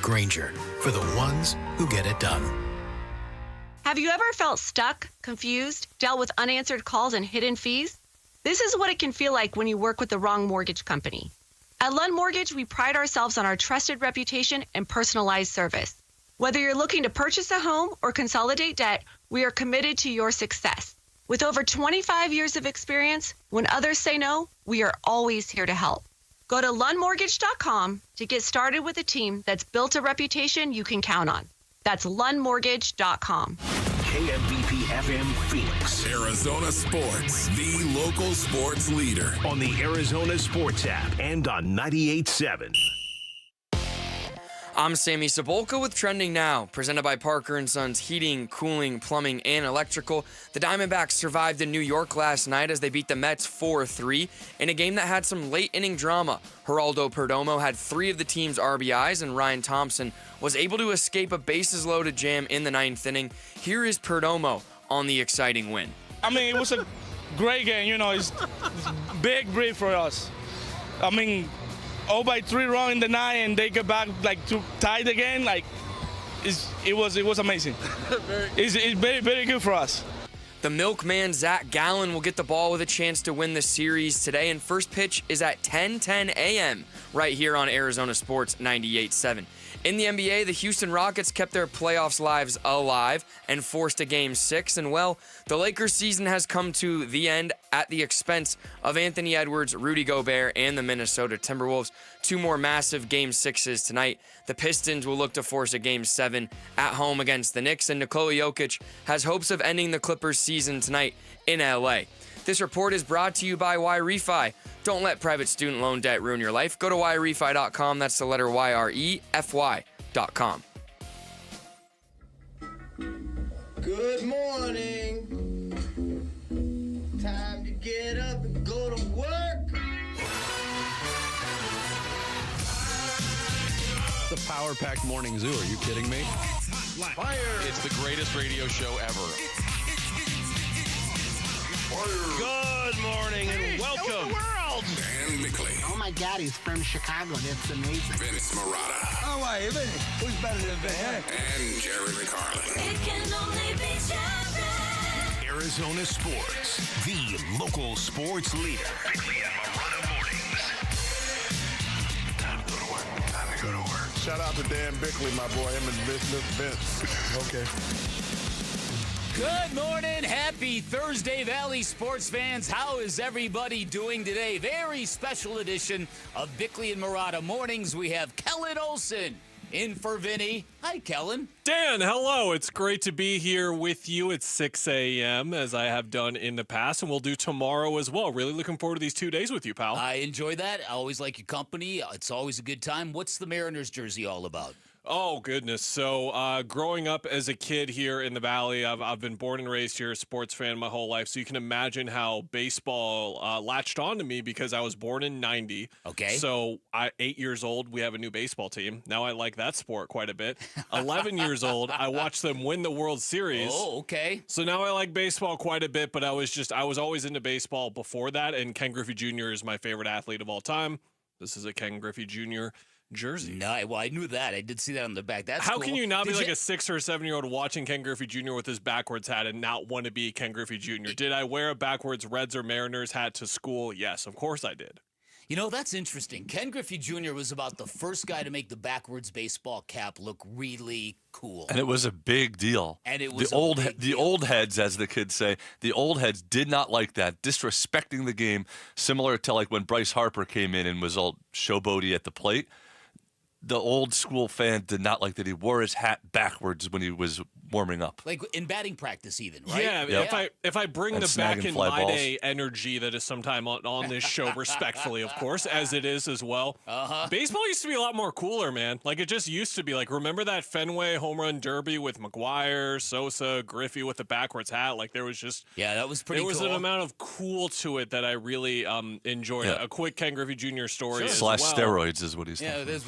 Grainger, for the ones who get it done. Have you ever felt stuck, confused, dealt with unanswered calls and hidden fees? This is what it can feel like when you work with the wrong mortgage company. At Lund Mortgage, we pride ourselves on our trusted reputation and personalized service. Whether you're looking to purchase a home or consolidate debt, we are committed to your success. With over 25 years of experience, when others say no, we are always here to help. Go to lundmortgage.com to get started with a team that's built a reputation you can count on. That's lundmortgage.com. KMVP FM Phoenix. Arizona Sports, the local sports leader. On the Arizona Sports app and on 98.7. I'm Sammy Cebulka with Trending Now, presented by Parker & Sons Heating, Cooling, Plumbing, and Electrical. The Diamondbacks survived in New York last night as they beat the Mets 4-3 in a game that had some late-inning drama. Geraldo Perdomo had 3 of the team's RBIs, and Ryan Thompson was able to escape a bases-loaded jam in the 9th inning. Here is Perdomo on the exciting win. I mean, it was a great game. You know, it's big break for us. I mean, 0-3 run in the 9th, and they get back like to tied again. Like, it was amazing. It's very, very good for us. The milkman Zach Gallen will get the ball with a chance to win the series today, and first pitch is at 10:10 a.m. right here on Arizona Sports 98.7. In the NBA, the Houston Rockets kept their playoffs lives alive and forced a Game 6. And, well, the Lakers' season has come to the end at the expense of Anthony Edwards, Rudy Gobert, and the Minnesota Timberwolves. 2 more massive Game 6s tonight. The Pistons will look to force a Game 7 at home against the Knicks. And Nikola Jokic has hopes of ending the Clippers' season tonight in L.A. This report is brought to you by YRefi. Don't let private student loan debt ruin your life. Go to YRefi.com. That's the letter YREFY.com. Good morning. Time to get up and go to work. The power-packed morning zoo. Are you kidding me? Fire. It's the greatest radio show ever. Good morning and welcome. Dan Mickley. Oh my God, he's from Chicago. That's amazing. Vince Marotta. Oh, wait, who's better than Vince? And Jerry McCarlin. It can only be Jerry. Arizona Sports, the local sports leader. Bickley and Marotta mornings. Time to go to work. Time to go to work. Shout out to Dan Bickley, my boy. Him and Vince. Okay. Good morning. Happy Thursday, Valley sports fans. How is everybody doing today? Very special edition of Bickley and Marotta Mornings. We have Kellen Olson in for Vinny. Hi, Kellen. Dan, hello. It's great to be here with you at 6 a.m., as I have done in the past, and we'll do tomorrow as well. Really looking forward to these 2 days with you, pal. I enjoy that. I always like your company. It's always a good time. What's the Mariners jersey all about? Oh, goodness. So growing up as a kid here in the Valley, I've been born and raised here, a sports fan my whole life. So you can imagine how baseball latched on to me because I was born in 90. Okay. So 8 years old, we have a new baseball team. Now I like that sport quite a bit. 11 years old, I watched them win the World Series. Oh, okay. So now I like baseball quite a bit, but I was always into baseball before that. And Ken Griffey Jr. is my favorite athlete of all time. This is a Ken Griffey Jr. jersey. No, well, I knew that. I did see that on the back. That's How cool. can you not be like a 6 or 7 year old watching Ken Griffey Jr. with his backwards hat and not want to be Ken Griffey Jr.? Did I wear a backwards Reds or Mariners hat to school? Yes, of course I did. You know, that's interesting. Ken Griffey Jr. was about the first guy to make the backwards baseball cap look really cool. And it was a big deal. And it was the old heads, as the kids say, the old heads did not like that, disrespecting the game, similar to like when Bryce Harper came in and was all showboaty at the plate. The old school fan did not like that he wore his hat backwards when he was warming up. Like in batting practice even, right? Yeah, Yep. if I bring And the back snagging in fly my balls. day energy that is sometime on this show, respectfully, of course, as it is as well. Baseball used to be a lot more cooler, man. Like it just used to be. Like remember that Fenway home run derby with McGuire, Sosa, Griffey with the backwards hat? Like there was just that was pretty. There was cool. an amount of cool to it that I really enjoyed. Yeah. A quick Ken Griffey Jr. story as Slash well. steroids is what he's Yeah, talking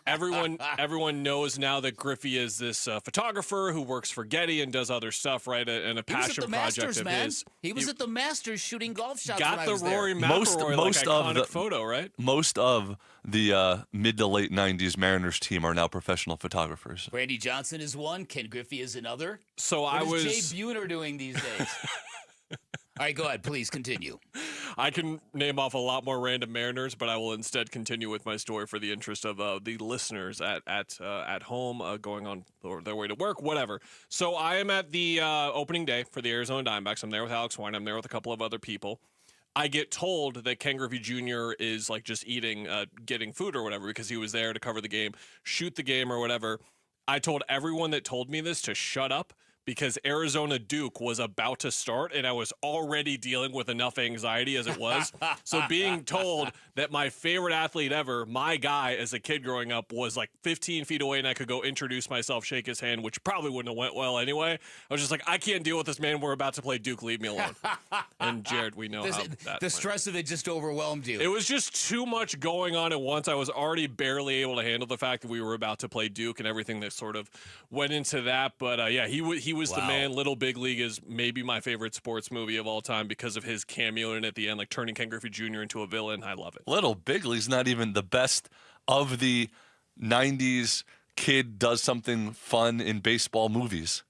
about. Everyone knows now that Griffey is this photographer who works works for Getty and does other stuff, right? And a passion project of his. He was at the Masters shooting golf shots. Got when the I was Rory there. McIlroy iconic photo, right? Most of the mid to late 90s Mariners team are now professional photographers. Randy Johnson is one. Ken Griffey is another. So what is Jay Buhner doing these days? All right, go ahead. Please continue. I can name off a lot more random Mariners, but I will instead continue with my story for the interest of the listeners at home going on their way to work, whatever. So I am at the opening day for the Arizona Diamondbacks. I'm there with Alex Wine. I'm there with a couple of other people. I get told that Ken Griffey Jr. is like just getting food or whatever because he was there to cover the game, shoot the game or whatever. I told everyone that told me this to shut up, because Arizona Duke was about to start, and I was already dealing with enough anxiety as it was. So being told that my favorite athlete ever, my guy as a kid growing up, was like 15 feet away, and I could go introduce myself, shake his hand, which probably wouldn't have went well anyway. I was just like, I can't deal with this, man. We're about to play Duke. Leave me alone. And Jared, we know how that the stress of it just overwhelmed you. It was just too much going on at once. I was already barely able to handle the fact that we were about to play Duke and everything that sort of went into that. But yeah, he was the man. Little Big League is maybe my favorite sports movie of all time because of his cameo in it at the end, like turning Ken Griffey Jr. into a villain. I love it. Little Big League's not even the best of the 90s kid does something fun in baseball movies.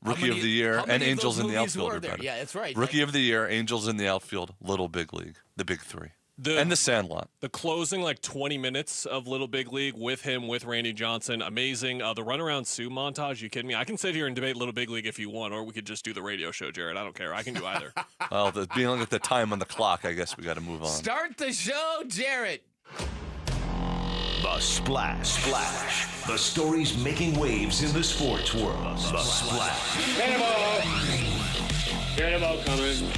Rookie of the Year and Angels in the Outfield. Yeah, that's right. Rookie of the Year, Angels in the Outfield, Little Big League, the big three. And the Sandlot. The closing, 20 minutes of Little Big League with him, with Randy Johnson, amazing. The Runaround Sue montage, you kidding me? I can sit here and debate Little Big League if you want, or we could just do the radio show, Jared. I don't care. I can do either. Well, being at the time on the clock, I guess we got to move on. Start the show, Jared. The Splash. The stories making waves in the sports world. The Splash. Cannonball coming.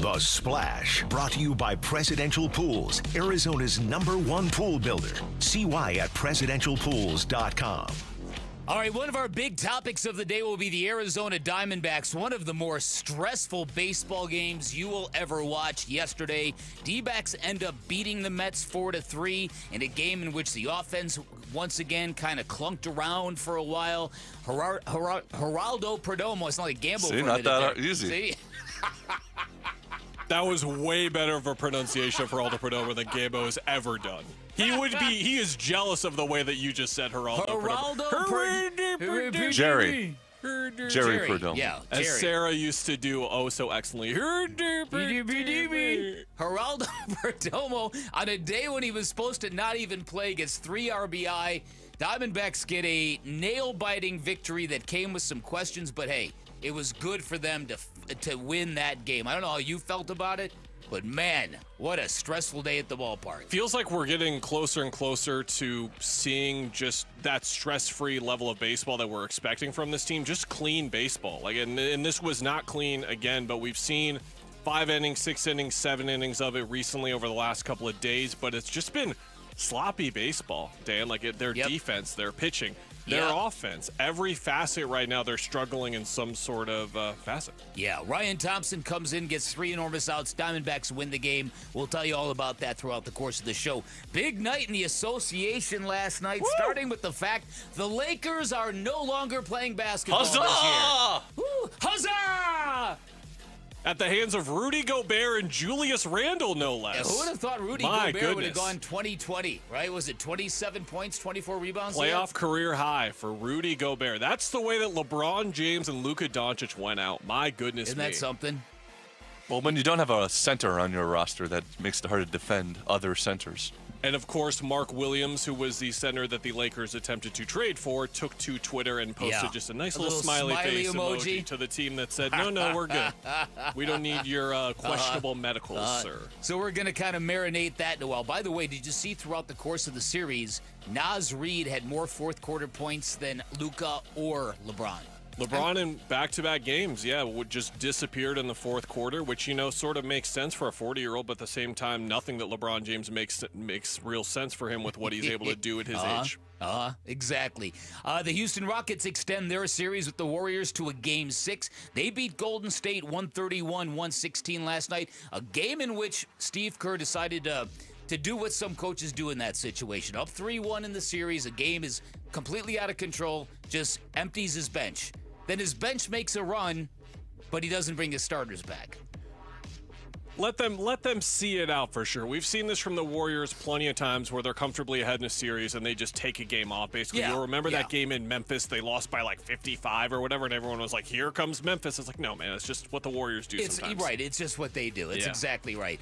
The Splash, brought to you by Presidential Pools, Arizona's #1 pool builder. See why at presidentialpools.com. All right, one of our big topics of the day will be the Arizona Diamondbacks, one of the more stressful baseball games you will ever watch. Yesterday, Dbacks end up beating the Mets 4-3 in a game in which the offense once again kind of clunked around for a while. Geraldo Perdomo, it's not like gamble for a minute. See, not that there. easy. See? That was way better of a pronunciation for Geraldo Perdomo than Gambo has ever done. He is jealous of the way that you just said Geraldo Perdomo. Jerry Perdomo. Yeah, as Sarah used to do so excellently. Geraldo Perdomo, on a day when he was supposed to not even play, gets 3 RBI. Diamondbacks get a nail-biting victory that came with some questions, but hey, it was good for them to win that game. I don't know how you felt about it, but man, what a stressful day at the ballpark. Feels like we're getting closer and closer to seeing just that stress-free level of baseball that we're expecting from this team. Just clean baseball. And this was not clean again, but we've seen 5 innings, 6 innings, 7 innings of it recently over the last couple of days, but it's just been sloppy baseball, Dan. Their defense, their pitching, their offense, every facet right now, they're struggling in some sort of facet. Yeah, Ryan Thompson comes in, gets 3 enormous outs. Diamondbacks win the game. We'll tell you all about that throughout the course of the show. Big night in the association last night, starting with the fact the Lakers are no longer playing basketball this year. Woo! Huzzah! At the hands of Rudy Gobert and Julius Randle, no less. Yeah, who would have thought Rudy Gobert would have gone 20-20, right? Was it 27 points, 24 rebounds? Playoff career high for Rudy Gobert. That's the way that LeBron James and Luka Doncic went out. My goodness Isn't that something? Well, when you don't have a center on your roster, that makes it hard to defend other centers. And, of course, Mark Williams, who was the center that the Lakers attempted to trade for, took to Twitter and posted just a nice little smiley face emoji to the team that said, no, we're good. We don't need your questionable medicals, sir. So we're going to kind of marinate that in a while. By the way, did you see throughout the course of the series, Naz Reid had more fourth-quarter points than Luka or LeBron? LeBron in back-to-back games, just disappeared in the fourth quarter, which, sort of makes sense for a 40-year-old, but at the same time, nothing that LeBron James makes real sense for him with what he's able to do at his age. Exactly. The Houston Rockets extend their series with the Warriors to a Game 6. They beat Golden State 131-116 last night, a game in which Steve Kerr decided to to do what some coaches do in that situation. Up 3-1 in the series, a game is completely out of control, just empties his bench. Then his bench makes a run, but he doesn't bring his starters back. Let them see it out for sure. We've seen this from the Warriors plenty of times where they're comfortably ahead in a series and they just take a game off. Basically, you'll remember that game in Memphis. They lost by like 55 or whatever, and everyone was like, here comes Memphis. It's like, no, man, it's just what the Warriors do sometimes. Right, it's just what they do. It's exactly right.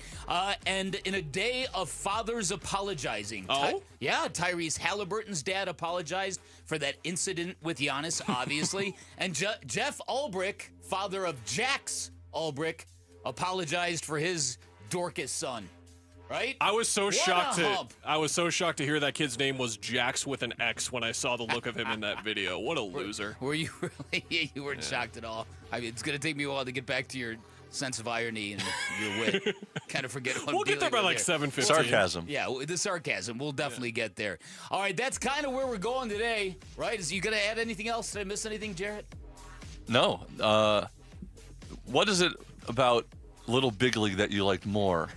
And in a day of fathers apologizing. Tyrese Halliburton's dad apologized for that incident with Giannis, obviously. And Jeff Ulbrich, father of Jax Ulbrich, apologized for his Dorcas son, right? I was so shocked to hear that kid's name was Jax with an X when I saw the look of him in that video. What a loser. Were you really? You weren't shocked at all. I mean, it's going to take me a while to get back to your sense of irony and your wit. Kind of forget what we'll get there by like 7:15. Sarcasm. Yeah, the sarcasm. We'll definitely get there. All right, that's kind of where we're going today, right? Is you going to add anything else? Did I miss anything, Jarrett? No. What is it about Little Big League that you like more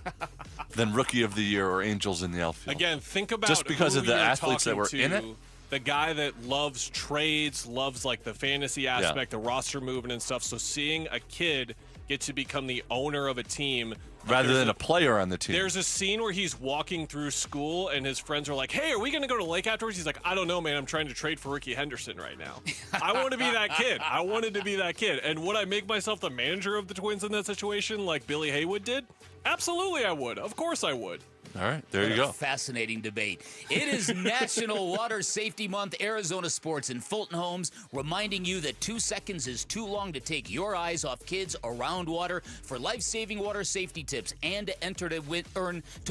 than Rookie of the Year or Angels in the Outfield? Again, think about just because who of the you're athletes that were to, in it. The guy that loves trades, loves like the fantasy aspect, the roster movement and stuff. So seeing a kid get to become the owner of a team rather than a player on the team. There's a scene where he's walking through school and his friends are like, hey, are we going to go to the lake afterwards? He's like, I don't know, man. I'm trying to trade for Ricky Henderson right now. I want to be that kid. I wanted to be that kid. And would I make myself the manager of the Twins in that situation like Billy Haywood did? Absolutely I would. Of course I would. All right, there you go. Fascinating debate. It is National Water Safety Month. Arizona Sports and Fulton Homes reminding you that 2 seconds is too long to take your eyes off kids around water. For life-saving water safety tips and to enter to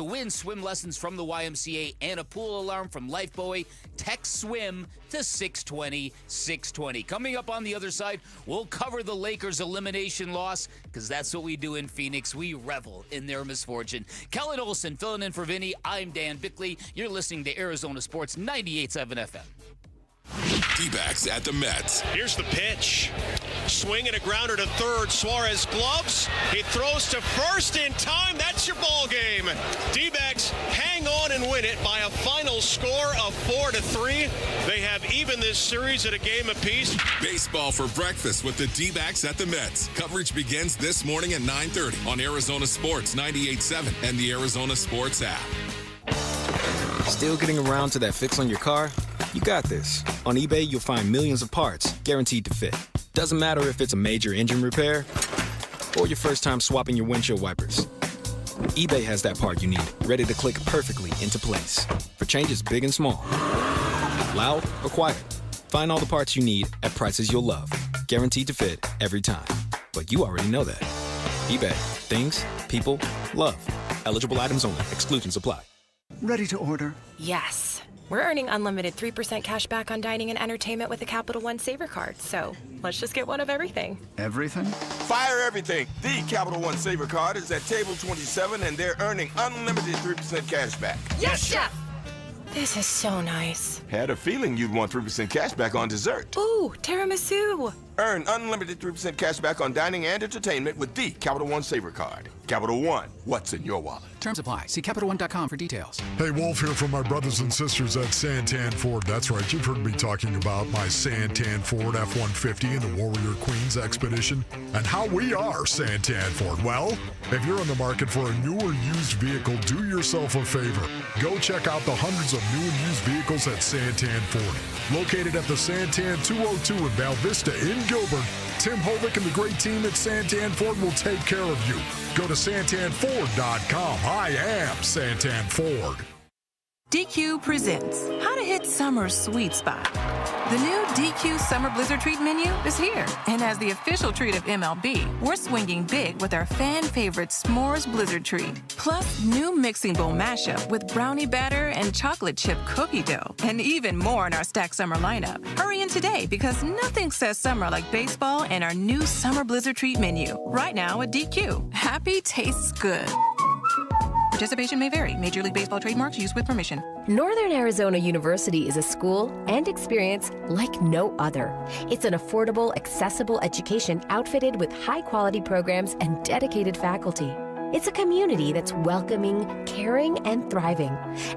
win swim lessons from the YMCA and a pool alarm from Lifebuoy, text SWIM to 620-620. Coming up on the other side, we'll cover the Lakers' elimination loss because that's what we do in Phoenix. We revel in their misfortune. Kellen Olson filling in for Vinny. I'm Dan Bickley. You're listening to Arizona Sports 98.7 FM. Dbacks at the Mets. Here's the pitch. Swing and a grounder to third. Suarez gloves. He throws to first in time. That's your ball game. Dbacks hang on and win it by a final score of 4-3. They have even this series at a game apiece. Baseball for breakfast with the Dbacks at the Mets. Coverage begins this morning at 9:30 on Arizona Sports 98.7 and the Arizona Sports app. Still getting around to that fix on your car? You got this. On eBay, you'll find millions of parts, guaranteed to fit. Doesn't matter if it's a major engine repair or your first time swapping your windshield wipers. eBay has that part you need, ready to click perfectly into place. For changes big and small. Loud or quiet. Find all the parts you need at prices you'll love. Guaranteed to fit every time. But you already know that. eBay. Things, people, love. Eligible items only. Exclusions apply. Ready to order? Yes. We're earning unlimited 3% cash back on dining and entertainment with the Capital One Saver Card, so let's just get one of everything. Everything? Fire everything. The Capital One Saver Card is at table 27, and they're earning unlimited 3% cash back. Yes, Chef! This is so nice. Had a feeling you'd want 3% cash back on dessert. Ooh, tiramisu. Earn unlimited 3% cash back on dining and entertainment with the Capital One Saver Card. Capital One, what's in your wallet? Terms apply. See CapitalOne.com for details. Hey, Wolf here from my brothers and sisters at Santan Ford. That's right, you've heard me talking about my Santan Ford F-150 and the Warrior Queens Expedition and how we are Santan Ford. Well, if you're in the market for a new or used vehicle, do yourself a favor. Go check out the hundreds of new and used vehicles at Santan Ford. Located at the Santan 202 in Val Vista in Gilbert, Tim Hovick and the great team at Santan Ford will take care of you. Go to santanford.com. I am Santan Ford. DQ presents How to Hit Summer's Sweet Spot. The new DQ Summer Blizzard Treat menu is here. And as the official treat of MLB, we're swinging big with our fan favorite S'mores Blizzard Treat. Plus, new mixing bowl mashup with brownie batter and chocolate chip cookie dough. And even more in our Stack Summer lineup. Hurry in today because nothing says summer like baseball and our new Summer Blizzard Treat menu. Right now at DQ. Happy tastes good. Participation may vary. Major League Baseball trademarks used with permission. Northern Arizona University is a school and experience like no other. It's an affordable, accessible education outfitted with high-quality programs and dedicated faculty. It's a community that's welcoming, caring, and thriving.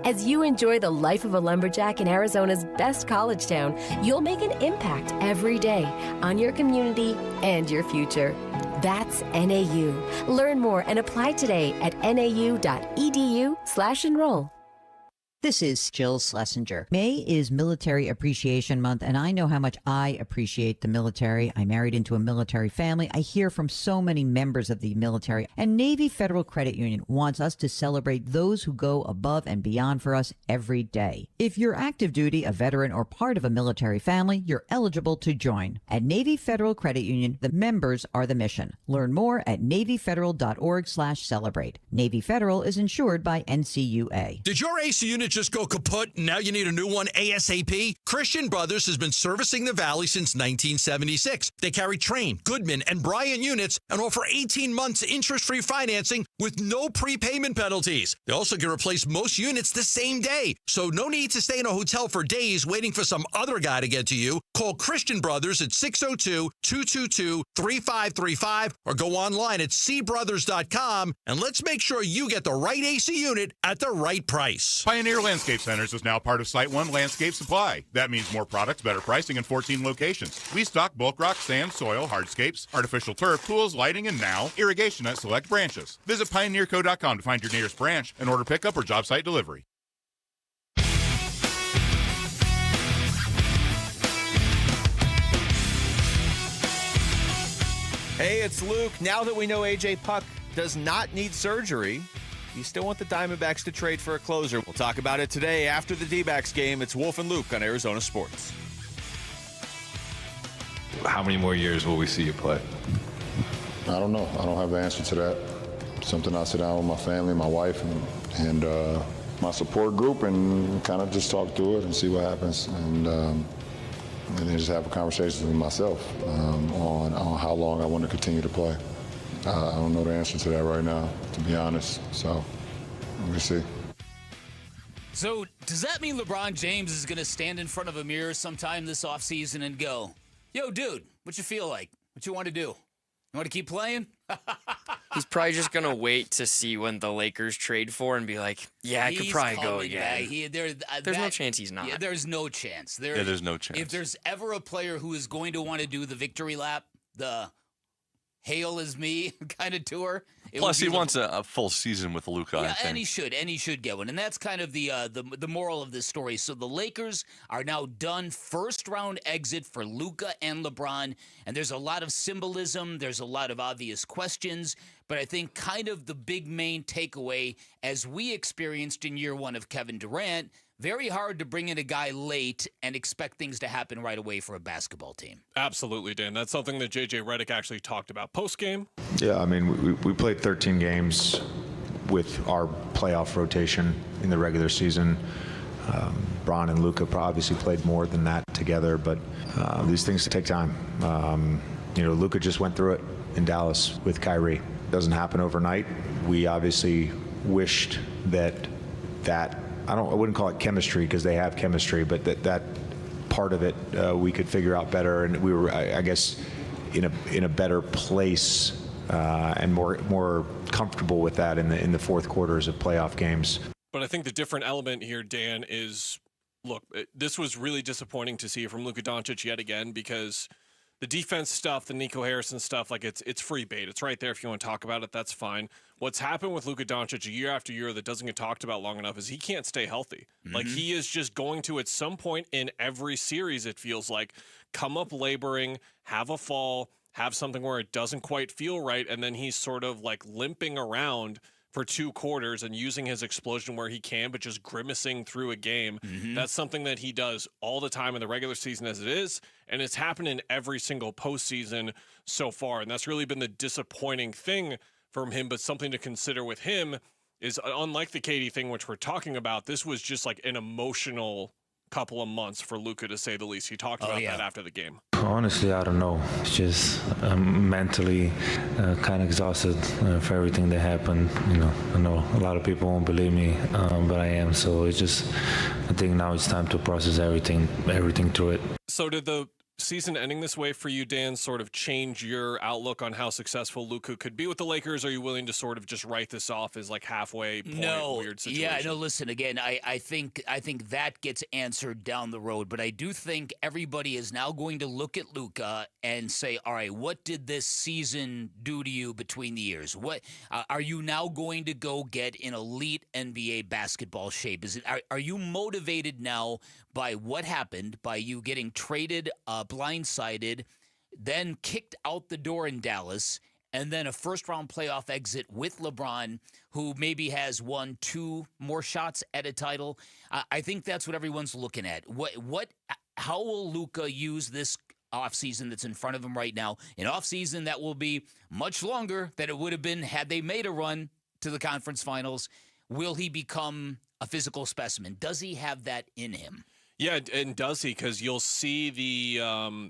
As you enjoy the life of a lumberjack in Arizona's best college town, you'll make an impact every day on your community and your future. That's NAU. Learn more and apply today at nau.edu/enroll. This is Jill Schlesinger. May is Military Appreciation Month, and I know how much I appreciate the military. I married into a military family. I hear from so many members of the military, and Navy Federal Credit Union wants us to celebrate those who go above and beyond for us every day. If you're active duty, a veteran, or part of a military family, you're eligible to join. At Navy Federal Credit Union, the members are the mission. Learn more at NavyFederal.org/celebrate. Navy Federal is insured by NCUA. Did your AC unit just go kaput? Now you need a new one ASAP? Christian Brothers has been servicing the Valley since 1976. They carry Train, Goodman, and Bryant units and offer 18 months interest-free financing with no prepayment penalties. They also can replace most units the same day, so no need to stay in a hotel for days waiting for some other guy to get to you. Call Christian Brothers at 602-222-3535 or go online at cbrothers.com, and let's make sure you get the right AC unit at the right price. Pioneer Landscape Centers is now part of Site One Landscape Supply. That means more products, better pricing, and 14 locations. We stock bulk rock, sand, soil, hardscapes, artificial turf, tools, lighting, and now irrigation at select branches. Visit pioneerco.com to find your nearest branch and order pickup or job site delivery. Hey, it's Luke. Now that we know AJ Puck does not need surgery, you still want the Diamondbacks to trade for a closer. We'll talk about it today after the Dbacks game. It's Wolf and Luke on Arizona Sports. How many more years will we see you play? I don't know. I don't have the answer to that. Something I sit down with my family, my wife, and my support group and kind of just talk through it and see what happens. And then just have a conversation with myself on how long I want to continue to play. I don't know the answer to that right now, to be honest. So we'll see. So does that mean LeBron James is going to stand in front of a mirror sometime this offseason and go, yo, dude, what you feel like? What you want to do? You want to keep playing? He's probably just going to wait to see when the Lakers trade for and be like, yeah, I could probably go again. There's no chance he's not. Yeah, there's no chance. There's no chance. If there's ever a player who is going to want to do the victory lap, the hail is me kind of tour. Plus, he wants a full season with Luka. Yeah, and he should get one. And that's kind of the moral of this story. So the Lakers are now done first round exit for Luka and LeBron, and there's a lot of symbolism. There's a lot of obvious questions, but I think kind of the big main takeaway, as we experienced in year one of Kevin Durant, very hard to bring in a guy late and expect things to happen right away for a basketball team. Absolutely, Dan. That's something that J.J. Redick actually talked about post-game. Yeah, I mean, we played 13 games with our playoff rotation in the regular season. Bron and Luka obviously played more than that together, but these things take time. Luka just went through it in Dallas with Kyrie. It doesn't happen overnight. We obviously wished that I wouldn't call it chemistry because they have chemistry, but that part of it we could figure out better, and we were, I guess, in a better place and more comfortable with that in the fourth quarters of playoff games. But I think the different element here, Dan, is look, this was really disappointing to see from Luka Doncic yet again because the defense stuff, the Nico Harrison stuff, like it's free bait. It's right there. If you want to talk about it, that's fine. What's happened with Luka Doncic year after year that doesn't get talked about long enough is he can't stay healthy. Mm-hmm. Like he is just going to, at some point in every series, it feels like, come up laboring, have a fall, have something where it doesn't quite feel right, and then he's sort of like limping around for 2 quarters and using his explosion where he can, but just grimacing through a game. Mm-hmm. That's something that he does all the time in the regular season as it is, and it's happened in every single postseason so far, and that's really been the disappointing thing from him, but something to consider with him is, unlike the KD thing, which we're talking about, this was just like an emotional couple of months for Luka, to say the least. He talked about that after the game. Honestly, I don't know. It's just I'm mentally kind of exhausted for everything that happened. I know a lot of people won't believe me, but I am. So it's just, I think now it's time to process everything through it. So did the season ending this way for you, Dan, sort of change your outlook on how successful Luka could be with the Lakers? Are you willing to sort of just write this off as like halfway point weird situation? Yeah, no, listen, again, I think that gets answered down the road, but I do think everybody is now going to look at Luka and say, all right, what did this season do to you between the years? What are you now going to go get in elite NBA basketball shape? Are you motivated now by what happened, by you getting traded, blindsided, then kicked out the door in Dallas, and then a first-round playoff exit with LeBron, who maybe has 1-2 more shots at a title? I think that's what everyone's looking at. How will Luka use this offseason that's in front of him right now? An offseason that will be much longer than it would have been had they made a run to the conference finals. Will he become a physical specimen? Does he have that in him? Yeah, and does he? Because you'll see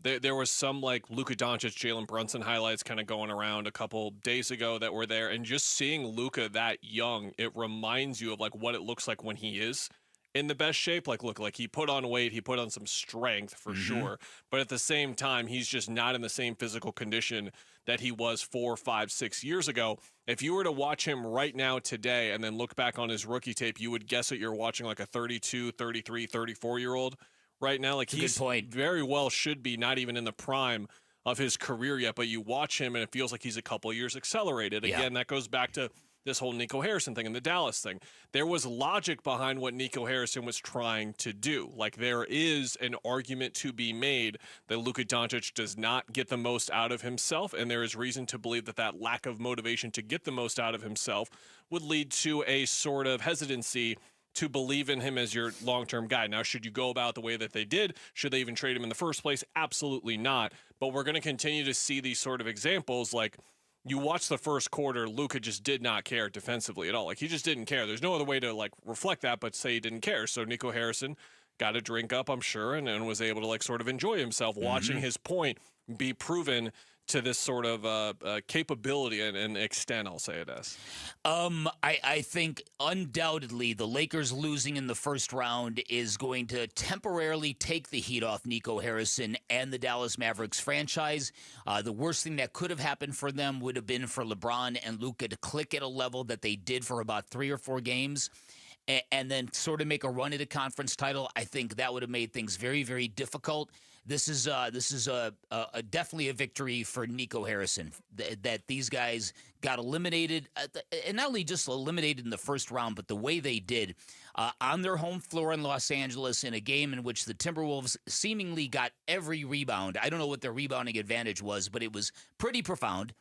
there was some like Luka Doncic, Jalen Brunson highlights kind of going around a couple days ago that were there, and just seeing Luka that young, it reminds you of like what it looks like when he is in the best shape. Like, look, like he put on weight, he put on some strength for sure, but at the same time, he's just not in the same physical condition that he was 4, 5, 6 years ago. If you were to watch him right now today and then look back on his rookie tape, you would guess that you're watching like a 32, 33, 34-year-old right now. Like, he's very well should be not even in the prime of his career yet, but you watch him and it feels like he's a couple years accelerated. Again, that goes back to this whole Nico Harrison thing and the Dallas thing. There was logic behind what Nico Harrison was trying to do. Like, there is an argument to be made that Luka Doncic does not get the most out of himself, and there is reason to believe that that lack of motivation to get the most out of himself would lead to a sort of hesitancy to believe in him as your long-term guy. Now, should you go about the way that they did? Should they even trade him in the first place? Absolutely not. But we're going to continue to see these sort of examples. Like, you watch the first quarter, Luka just did not care defensively at all. Like, he just didn't care. There's no other way to, like, reflect that but say he didn't care. So Nico Harrison got a drink up, I'm sure, and was able to, like, sort of enjoy himself watching his point be proven to this sort of capability and extent, I'll say it as. I think undoubtedly the Lakers losing in the first round is going to temporarily take the heat off Nico Harrison and the Dallas Mavericks franchise. The worst thing that could have happened for them would have been for LeBron and Luka to click at a level that they did for about 3 or 4 games and then sort of make a run at a conference title. I think that would have made things very, very difficult. This is definitely a victory for Nico Harrison that these guys got eliminated, and not only just eliminated in the first round, but the way they did on their home floor in Los Angeles in a game in which the Timberwolves seemingly got every rebound. I don't know what their rebounding advantage was, but it was pretty profound.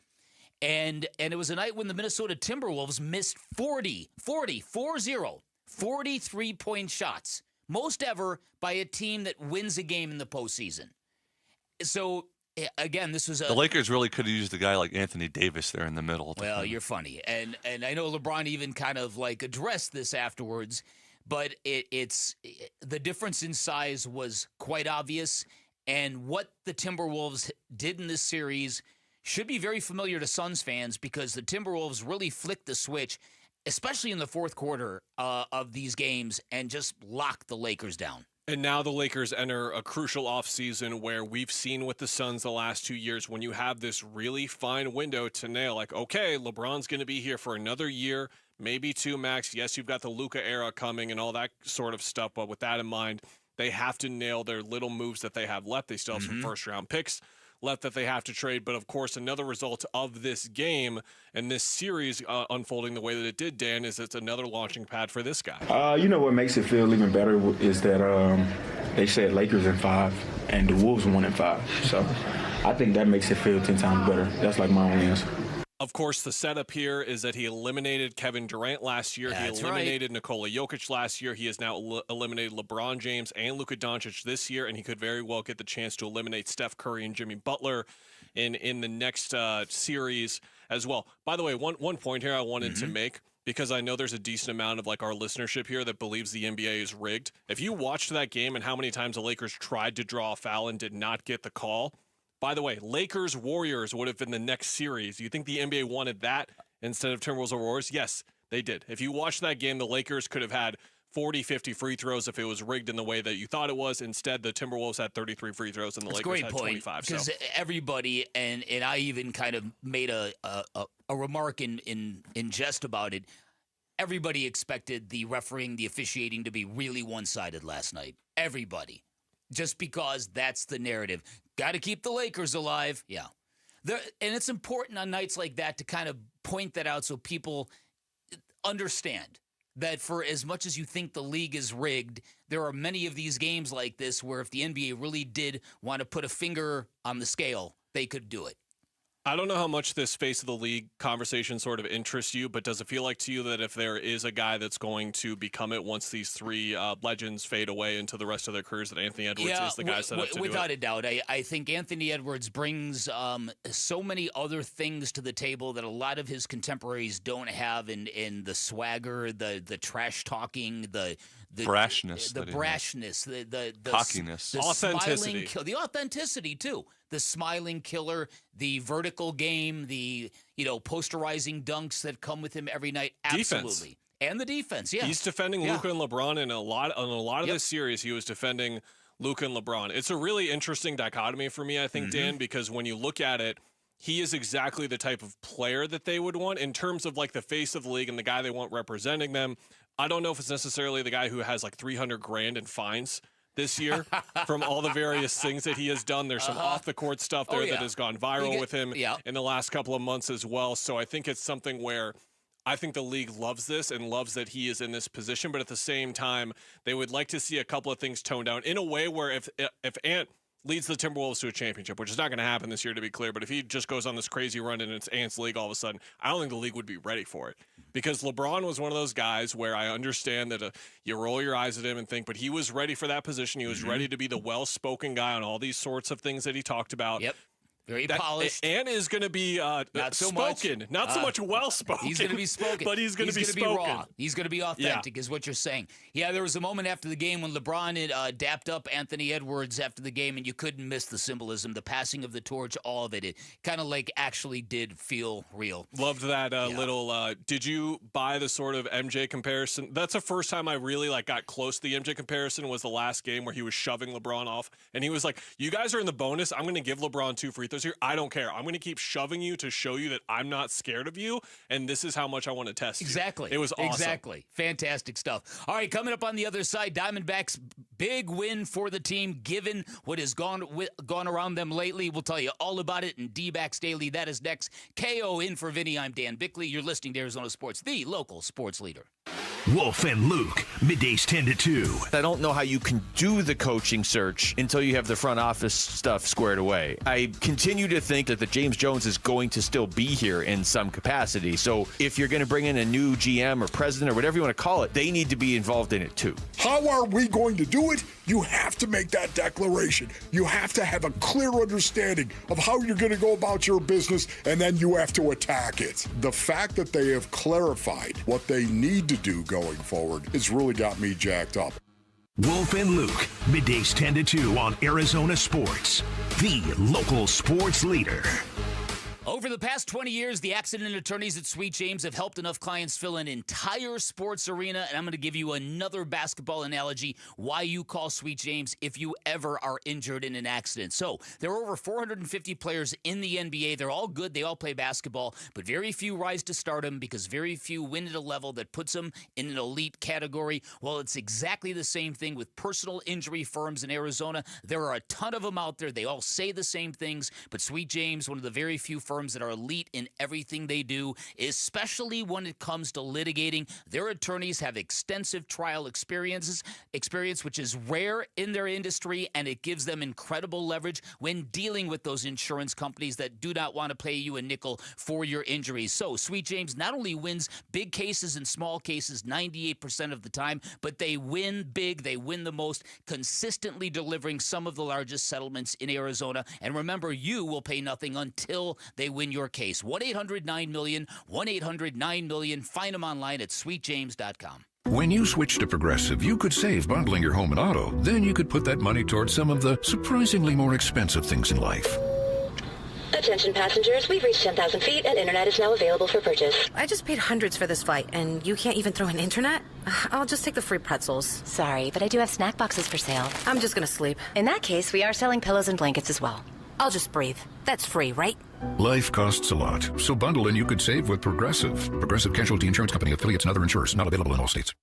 And it was a night when the Minnesota Timberwolves missed 43-point shots. Most ever by a team that wins a game in the postseason. So, again, this was the Lakers really could have used a guy like Anthony Davis there in the middle. Well, you're funny. And I know LeBron even kind of, like, addressed this afterwards, but it's the difference in size was quite obvious, and what the Timberwolves did in this series should be very familiar to Suns fans because the Timberwolves really flicked the switch, especially in the fourth quarter of these games, and just lock the Lakers down. And now the Lakers enter a crucial offseason where we've seen with the Suns the last 2 years when you have this really fine window to nail, like, okay, LeBron's going to be here for another year, maybe 2 max. Yes, you've got the Luka era coming and all that sort of stuff, but with that in mind, they have to nail their little moves that they have left. They still have some first-round picks left that they have to trade. But, of course, another result of this game and this series unfolding the way that it did, Dan, is it's another launching pad for this guy. You know what makes it feel even better is that they said Lakers in 5 and the Wolves won in 5. So I think that makes it feel 10 times better. That's like my only answer. Of course, the setup here is that he eliminated Kevin Durant last year. That's he eliminated Nikola Jokic last year. He has now eliminated LeBron James and Luka Doncic this year, and he could very well get the chance to eliminate Steph Curry and Jimmy Butler in the next series as well. By the way, one point here I wanted to make, because I know there's a decent amount of like our listenership here that believes the NBA is rigged. If you watched that game and how many times the Lakers tried to draw a foul and did not get the call, by the way, Lakers-Warriors would have been the next series. You think the NBA wanted that instead of Timberwolves or Warriors? Yes, they did. If you watch that game, the Lakers could have had 40, 50 free throws if it was rigged in the way that you thought it was. Instead, the Timberwolves had 33 free throws and the Lakers had 25. Because everybody, and I even kind of made a remark in jest about it, everybody expected the refereeing, the officiating to be really one-sided last night. Everybody. Just because that's the narrative. Got to keep the Lakers alive. Yeah. And it's important on nights like that to kind of point that out so people understand that for as much as you think the league is rigged, there are many of these games like this where if the NBA really did want to put a finger on the scale, they could do it. I don't know how much this face of the league conversation sort of interests you, but does it feel like to you that if there is a guy that's going to become it once these three legends fade away into the rest of their careers, that Anthony Edwards is the guy set up to do it? Without a doubt. I think Anthony Edwards brings so many other things to the table that a lot of his contemporaries don't have in the swagger, the trash talking, the brashness, the cockiness, the authenticity, the authenticity too. The smiling killer, the vertical game, the posterizing dunks that come with him every night. Absolutely. Defense. And the defense, yeah. He's defending Luka and LeBron in a lot of this series. He was defending Luka and LeBron. It's a really interesting dichotomy for me, I think, Dan, because when you look at it, he is exactly the type of player that they would want in terms of like the face of the league and the guy they want representing them. I don't know if it's necessarily the guy who has like $300,000 in fines this year from all the various things that he has done. There's some off the court stuff there that has gone viral with him in the last couple of months as well. So I think it's something where I think the league loves this and loves that he is in this position. But at the same time, they would like to see a couple of things toned down in a way where if Ant leads the Timberwolves to a championship, which is not going to happen this year, to be clear, but if he just goes on this crazy run and it's Ant's league all of a sudden, I don't think the league would be ready for it. Because LeBron was one of those guys where I understand that you roll your eyes at him and think, but he was ready for that position. He was ready to be the well-spoken guy on all these sorts of things that he talked about. Yep. Very polished. And is going to be not so spoken. Much. Not so much well-spoken. He's going to be spoken. But he's going to be spoken. Be raw. He's going to be authentic is what you're saying. Yeah, there was a moment after the game when LeBron had dapped up Anthony Edwards after the game, and you couldn't miss the symbolism, the passing of the torch, all of it. It kind of like actually did feel real. Loved that little did you buy the sort of MJ comparison? That's the first time I really got close to the MJ comparison was the last game where he was shoving LeBron off, and he was like, you guys are in the bonus. I'm going to give LeBron 2 free throws here. I don't care. I'm going to keep shoving you to show you that I'm not scared of you, and this is how much I want to test you. Exactly. It was awesome. Exactly. Fantastic stuff. All right, coming up on the other side, Diamondbacks, big win for the team, given what has gone around them lately. We'll tell you all about it in Dbacks Daily. That is next. KO in for Vinny. I'm Dan Bickley. You're listening to Arizona Sports, the local sports leader. Wolf and Luke, middays 10 to 2. I don't know how you can do the coaching search until you have the front office stuff squared away. I continue to think that James Jones is going to still be here in some capacity. So if you're going to bring in a new GM or president or whatever you want to call it, they need to be involved in it too. How are we going to do it? You have to make that declaration. You have to have a clear understanding of how you're going to go about your business, and then you have to attack it. The fact that they have clarified what they need to do going forward has really got me jacked up. Wolf and Luke, middays 10 to 2 on Arizona Sports, the local sports leader. Over the past 20 years, the accident attorneys at Sweet James have helped enough clients fill an entire sports arena, and I'm going to give you another basketball analogy why you call Sweet James if you ever are injured in an accident. So there are over 450 players in the NBA. They're all good. They all play basketball, but very few rise to stardom because very few win at a level that puts them in an elite category. Well, it's exactly the same thing with personal injury firms in Arizona. There are a ton of them out there. They all say the same things, but Sweet James, one of the very few firms that are elite in everything they do, especially when it comes to litigating. Their attorneys have extensive trial experience, which is rare in their industry, and it gives them incredible leverage when dealing with those insurance companies that do not want to pay you a nickel for your injuries. So Sweet James not only wins big cases and small cases 98% of the time, but they win big. They win the most, consistently delivering some of the largest settlements in Arizona. And remember, you will pay nothing until they win your case. 1-800-9-MILLION, 1-800-9-MILLION. Find them online at sweetjames.com. When you switch to Progressive, you could save bundling your home and auto. Then you could put that money towards some of the surprisingly more expensive things in life. Attention passengers, we've reached 10,000 feet and internet is now available for purchase. I just paid hundreds for this flight, and you can't even throw an internet? I'll just take the free pretzels. Sorry, but I do have snack boxes for sale. I'm just gonna sleep. In that case, we are selling pillows and blankets as well. I'll just breathe. That's free, right? Life costs a lot, so bundle and you could save with Progressive. Progressive Casualty Insurance Company, affiliates, and other insurers. Not available in all states.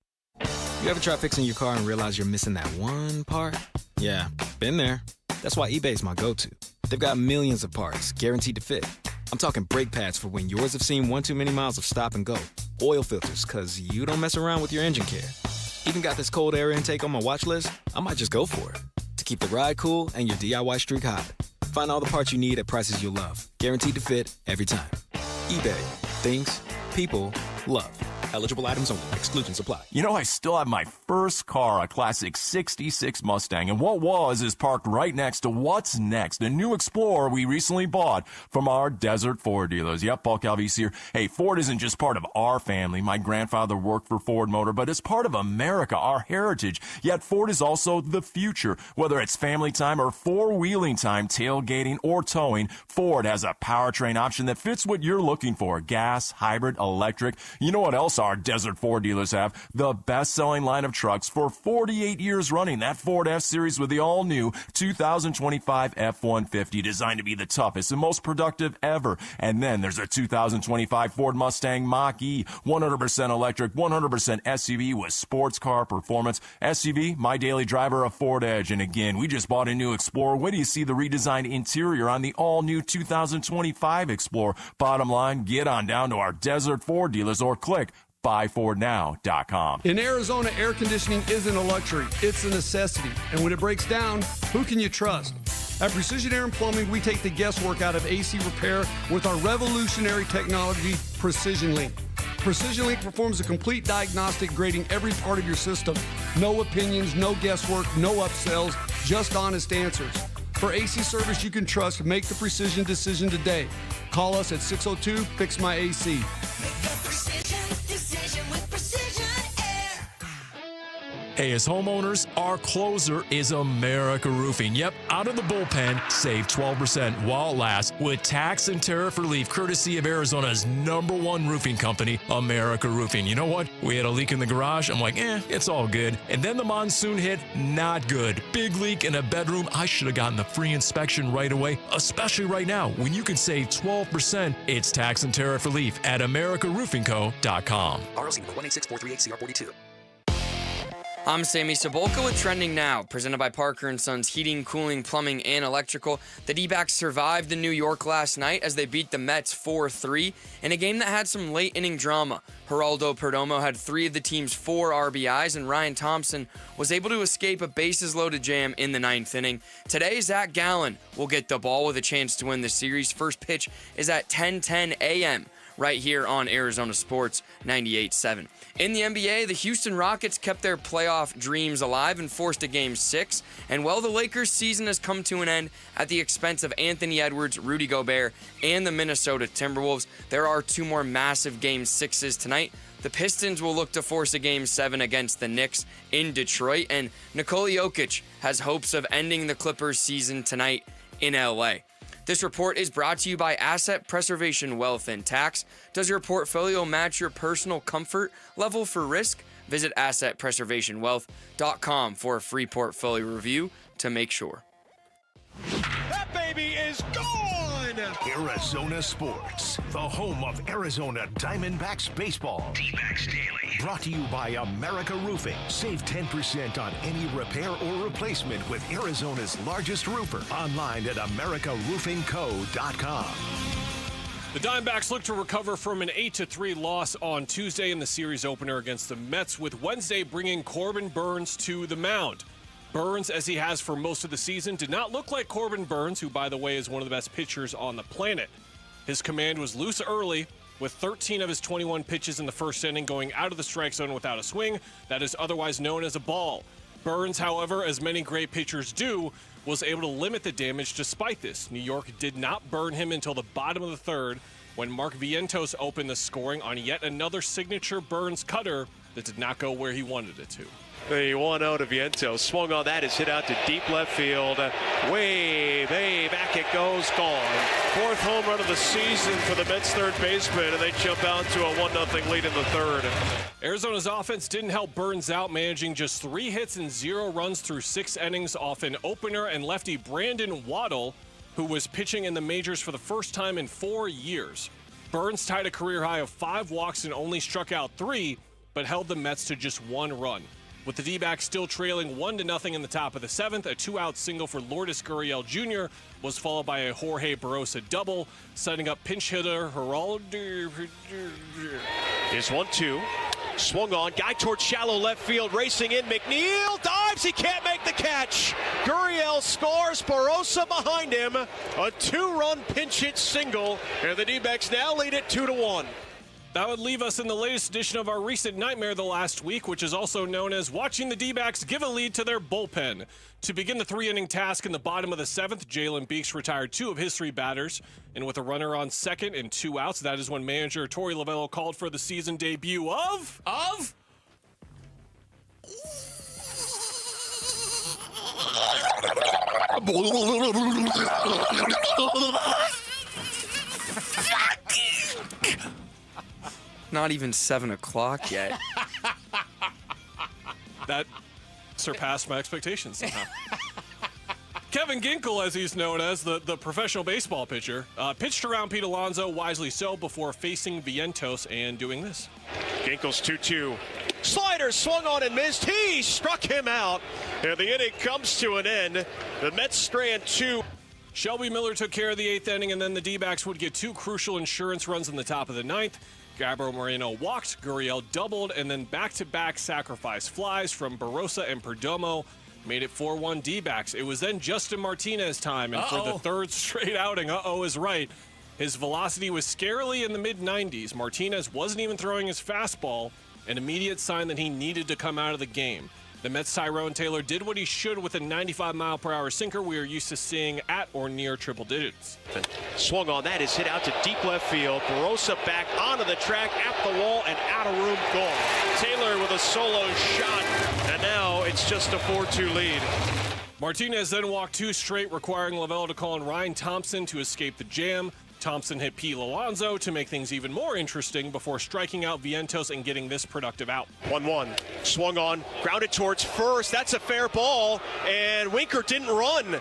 You ever try fixing your car and realize you're missing that one part? Yeah, been there. That's why eBay's my go-to. They've got millions of parts, guaranteed to fit. I'm talking brake pads for when yours have seen one too many miles of stop and go. Oil filters, because you don't mess around with your engine care. Even got this cold air intake on my watch list. I might just go for it. To keep the ride cool and your DIY streak hot. Find all the parts you need at prices you'll love. Guaranteed to fit every time. eBay. Things. People. Love. Eligible items only. Exclusions apply. You know, I still have my first car, a classic 66 Mustang, and what was is parked right next to what's next, a new Explorer we recently bought from our Desert Ford dealers. Yep, Paul Calvisi here. Hey, Ford isn't just part of our family. My grandfather worked for Ford Motor, but it's part of America, our heritage. Yet Ford is also the future. Whether it's family time or four-wheeling time, tailgating, or towing, Ford has a powertrain option that fits what you're looking for. Gas, hybrid, electric. You know what else our Desert Ford dealers have? The best-selling line of trucks for 48 years running. That Ford F-Series with the all-new 2025 F-150, designed to be the toughest and most productive ever. And then there's a 2025 Ford Mustang Mach-E, 100% electric, 100% SUV with sports car performance. SUV, my daily driver, a Ford Edge. And again, we just bought a new Explorer. Wait till you see the redesigned interior on the all-new 2025 Explorer. Bottom line, get on down to our Desert Ford dealers or click buyfordnow.com. In Arizona, air conditioning isn't a luxury, it's a necessity. And when it breaks down, who can you trust? At Precision Air and Plumbing, we take the guesswork out of AC repair with our revolutionary technology, Precision Link. Precision Link performs a complete diagnostic, grading every part of your system. No opinions, no guesswork, no upsells, just honest answers. For AC service you can trust, make the precision decision today. Call us at 602-FIX-MY-AC. Hey, as homeowners, our closer is America Roofing. Yep, out of the bullpen, save 12% while it lasts with tax and tariff relief courtesy of Arizona's #1 roofing company, America Roofing. You know what? We had a leak in the garage. I'm like, it's all good. And then the monsoon hit, not good. Big leak in a bedroom. I should have gotten the free inspection right away, especially right now when you can save 12%. It's tax and tariff relief at AmericaRoofingCo.com. RLC number 18643HCR42. I'm Sammy Sabolka with Trending Now, presented by Parker & Sons Heating, Cooling, Plumbing, and Electrical. The D-backs survived in New York last night as they beat the Mets 4-3 in a game that had some late-inning drama. Geraldo Perdomo had 3 of the team's 4 RBIs, and Ryan Thompson was able to escape a bases-loaded jam in the 9th inning. Today, Zach Gallen will get the ball with a chance to win the series. First pitch is at 10:10 a.m. right here on Arizona Sports 98.7. In the NBA, the Houston Rockets kept their playoff dreams alive and forced a Game 6. And while the Lakers' season has come to an end at the expense of Anthony Edwards, Rudy Gobert, and the Minnesota Timberwolves, there are 2 more massive Game 6s tonight. The Pistons will look to force a Game 7 against the Knicks in Detroit. And Nikola Jokic has hopes of ending the Clippers' season tonight in LA. This report is brought to you by Asset Preservation Wealth and Tax. Does your portfolio match your personal comfort level for risk? Visit AssetPreservationWealth.com for a free portfolio review to make sure. That baby is gone! Arizona Sports, the home of Arizona Diamondbacks baseball. D-Backs Daily. Brought to you by America Roofing. Save 10% on any repair or replacement with Arizona's largest roofer. Online at AmericaRoofingCo.com. The Diamondbacks look to recover from an 8-3 loss on Tuesday in the series opener against the Mets, with Wednesday bringing Corbin Burnes to the mound. Burnes, as he has for most of the season, did not look like Corbin Burnes, who, by the way, is one of the best pitchers on the planet. His command was loose early, with 13 of his 21 pitches in the first inning going out of the strike zone without a swing. That is otherwise known as a ball. Burnes, however, as many great pitchers do, was able to limit the damage despite this. New York did not burn him until the bottom of the third, when Mark Vientos opened the scoring on yet another signature Burnes cutter that did not go where he wanted it to. The 1-0 to Vientos. Swung on that, is hit out to deep left field. Way back it goes, gone. 4th home run of the season for the Mets third baseman, and they jump out to a 1-0 lead in the third. Arizona's offense didn't help Burns out, managing just 3 hits and 0 runs through 6 innings off an opener and lefty Brandon Waddle, who was pitching in the majors for the first time in 4 years. Burns tied a career high of 5 walks and only struck out 3, but held the Mets to just 1 run. With the D-backs still trailing 1-0 in the top of the 7th, a 2-out single for Lourdes Gurriel Jr. was followed by a Jorge Barrosa double, setting up pinch hitter Geraldo. Here's 1-2. Swung on, guy towards shallow left field, racing in. McNeil dives, he can't make the catch. Gurriel scores, Barrosa behind him. A 2-run pinch hit single, and the D-backs now lead it 2-1. That would leave us in the latest edition of our recent nightmare the last week, which is also known as watching the D-backs give a lead to their bullpen. To begin the 3-inning task in the bottom of the 7th, Jalen Beeks retired 2 of his 3 batters. And with a runner on second and 2 outs, that is when manager Torey Lovullo called for the season debut of... Not even 7 o'clock yet. That surpassed my expectations somehow. Kevin Ginkel, as he's known as, the professional baseball pitcher, pitched around Pete Alonso, wisely so, before facing Vientos and doing this. Ginkel's 2-2. Slider swung on and missed. He struck him out. And the inning comes to an end. The Mets strand 2. Shelby Miller took care of the 8th inning, and then the D-backs would get 2 crucial insurance runs in the top of the 9th. Gabriel Moreno walked, Gurriel doubled, and then back-to-back sacrifice flies from Barrosa and Perdomo made it 4-1 D-backs. It was then Justin Martinez time, and for the 3rd straight outing, is right, his velocity was scarily in the mid-90s. Martinez wasn't even throwing his fastball, an immediate sign that he needed to come out of the game. The Mets' Tyrone Taylor did what he should with a 95-mile-per-hour sinker we are used to seeing at or near triple digits. Swung on that, is hit out to deep left field. Barrosa back onto the track, at the wall, and out of room, gone. Taylor with a solo shot, and now it's just a 4-2 lead. Martinez then walked 2 straight, requiring Lovullo to call on Ryan Thompson to escape the jam. Thompson hit Pete Alonso to make things even more interesting before striking out Vientos and getting this productive out. 1-1. Swung on, grounded towards first. That's a fair ball, and Winker didn't run.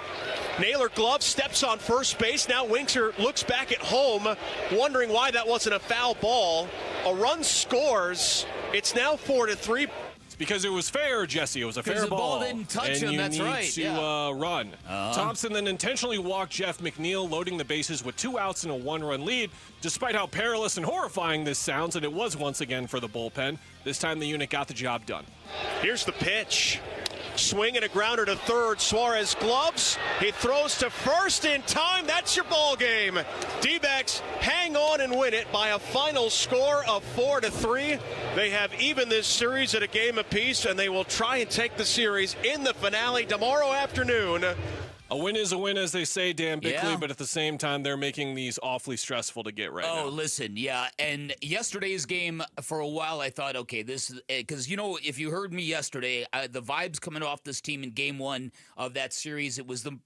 Naylor glove steps on first base. Now Winker looks back at home, wondering why that wasn't a foul ball. A run scores. It's now 4-3. Because it was fair, Jesse. It was a fair ball. The ball didn't touch and him, you that's need right. to run. Thompson then intentionally walked Jeff McNeil, loading the bases with 2 outs and a 1-run lead. Despite how perilous and horrifying this sounds, and it was once again for the bullpen, this time the unit got the job done. Here's the pitch. Swing and a grounder to third. Suarez gloves. He throws to first in time. That's your ball game. D-backs hang on and win it by a final score of 4-3. They have even this series at a game apiece, and they will try and take the series in the finale tomorrow afternoon. A win is a win, as they say, Dan Bickley, but at the same time, they're making these awfully stressful to get right now. Oh, listen, yeah. And yesterday's game, for a while, I thought, okay, this is because, if you heard me yesterday, the vibes coming off this team in game 1 of that series, it was the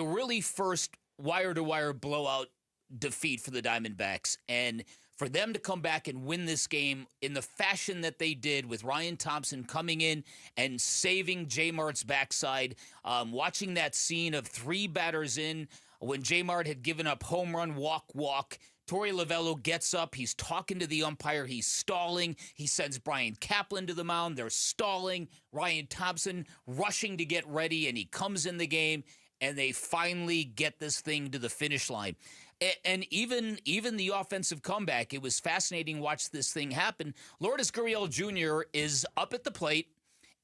really first wire-to-wire blowout defeat for the Diamondbacks. And for them to come back and win this game in the fashion that they did, with Ryan Thompson coming in and saving J Mart's backside, watching that scene of 3 batters in when J Mart had given up home run, walk, Torey Lovullo gets up. He's talking to the umpire. He's stalling. He sends Brian Kaplan to the mound. They're stalling. Ryan Thompson rushing to get ready, and he comes in the game, and they finally get this thing to the finish line. And even the offensive comeback, it was fascinating to watch this thing happen. Lourdes Gurriel Jr. is up at the plate,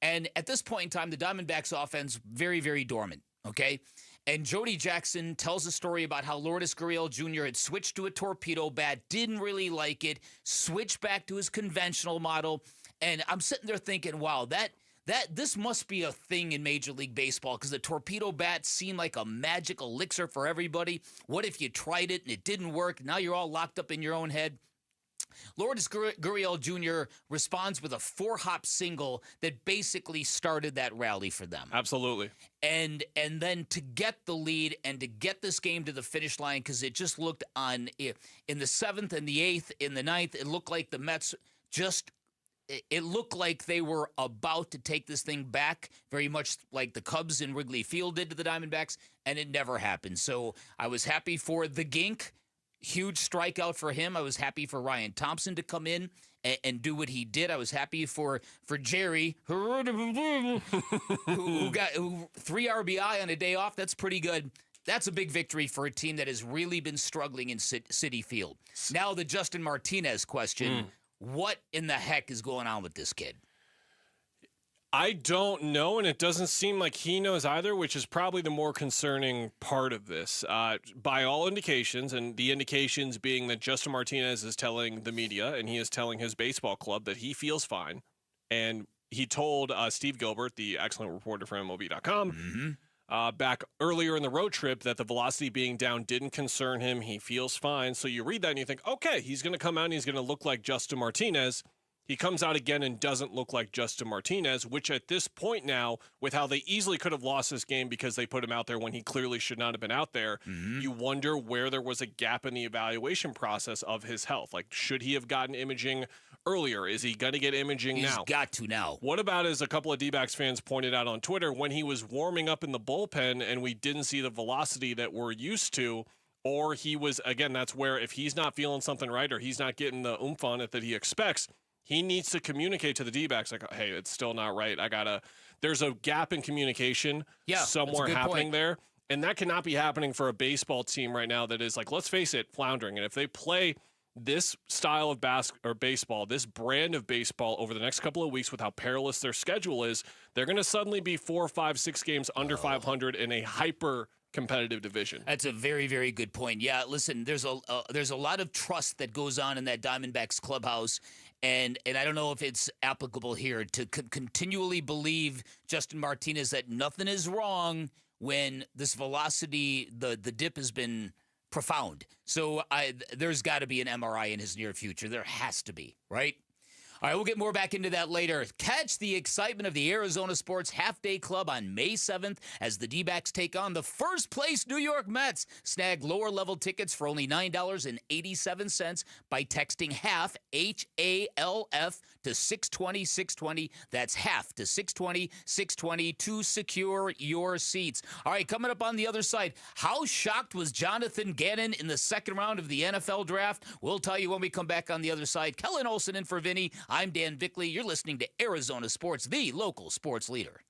and at this point in time, the Diamondbacks offense very, very dormant, okay? And Jody Jackson tells a story about how Lourdes Gurriel Jr. had switched to a torpedo bat, didn't really like it, switched back to his conventional model, and I'm sitting there thinking, wow, this must be a thing in Major League Baseball, because the torpedo bat seemed like a magic elixir for everybody. What if you tried it and it didn't work? Now you're all locked up in your own head. Lourdes Gurriel Jr. responds with a 4-hop single that basically started that rally for them. Absolutely. And then to get the lead and to get this game to the finish line, because it just looked in the 7th and the 8th, in the 9th, it looked like the Mets it looked like they were about to take this thing back, very much like the Cubs in Wrigley Field did to the Diamondbacks, and it never happened. So I was happy for the Gink. Huge strikeout for him. I was happy for Ryan Thompson to come in and do what he did. I was happy for Jerry, who got 3 RBI on a day off. That's pretty good. That's a big victory for a team that has really been struggling in Citi Field. Now the Justin Martinez question. What in the heck is going on with this kid? I don't know, and it doesn't seem like he knows either, which is probably the more concerning part of this. By all indications, and the indications being that Justin Martinez is telling the media and he is telling his baseball club that he feels fine. And he told Steve Gilbert, the excellent reporter for MLB.com, back earlier in the road trip that the velocity being down didn't concern him. He feels fine. So you read that and you think, okay, he's going to come out and he's going to look like Justin Martinez. He comes out again and doesn't look like Justin Martinez, which at this point now, with how they easily could have lost this game because they put him out there when he clearly should not have been out there, you wonder where there was a gap in the evaluation process of his health. Like, should he have gotten imaging earlier? Is he going to get imaging now? He's got to now. What about, as a couple of D-backs fans pointed out on Twitter, when he was warming up in the bullpen and we didn't see the velocity that we're used to, or he was, again, that's where if he's not feeling something right or he's not getting the oomph on it that he expects, he needs to communicate to the D-backs like, hey, it's still not right. There's a gap in communication somewhere happening there. And that cannot be happening for a baseball team right now that is, like, let's face it, floundering. And if they play this style of baseball, this brand of baseball over the next couple of weeks with how perilous their schedule is, they're going to suddenly be 4, 5, 6 games under 500 in a hyper competitive division. That's a very, very good point. Yeah, listen, there's a lot of trust that goes on in that Diamondbacks clubhouse, and I don't know if it's applicable here to continually believe Justin Martinez that nothing is wrong when this velocity, the dip has been profound. So there's got to be an MRI in his near future. There has to be, right? All right, we'll get more back into that later. Catch the excitement of the Arizona Sports Half-Day Club on May 7th as the D-backs take on the first-place New York Mets. Snag lower-level tickets for only $9.87 by texting HALF, H-A-L-F, to 620-620. That's HALF to 620-620 to secure your seats. All right, coming up on the other side, how shocked was Jonathan Gannon in the second round of the NFL Draft? We'll tell you when we come back on the other side. Kellen Olson in for Vinny. I'm Dan Bickley. You're listening to Arizona Sports, the local sports leader.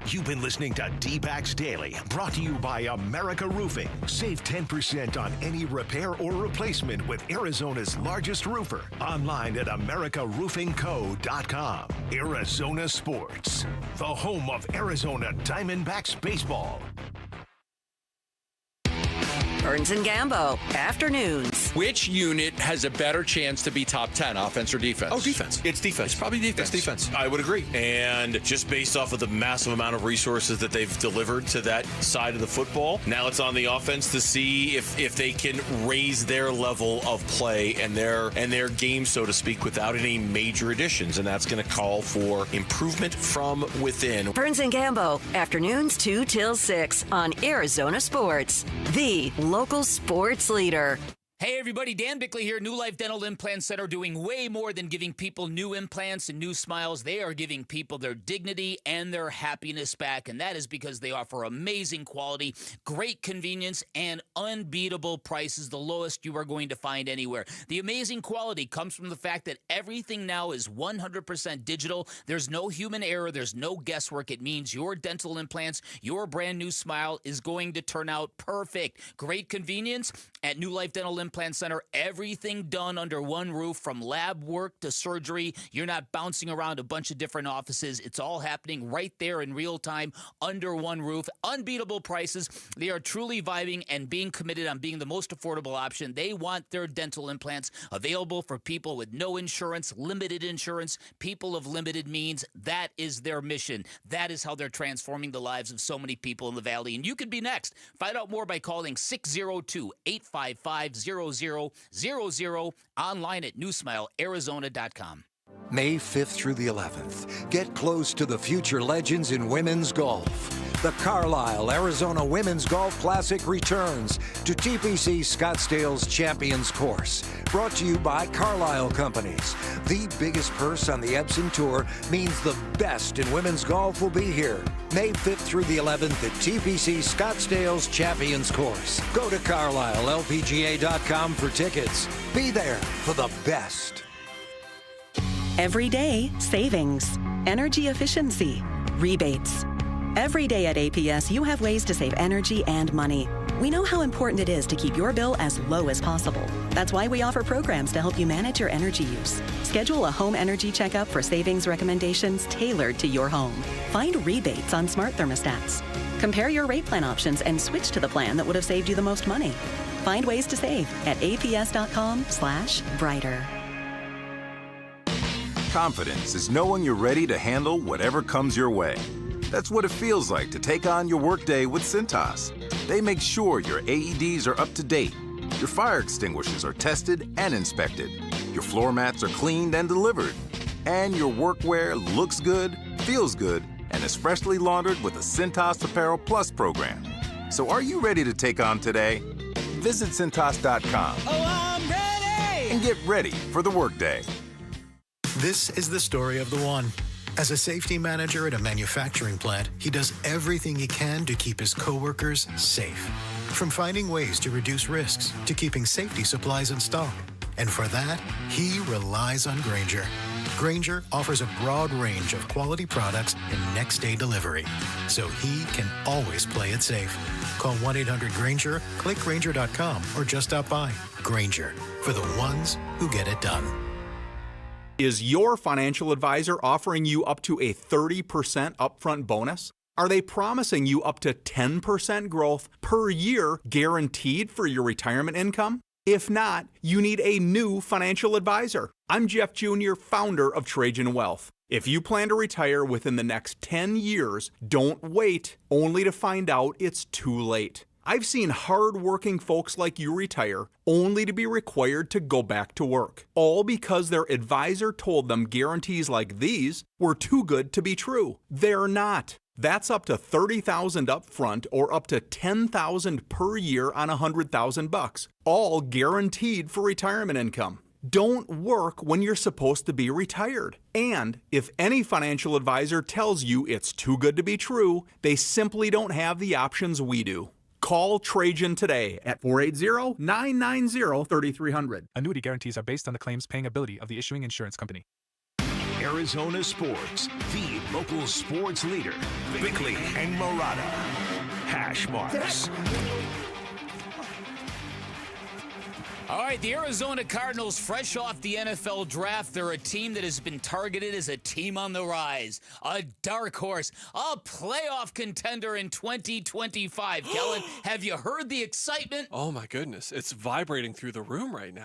You've been listening to D-Backs Daily, brought to you by America Roofing. Save 10% on any repair or replacement with Arizona's largest roofer. Online at americaroofingco.com. Arizona Sports, the home of Arizona Diamondbacks baseball. Burns and Gambo, afternoons. Which unit has a better chance to be top 10, offense or defense? Oh, defense. It's defense. It's probably defense. It's defense. I would agree. And just based off of the massive amount of resources that they've delivered to that side of the football, now it's on the offense to see if they can raise their level of play and their game, so to speak, without any major additions. And that's going to call for improvement from within. Burns and Gambo, afternoons 2 till 6 on Arizona Sports, the local sports leader. Hey everybody, Dan Bickley here, New Life Dental Implant Center, doing way more than giving people new implants and new smiles. They are giving people their dignity and their happiness back, and that is because they offer amazing quality, great convenience, and unbeatable prices, the lowest you are going to find anywhere. The amazing quality comes from the fact that everything now is 100% digital. There's no human error. There's no guesswork. It means your dental implants, your brand new smile is going to turn out perfect. Great convenience at New Life Dental Implant Center. Everything done under one roof, from lab work to surgery. You're not bouncing around a bunch of different offices. It's all happening right there in real time under one roof. Unbeatable prices. They are truly vibing and being committed on being the most affordable option. They want their dental implants available for people with no insurance, limited insurance, people of limited means. That is their mission. That is how they're transforming the lives of so many people in the Valley. And you could be next. Find out more by calling 602-855-0800. 800-848-0000, online at newsmilearizona.com. May 5th through the 11th, get close to the future legends in women's golf. The Carlisle Arizona Women's Golf Classic returns to TPC Scottsdale's Champions Course. Brought to you by Carlisle Companies. The biggest purse on the Epson Tour means the best in women's golf will be here. May 5th through the 11th at TPC Scottsdale's Champions Course. Go to CarlisleLPGA.com for tickets. Be there for the best. Every day, savings, energy efficiency, rebates. Every day at APS, you have ways to save energy and money. We know how important it is to keep your bill as low as possible. That's why we offer programs to help you manage your energy use. Schedule a home energy checkup for savings recommendations tailored to your home. Find rebates on smart thermostats. Compare your rate plan options and switch to the plan that would have saved you the most money. Find ways to save at aps.com/brighter. Confidence is knowing you're ready to handle whatever comes your way. That's what it feels like to take on your workday with Cintas. They make sure your AEDs are up to date, your fire extinguishers are tested and inspected, your floor mats are cleaned and delivered, and your workwear looks good, feels good, and is freshly laundered with a Cintas Apparel Plus program. So are you ready to take on today? Visit Cintas.com. Oh, I'm ready! And get ready for the workday. This is the story of the one. As a safety manager at a manufacturing plant, he does everything he can to keep his coworkers safe. From finding ways to reduce risks to keeping safety supplies in stock. And for that, he relies on Grainger. Grainger offers a broad range of quality products and next-day delivery, so he can always play it safe. Call 1-800-GRAINGER, click Grainger.com, or just stop by. Grainger, for the ones who get it done. Is your financial advisor offering you up to a 30% upfront bonus? Are they promising you up to 10% growth per year guaranteed for your retirement income? If not, you need a new financial advisor. I'm Jeff Jr., founder of Trajan Wealth. If you plan to retire within the next 10 years, don't wait only to find out it's too late. I've seen hard-working folks like you retire only to be required to go back to work, all because their advisor told them guarantees like these were too good to be true. They're not. That's up to $30,000 up front or up to $10,000 per year on $100,000, all guaranteed for retirement income. Don't work when you're supposed to be retired. And if any financial advisor tells you it's too good to be true, they simply don't have the options we do. Call Trajan today at 480-990-3300. Annuity guarantees are based on the claims paying ability of the issuing insurance company. Arizona Sports, the local sports leader. Bickley and Murata. Hash marks. All right, the Arizona Cardinals, fresh off the NFL draft, they're a team that has been targeted as a team on the rise, a dark horse, a playoff contender in 2025. Kellen, have you heard the excitement? Oh, my goodness. It's vibrating through the room right now.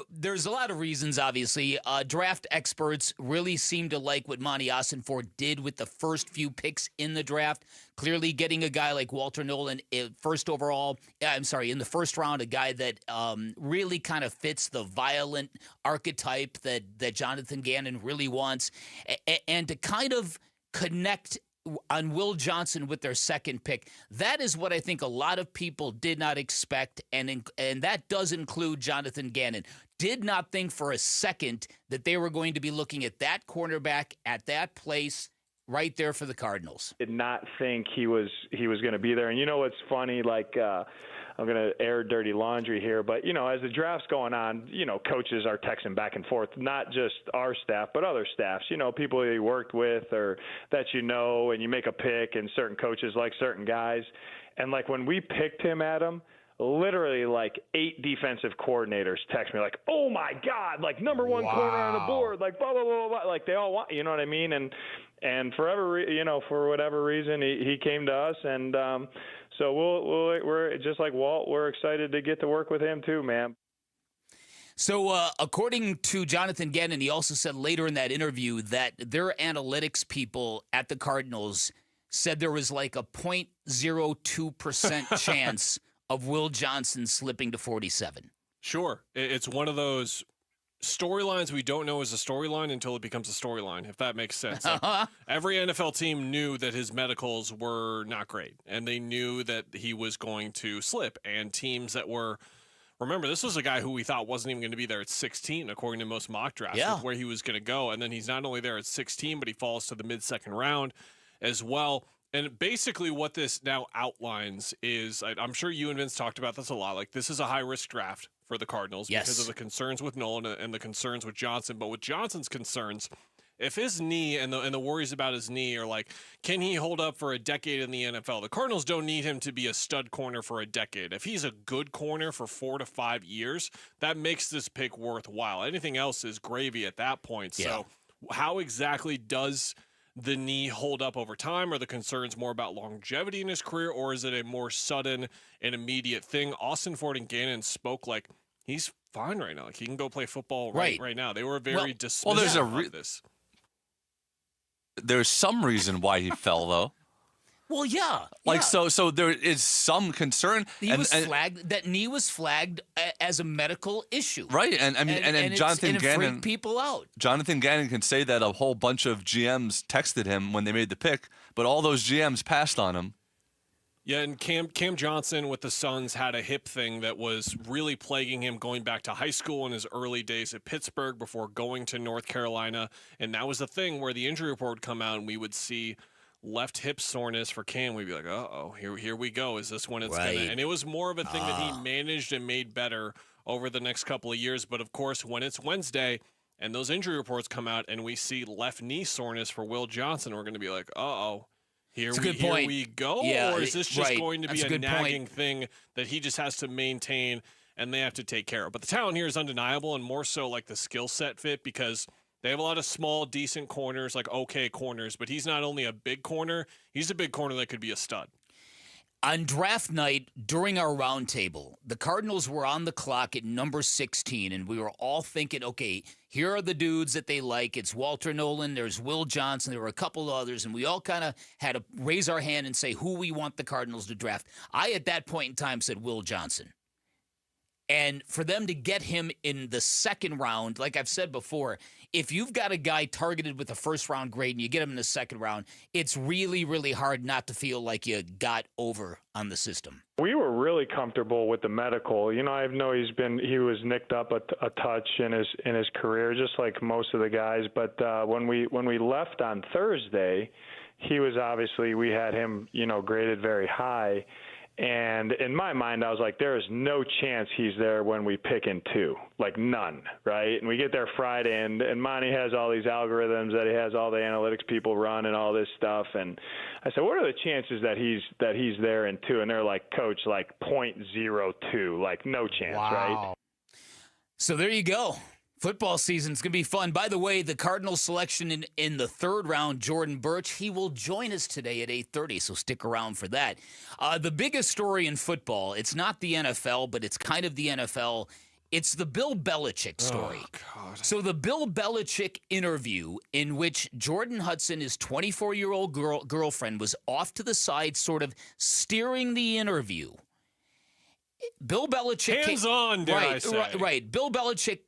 There's a lot of reasons, obviously. Draft experts really seem to like what Monty Ossenfort did with the first few picks in the draft. Clearly getting a guy like Walter Nolan in the first round, a guy that really kind of fits the violent archetype that Jonathan Gannon really wants, and to kind of connect on Will Johnson with their second pick. That is what I think a lot of people did not expect, and that does include Jonathan Gannon. Did not think for a second that they were going to be looking at that cornerback at that place right there for the Cardinals. Did not think he was going to be there. And you know what's funny? Like, I'm going to air dirty laundry here, but, you know, as the draft's going on, you know, coaches are texting back and forth, not just our staff, but other staffs, you know, people you worked with or that you know, and you make a pick, and certain coaches like certain guys. And, like, when we picked him, Adam, literally like 8 defensive coordinators text me like, oh, my God, like, number one corner on the board, like, blah, blah, blah, blah. Like, they all want, you know what I mean? And for whatever reason, he came to us, and so we're just like Walt. We're excited to get to work with him too, man. So according to Jonathan Gannon, he also said later in that interview that their analytics people at the Cardinals said there was like a 0.02% chance of Will Johnson slipping to 47? Sure. It's one of those storylines we don't know is a storyline until it becomes a storyline, if that makes sense. Like, every NFL team knew that his medicals were not great, and they knew that he was going to slip. And teams that were, remember, this was a guy who we thought wasn't even going to be there at 16, according to most mock drafts, with where he was going to go. And then he's not only there at 16, but he falls to the mid-second round as well. And basically what this now outlines is, I'm sure you and Vince talked about this a lot, like this is a high-risk draft for the Cardinals because of the concerns with Nolan and the concerns with Johnson. But with Johnson's concerns, if his knee and the worries about his knee are like, can he hold up for a decade in the NFL? The Cardinals don't need him to be a stud corner for a decade. If he's a good corner for 4 to 5 years, that makes this pick worthwhile. Anything else is gravy at that point. Yeah. So how exactly does the knee hold up over time? Are the concerns more about longevity in his career, or is it a more sudden and immediate thing? Austin Ford and Gannon spoke like he's fine right now. Like he can go play football right now. They were very dismissive of this. There's some reason why he fell, though. Well, yeah. So there is some concern. He was flagged. That knee was flagged as a medical issue. Right, and Jonathan Gannon freaked people out. Jonathan Gannon can say that a whole bunch of GMs texted him when they made the pick, but all those GMs passed on him. Yeah, and Cam Johnson with the Suns had a hip thing that was really plaguing him going back to high school in his early days at Pittsburgh before going to North Carolina. And that was the thing where the injury report would come out and we would see left hip soreness for Cam. We'd be like, uh-oh, here we go. Is this when it's going to? And it was more of a thing that he managed and made better over the next couple of years. But, of course, when it's Wednesday and those injury reports come out and we see left knee soreness for Will Johnson, we're going to be like, uh-oh. Here we go? Yeah, or is this just going to be a nagging thing that he just has to maintain and they have to take care of? But the talent here is undeniable, and more so like the skill set fit, because they have a lot of small, decent corners, like okay corners, but he's not only a big corner, he's a big corner that could be a stud. On draft night, during our roundtable, the Cardinals were on the clock at number 16, and we were all thinking, okay, here are the dudes that they like. It's Walter Nolan, there's Will Johnson, there were a couple others, and we all kind of had to raise our hand and say who we want the Cardinals to draft. I, at that point in time, said Will Johnson. And for them to get him in the second round, like I've said before, if you've got a guy targeted with a first-round grade and you get him in the second round, it's really, really hard not to feel like you got over on the system. We were really comfortable with the medical. You know, I know he was nicked up a touch in his career, just like most of the guys. But when we left on Thursday, he was we had him, graded very high. And in my mind, I was like, there is no chance he's there when we pick in 2, like none, right? And we get there Friday, and Monty has all these algorithms that he has all the analytics people run and all this stuff. And I said, what are the chances that he's there in 2? And they're like, Coach, like 0.02, like no chance, right? So there you go. Football season's going to be fun. By the way, the Cardinals selection in the third round, Jordan Birch, he will join us today at 8:30, so stick around for that. The biggest story in football, it's not the NFL, but it's kind of the NFL. It's the Bill Belichick story. Oh, God. So the Bill Belichick interview in which Jordan Hudson, his 24-year-old girlfriend, was off to the side sort of steering the interview. Bill Belichick... Hands-on, dare I say. Right. Bill Belichick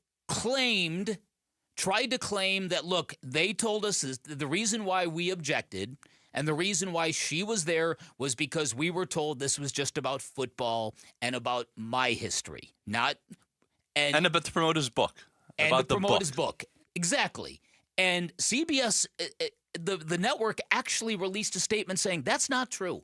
tried to claim that, look, they told us the reason why we objected and the reason why she was there was because we were told this was just about football and about my history, and about to promote his book. His book. Exactly. And CBS, the network actually released a statement saying that's not true.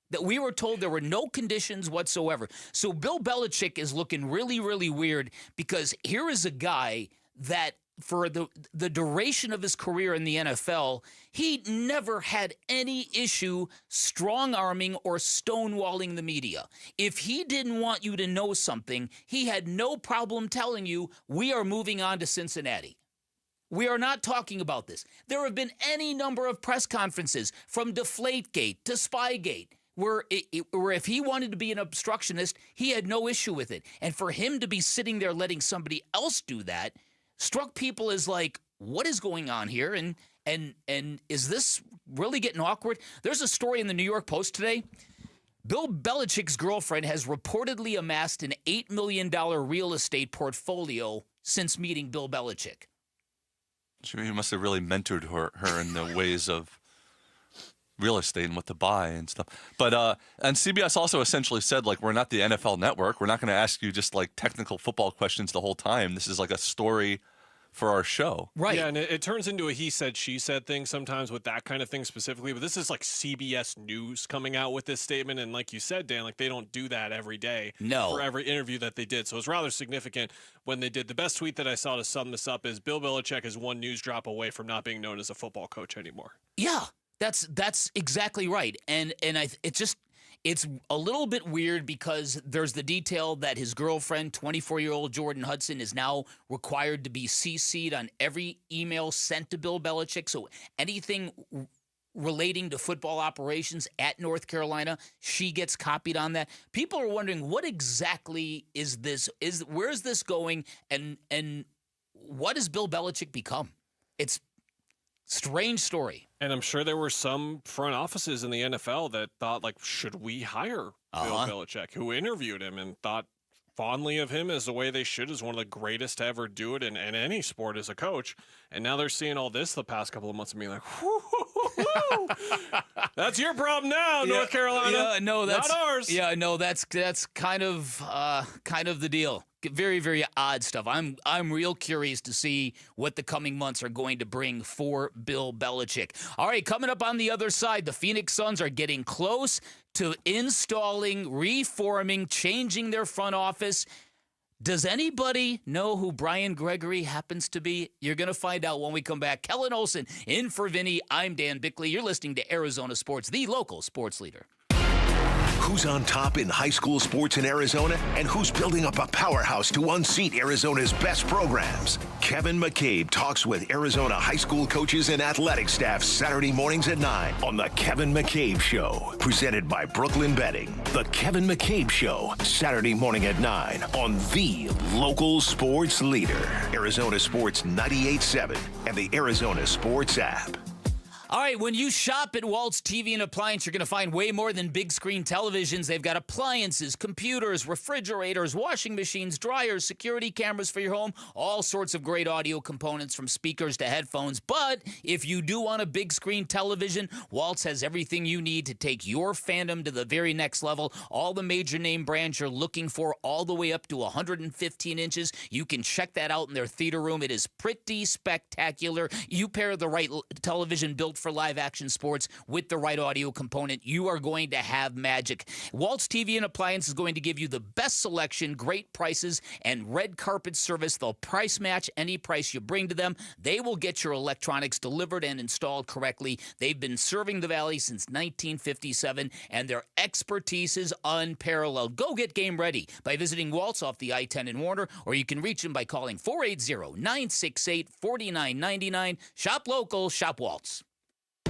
That we were told there were no conditions whatsoever. So Bill Belichick is looking really, really weird because here is a guy that for the duration of his career in the NFL, he never had any issue strong-arming or stonewalling the media. If he didn't want you to know something, he had no problem telling you, we are moving on to Cincinnati. We are not talking about this. There have been any number of press conferences from Deflategate to Spygate where if he wanted to be an obstructionist, he had no issue with it. And for him to be sitting there letting somebody else do that struck people as like, what is going on here? And is this really getting awkward? There's a story in the New York Post today. Bill Belichick's girlfriend has reportedly amassed an $8 million real estate portfolio since meeting Bill Belichick. He must have really mentored her in the ways of real estate and what to buy and stuff. But and CBS also essentially said, like, we're not the NFL Network. We're not going to ask you just like technical football questions the whole time. This is like a story for our show. Right. Yeah, and it turns into a he said, she said thing sometimes with that kind of thing specifically. But this is like CBS News coming out with this statement. And like you said, Dan, like they don't do that every day for every interview that they did. So it's rather significant when they did. The best tweet that I saw to sum this up is Bill Belichick is one news drop away from not being known as a football coach anymore. Yeah, that's exactly right. And it's a little bit weird because there's the detail that his girlfriend, 24-year-old Jordan Hudson, is now required to be CC'd on every email sent to Bill Belichick. So anything relating to football operations at North Carolina, she gets copied on that. People are wondering, what exactly is this? Where is this going? And what has Bill Belichick become? It's strange story. And I'm sure there were some front offices in the NFL that thought, like, should we hire Bill Belichick, who interviewed him and thought fondly of him as the way they should, as one of the greatest to ever do it in any sport as a coach. And now they're seeing all this the past couple of months and being like, that's your problem now, North Carolina. Yeah, no, that's not ours. Yeah, no, that's kind of the deal. Very, very odd stuff. I'm real curious to see what the coming months are going to bring for Bill Belichick. All right, coming up on the other side, the Phoenix Suns are getting close to installing, reforming, changing their front office. Does anybody know who Brian Gregory happens to be? You're going to find out when we come back. Kellen Olson in for Vinny. I'm Dan Bickley. You're listening to Arizona Sports, the local sports leader. Who's on top in high school sports in Arizona, and who's building up a powerhouse to unseat Arizona's best programs? Kevin McCabe talks with Arizona high school coaches and athletic staff Saturday mornings at 9 on The Kevin McCabe Show, presented by Brooklyn Betting. The Kevin McCabe Show, Saturday morning at 9 on the local sports leader, Arizona Sports 98.7 and the Arizona Sports app. All right, when you shop at Walt's TV and Appliance, you're going to find way more than big screen televisions. They've got appliances, computers, refrigerators, washing machines, dryers, security cameras for your home, all sorts of great audio components from speakers to headphones. But if you do want a big screen television, Walt's has everything you need to take your fandom to the very next level. All the major name brands you're looking for, all the way up to 115 inches. You can check that out in their theater room. It is pretty spectacular. You pair the right television built for live action sports with the right audio component, you are going to have magic. Walt's TV and Appliance is going to give you the best selection, great prices, and red carpet service. They'll price match any price you bring to them. They will get your electronics delivered and installed correctly. They've been serving the Valley since 1957, and their expertise is unparalleled. Go get game ready by visiting Walt's off the I-10 in Warner, or you can reach them by calling 480-968-4999. Shop local, shop Walt's.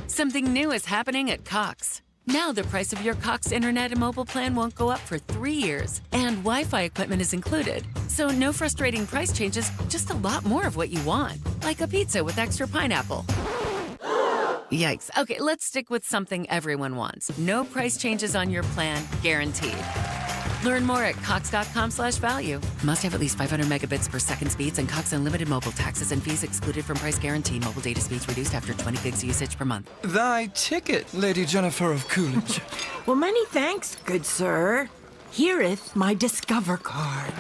Something new is happening at Cox. Now the price of your Cox internet and mobile plan won't go up for 3 years, and Wi-Fi equipment is included. So no frustrating price changes, just a lot more of what you want, like a pizza with extra pineapple. Yikes. Okay, let's stick with something everyone wants. No price changes on your plan, guaranteed. Learn more at cox.com/value. Must have at least 500 megabits per second speeds and Cox Unlimited mobile taxes and fees excluded from price guarantee. Mobile data speeds reduced after 20 gigs usage per month. Thy ticket, Lady Jennifer of Coolidge. Well, many thanks, good sir. Here'th my Discover card.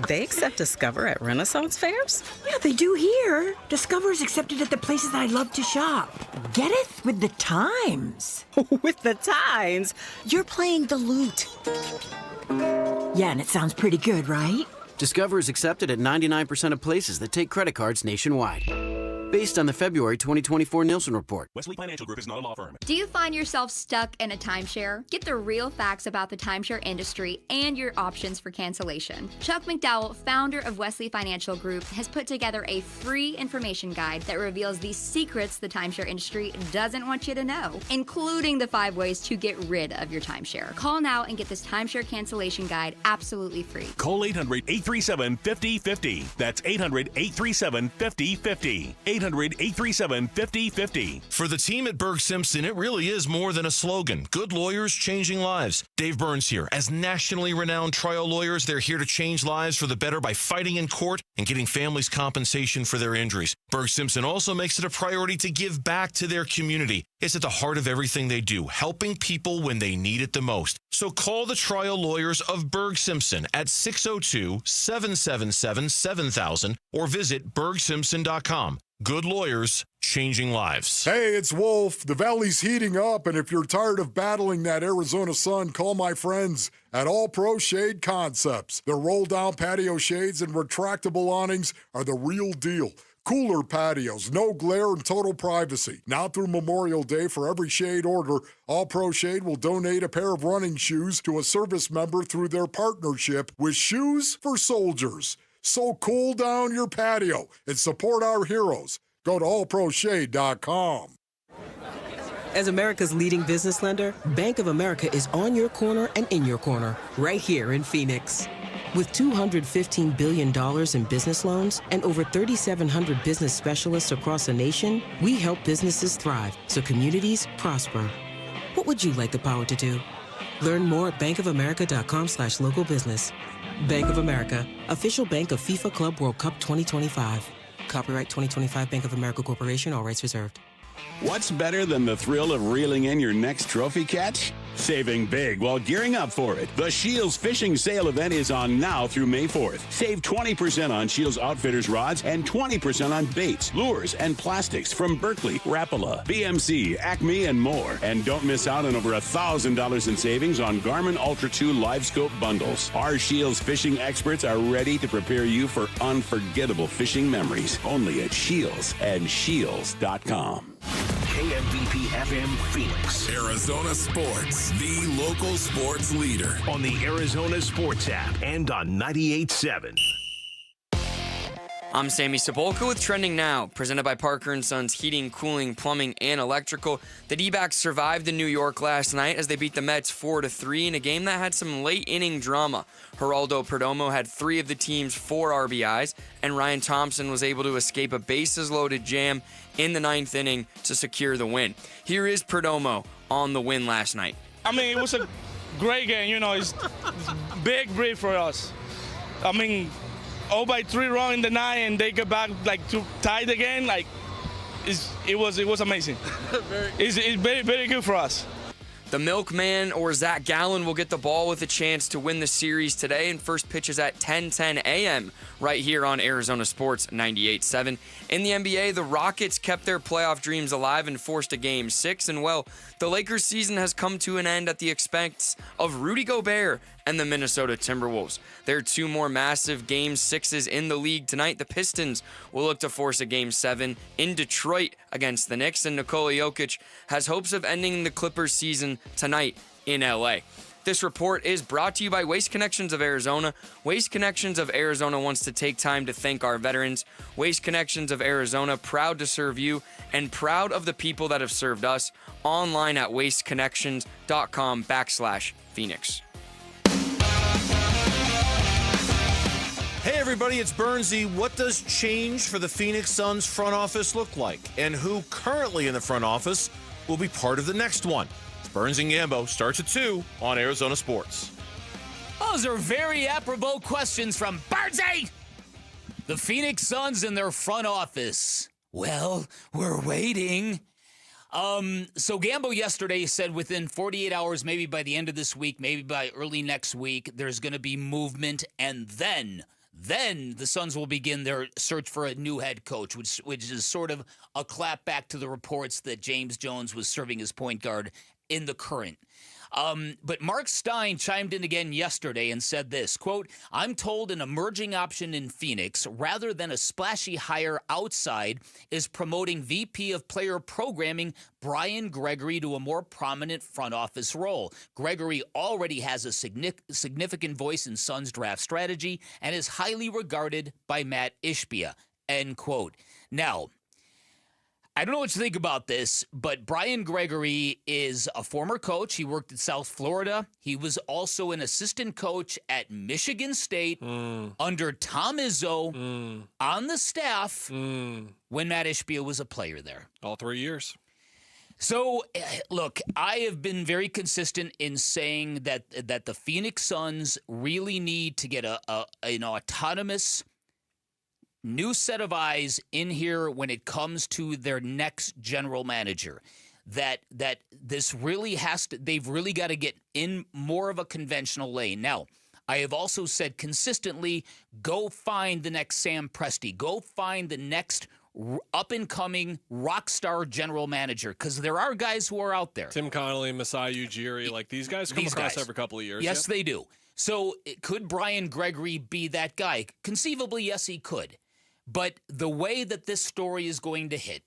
They accept Discover at Renaissance fairs? Yeah, they do here. Discover is accepted at the places I love to shop. Getteth with the times. With the times? You're playing the lute. Yeah, and it sounds pretty good, right? Discover is accepted at 99% of places that take credit cards nationwide. Based on the February 2024 Nielsen report. Wesley Financial Group is not a law firm. Do you find yourself stuck in a timeshare? Get the real facts about the timeshare industry and your options for cancellation. Chuck McDowell, founder of Wesley Financial Group, has put together a free information guide that reveals the secrets the timeshare industry doesn't want you to know, including the 5 ways to get rid of your timeshare. Call now and get this timeshare cancellation guide absolutely free. Call 800-837-5050. That's 800-837-5050. 1-800-837-5050. For the team at Berg Simpson, it really is more than a slogan. Good lawyers changing lives. Dave Burns here. As nationally renowned trial lawyers, they're here to change lives for the better by fighting in court and getting families compensation for their injuries. Berg Simpson also makes it a priority to give back to their community. It's at the heart of everything they do, helping people when they need it the most. So call the trial lawyers of Berg Simpson at 602-777-7000 or visit bergsimpson.com. Good lawyers, changing lives. Hey, it's Wolf. The Valley's heating up, and if you're tired of battling that Arizona sun, call my friends at All Pro Shade Concepts. Their roll-down patio shades and retractable awnings are the real deal. Cooler patios, no glare, and total privacy. Now through Memorial Day, for every shade order, All Pro Shade will donate a pair of running shoes to a service member through their partnership with Shoes for Soldiers. So cool down your patio and support our heroes. Go to allproshade.com. As America's leading business lender, Bank of America is on your corner and in your corner, right here in Phoenix. With $215 billion in business loans and over 3,700 business specialists across the nation, we help businesses thrive so communities prosper. What would you like the power to do? Learn more at bankofamerica.com/local business. Bank of America, official bank of FIFA Club World Cup 2025. Copyright 2025 Bank of America Corporation, all rights reserved. What's better than the thrill of reeling in your next trophy catch? Saving big while gearing up for it. The Shields Fishing Sale event is on now through May 4th. Save 20% on Shields Outfitters rods and 20% on baits, lures, and plastics from Berkeley, Rapala, BMC, Acme, and more. And don't miss out on over $1,000 in savings on Garmin Ultra 2 Live Scope bundles. Our Shields fishing experts are ready to prepare you for unforgettable fishing memories. Only at Shields and Shields.com. KMVP FM Phoenix. Arizona Sports, the local sports leader. On the Arizona Sports app and on 98.7. I'm Sammy Sepulka with Trending Now, presented by Parker & Sons Heating, Cooling, Plumbing, and Electrical. The Dbacks survived in New York last night as they beat the Mets 4-3 in a game that had some late-inning drama. Geraldo Perdomo had 3 of the team's 4 RBIs, and Ryan Thompson was able to escape a bases-loaded jam in the 9th inning to secure the win. Here is Perdomo on the win last night. I mean, it was a great game. You know, it's big break for us. I mean, 0-3 run in the 9th, and they get back like to tied again. Like, it was amazing. It's very, very good for us. The Milkman, or Zach Gallen, will get the ball with a chance to win the series today, and first pitch is at 10:10 a.m. right here on Arizona Sports 98.7. In the NBA, the Rockets kept their playoff dreams alive and forced a Game 6, and well, the Lakers' season has come to an end at the expense of Rudy Gobert and the Minnesota Timberwolves. There are 2 more massive Game 6s in the league tonight. The Pistons will look to force a Game 7 in Detroit against the Knicks, and Nikola Jokic has hopes of ending the Clippers' season tonight in LA. This report is brought to you by Waste Connections of Arizona. Waste Connections of Arizona wants to take time to thank our veterans. Waste Connections of Arizona, proud to serve you and proud of the people that have served us. Online at wasteconnections.com/Phoenix. Hey everybody, it's Burnsy. What does change for the Phoenix Suns front office look like? And who currently in the front office will be part of the next one? It's Burns and Gambo. Starts at 2 on Arizona Sports. Those are very apropos questions from Burnsy. The Phoenix Suns and their front office. Well, we're waiting. So Gambo yesterday said within 48 hours, maybe by the end of this week, maybe by early next week, there's going to be movement, and then the Suns will begin their search for a new head coach, which is sort of a clap back to the reports that James Jones was serving as point guard in the current. But Mark Stein chimed in again yesterday and said this, quote, "I'm told an emerging option in Phoenix, rather than a splashy hire outside, is promoting VP of player programming Brian Gregory to a more prominent front office role. Gregory already has a significant voice in Suns draft strategy and is highly regarded by Matt Ishbia," end quote. Now, I don't know what you think about this, but Brian Gregory is a former coach. He worked at South Florida. He was also an assistant coach at Michigan State under Tom Izzo on the staff when Matt Ishbia was a player there. All 3 years. So, look, I have been very consistent in saying that the Phoenix Suns really need to get an autonomous new set of eyes in here when it comes to their next general manager. That this really they've really got to get in more of a conventional lane. Now, I have also said consistently, go find the next Sam Presti. Go find the next up-and-coming rock star general manager, because there are guys who are out there. Tim Connolly, Masai Ujiri, like these guys come across every couple of years. Yes, they do. So could Brian Gregory be that guy? Conceivably, yes, he could. But the way that this story is going to hit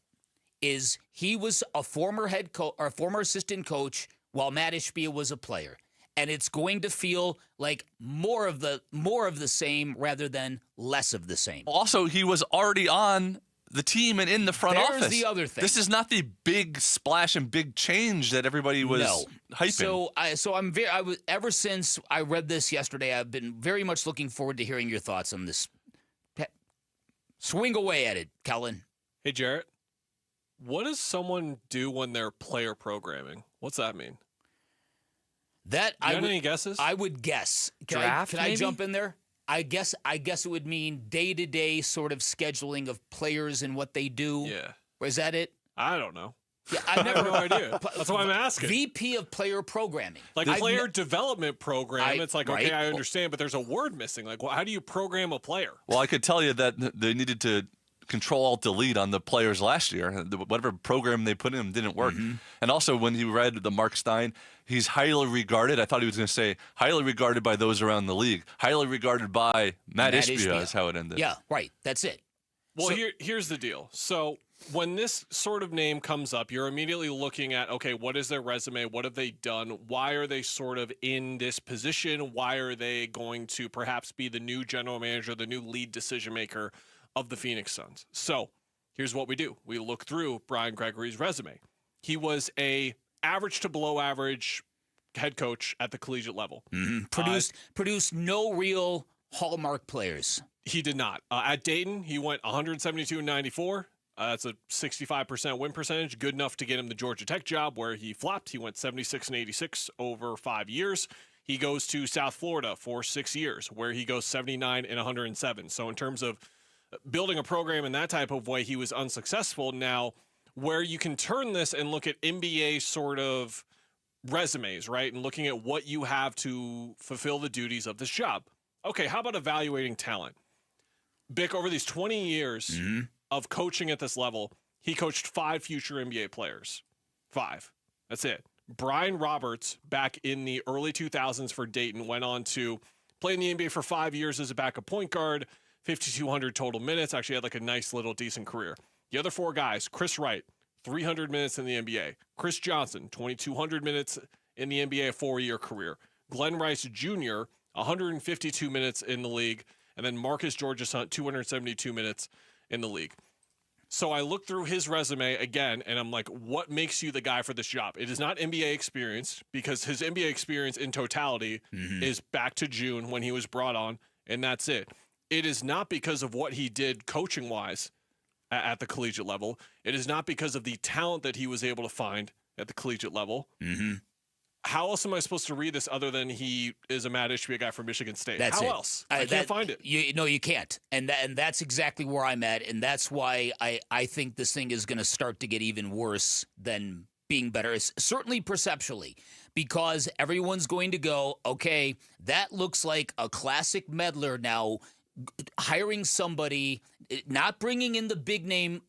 is he was a former head coach or former assistant coach while Matt Ishbia was a player. And it's going to feel like more of the same rather than less of the same. Also, he was already on the team and in the front office. There's the other thing. This is not the big splash and big change that everybody was hyping. Ever since I read this yesterday, I've been very much looking forward to hearing your thoughts on this. Swing away at it, Kellen. Hey, Jarrett. What does someone do when they're player programming? What's that mean? Any guesses? I would guess. Can I jump in there? I guess it would mean day-to-day sort of scheduling of players and what they do. Yeah. Is that it? I don't know. Yeah, I have no idea. That's why I'm asking. VP of player programming. Like player development program. It's like, okay, I understand, but there's a word missing. Like, how do you program a player? Well, I could tell you that they needed to Control-Alt-Delete on the players last year. Whatever program they put in them didn't work. Mm-hmm. And also, when you read the Mark Stein, he's highly regarded. I thought he was going to say highly regarded by those around the league. Highly regarded by Matt Ishbia is how it ended. Yeah, right. That's it. Well, here's the deal. So when this sort of name comes up, you're immediately looking at, okay, what is their resume? What have they done? Why are they sort of in this position? Why are they going to perhaps be the new general manager, the new lead decision maker of the Phoenix Suns? So here's what we do. We look through Brian Gregory's resume. He was a average to below average head coach at the collegiate level. Mm-hmm. Produced no real hallmark players. He did not. At Dayton, he went 172-94. That's a 65% win percentage, good enough to get him the Georgia Tech job, where he flopped. He went 76-86 over 5 years. He goes to South Florida for 6 years, where he goes 79-107. So in terms of building a program in that type of way, he was unsuccessful. Now, where you can turn this and look at NBA sort of resumes, right, and looking at what you have to fulfill the duties of this job. Okay, how about evaluating talent? Bick, over these 20 years of coaching at this level, he coached 5 future NBA players. 5. That's it. Brian Roberts, back in the early 2000s for Dayton, went on to play in the NBA for 5 years as a backup point guard, 5,200 total minutes. Actually had like a nice little decent career. The other 4 guys, Chris Wright, 300 minutes in the NBA. Chris Johnson, 2,200 minutes in the NBA, a 4-year career. Glenn Rice Jr., 152 minutes in the league. And then Marcus Georges-Hunt, 272 minutes in the league. So I look through his resume again, and I'm like, what makes you the guy for this job? It is not NBA experience, because his NBA experience in totality is back to June when he was brought on, and that's it. It is not because of what he did coaching-wise at the collegiate level. It is not because of the talent that he was able to find at the collegiate level. How else am I supposed to read this other than he is a Matt Ishbia guy from Michigan State? That's How it. else? I can't find it. You can't. And that's exactly where I'm at. And that's why I think this thing is going to start to get even worse than being better. It's certainly perceptually, because everyone's going to go, okay, that looks like a classic meddler now, hiring somebody, not bringing in the big name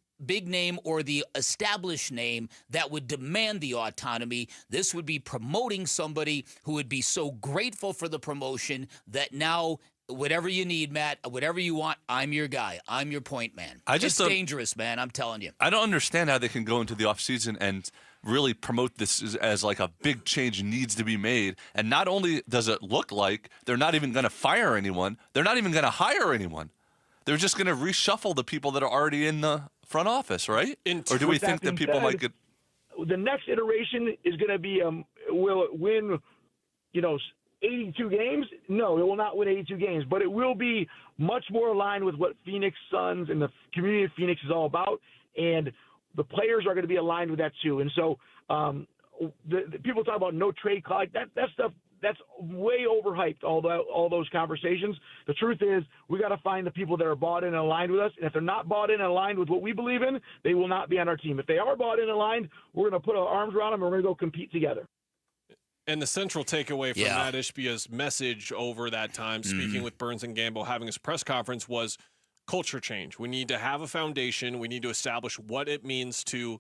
or the established name that would demand the autonomy. This would be promoting somebody who would be so grateful for the promotion that now, whatever you need, Matt, whatever you want, I'm your guy. I'm your point man. It's dangerous, man. I'm telling you. I don't understand how they can go into the offseason and really promote this as like a big change needs to be made. And not only does it look like they're not even going to fire anyone, they're not even going to hire anyone. They're just going to reshuffle the people that are already in the front office, right? Or do we think that people might get? The next iteration is going to be, will it win, 82 games? No, it will not win 82 games, but it will be much more aligned with what Phoenix Suns and the community of Phoenix is all about, and the players are going to be aligned with that too. And so the people talk about no trade clock. That stuff, that's way overhyped, all those conversations. The truth is we got to find the people that are bought in and aligned with us, and if they're not bought in and aligned with what we believe in, they will not be on our team. If they are bought in and aligned, we're going to put our arms around them and we're going to go compete together. And the central takeaway from Matt Ishbia's message over that time, speaking with Burns and Gambo, having his press conference, was culture change. We need to have a foundation. We need to establish what it means to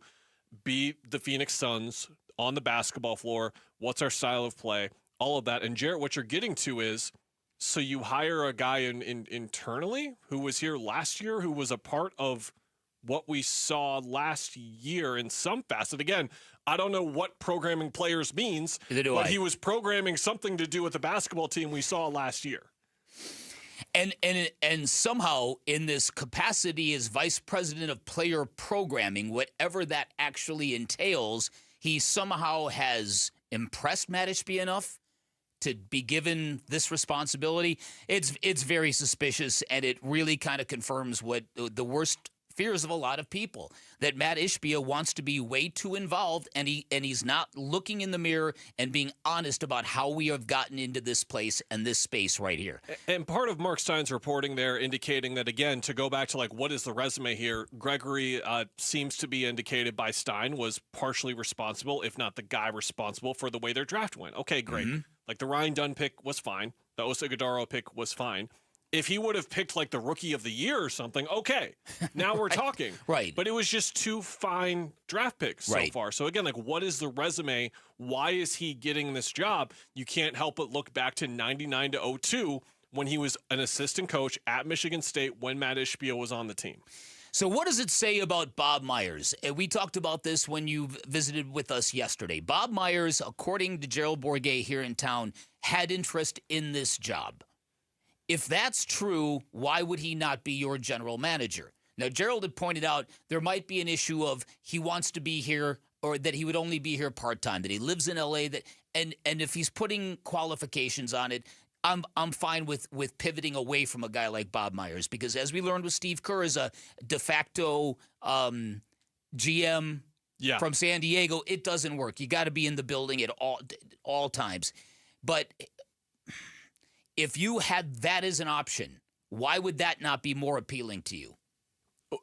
be the Phoenix Suns on the basketball floor. What's our style of play? All of that. And Jarrett, what you're getting to is, so you hire a guy internally who was here last year, who was a part of what we saw last year in some facet. Again, I don't know what programming players means, but he was programming something to do with the basketball team we saw last year. And somehow in this capacity as vice president of player programming, whatever that actually entails, he somehow has impressed Matt Ishbia enough to be given this responsibility. It's very suspicious, and it really kind of confirms what the worst fears of a lot of people, that Matt Ishbia wants to be way too involved, and he's not looking in the mirror and being honest about how we have gotten into this place and this space right here. And part of Mark Stein's reporting there indicating that, again, to go back to like what is the resume here, Gregory seems to be indicated by Stein was partially responsible, if not the guy responsible for the way their draft went. Okay, great. Like the Ryan Dunn pick was fine. The Osa Godaro pick was fine. If he would have picked like the rookie of the year or something, okay, now we're talking. Right. But it was just two fine draft picks so far. So again, like what is the resume? Why is he getting this job? You can't help but look back to 99 to 02 when he was an assistant coach at Michigan State when Matt Ishbia was on the team. So what does it say about Bob Myers? We talked about this when you visited with us yesterday. Bob Myers, according to Gerald Bourguet here in town, had interest in this job. If that's true, why would he not be your general manager? Now, Gerald had pointed out there might be an issue of he wants to be here or that he would only be here part-time, that he lives in L.A., and if he's putting qualifications on it, I'm fine with pivoting away from a guy like Bob Myers because as we learned with Steve Kerr as a de facto GM from San Diego, it doesn't work. You got to be in the building at all times. But if you had that as an option, why would that not be more appealing to you?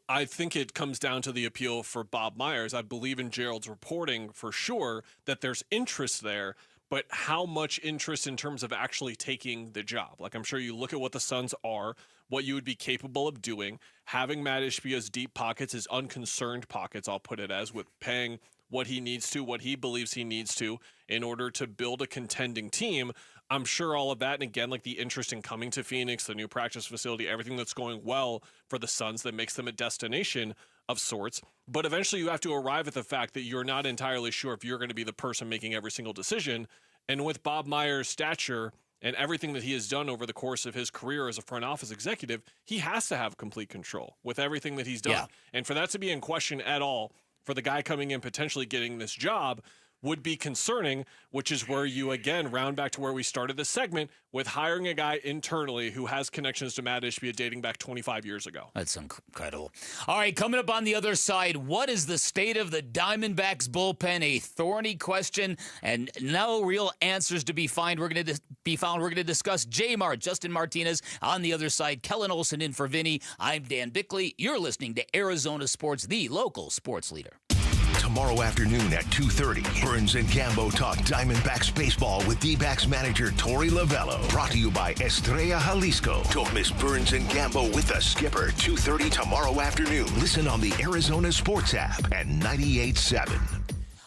I think it comes down to the appeal for Bob Myers. I believe in Gerald's reporting for sure that there's interest there, but how much interest in terms of actually taking the job? Like I'm sure you look at what the Suns are, what you would be capable of doing. Having Matt Ishbia's deep pockets, his unconcerned pockets, I'll put it as, with paying what he needs to, what he believes he needs to in order to build a contending team. I'm sure all of that, and again, like the interest in coming to Phoenix, the new practice facility, everything that's going well for the Suns that makes them a destination of sorts. But eventually you have to arrive at the fact that you're not entirely sure if you're going to be the person making every single decision. And with Bob Myers' stature and everything that he has done over the course of his career as a front office executive, he has to have complete control with everything that he's done. Yeah. And for that to be in question at all, for the guy coming in potentially getting this job, would be concerning, which is where you, again, round back to where we started this segment with hiring a guy internally who has connections to Matt Ishbia dating back 25 years ago. That's incredible. All right, coming up on the other side, what is the state of the Diamondbacks bullpen? A thorny question and no real answers to be found. We're going to discuss J-Mart, Justin Martinez. On the other side, Kellen Olson in for Vinny. I'm Dan Bickley. You're listening to Arizona Sports, the local sports leader. Tomorrow afternoon at 2:30, Burns and Gambo talk Diamondbacks baseball with Dbacks manager Torey Lovello. Brought to you by Estrella Jalisco. Don't miss Burns and Gambo with the skipper, 2:30 tomorrow afternoon. Listen on the Arizona Sports app at 98.7.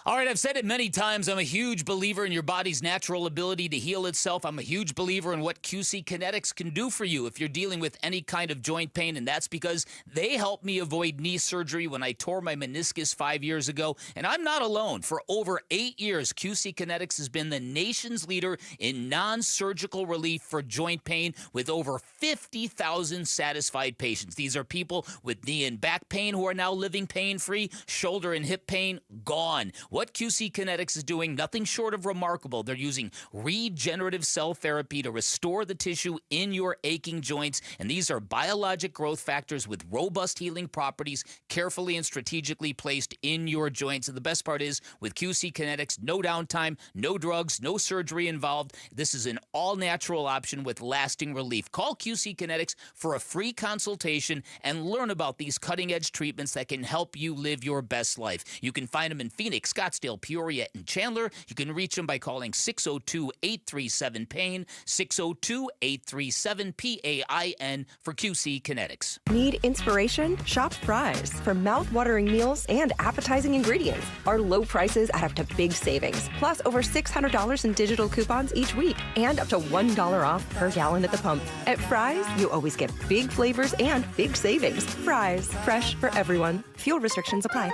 All right, I've said it many times. I'm a huge believer in your body's natural ability to heal itself. I'm a huge believer in what QC Kinetics can do for you if you're dealing with any kind of joint pain, and that's because they helped me avoid knee surgery when I tore my meniscus 5 years ago. And I'm not alone. For over 8 years, QC Kinetics has been the nation's leader in non-surgical relief for joint pain with over 50,000 satisfied patients. These are people with knee and back pain who are now living pain-free, shoulder and hip pain gone. What QC Kinetics is doing, nothing short of remarkable. They're using regenerative cell therapy to restore the tissue in your aching joints, and these are biologic growth factors with robust healing properties, carefully and strategically placed in your joints. And the best part is, with QC Kinetics, no downtime, no drugs, no surgery involved. This is an all-natural option with lasting relief. Call QC Kinetics for a free consultation and learn about these cutting-edge treatments that can help you live your best life. You can find them in Phoenix, Scottsdale, Peoria, and Chandler. You can reach them by calling 602-837-PAIN, 602-837-PAIN for QC Kinetics. Need inspiration? Shop Fry's. For mouth-watering meals and appetizing ingredients. Our low prices add up to big savings. Plus, over $600 in digital coupons each week. And up to $1 off per gallon at the pump. At Fry's, you always get big flavors and big savings. Fry's. Fresh for everyone. Fuel restrictions apply.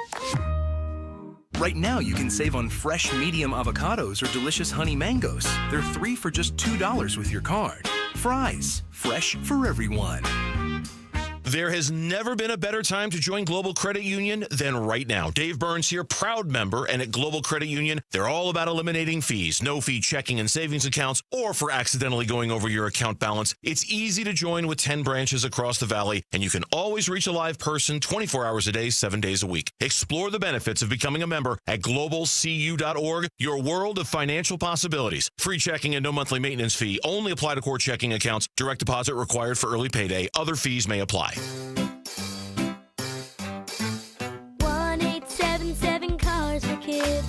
Right now, you can save on fresh medium avocados or delicious honey mangoes. They're 3 for just $2 with your card. Fry's, fresh for everyone. There has never been a better time to join Global Credit Union than right now. Dave Burns here, proud member, and at Global Credit Union, they're all about eliminating fees, no-fee checking and savings accounts, or for accidentally going over your account balance. It's easy to join with 10 branches across the valley, and you can always reach a live person 24 hours a day, 7 days a week. Explore the benefits of becoming a member at globalcu.org, your world of financial possibilities. Free checking and no monthly maintenance fee. Only apply to core checking accounts. Direct deposit required for early payday. Other fees may apply. 1-877 Cars for Kids.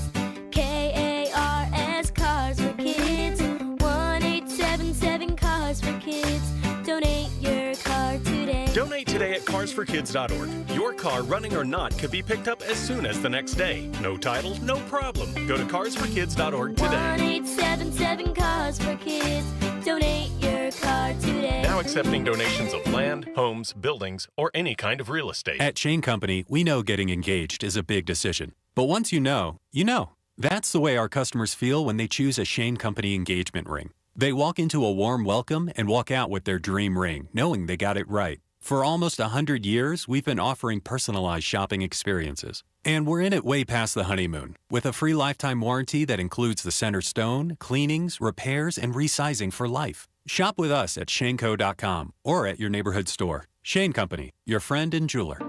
KARS Cars for Kids. 1-877 Cars for Kids. Donate your car today. Donate today at carsforkids.org. Your car, running or not, could be picked up as soon as the next day. No title, no problem. Go to carsforkids.org today. 1-877 Cars for Kids. Donate your car today. Now accepting donations of land, homes, buildings, or any kind of real estate. At Shane Company, we know getting engaged is a big decision. But once you know, you know. That's the way our customers feel when they choose a Shane Company engagement ring. They walk into a warm welcome and walk out with their dream ring, knowing they got it right. For almost 100 years, we've been offering personalized shopping experiences. And we're in it way past the honeymoon, with a free lifetime warranty that includes the center stone, cleanings, repairs, and resizing for life. Shop with us at shaneco.com or at your neighborhood store. Shane Company, your friend and jeweler.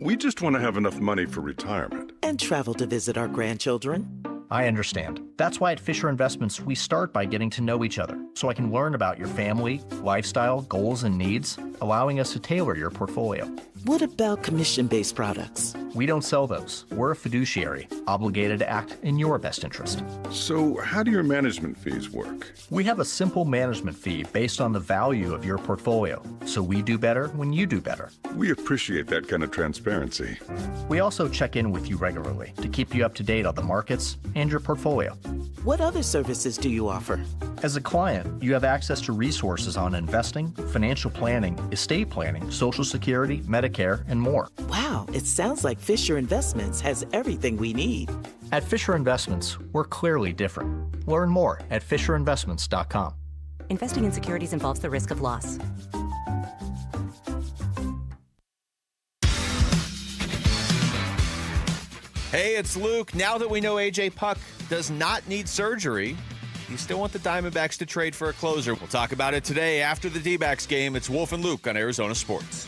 We just want to have enough money for retirement. And travel to visit our grandchildren. I understand. That's why at Fisher Investments, we start by getting to know each other, so I can learn about your family, lifestyle, goals, and needs, allowing us to tailor your portfolio. What about commission-based products? We don't sell those. We're a fiduciary, obligated to act in your best interest. So how do your management fees work? We have a simple management fee based on the value of your portfolio, so we do better when you do better. We appreciate that kind of transparency. We also check in with you regularly to keep you up to date on the markets and your portfolio. What other services do you offer? As a client, you have access to resources on investing, financial planning, estate planning, Social Security, Medicare, and more. Wow, it sounds like Fisher Investments has everything we need. At Fisher Investments, we're clearly different. Learn more at FisherInvestments.com. Investing in securities involves the risk of loss. Hey, it's Luke. Now that we know A.J. Puck does not need surgery, you still want the Diamondbacks to trade for a closer. We'll talk about it today after the Dbacks game. It's Wolf and Luke on Arizona Sports.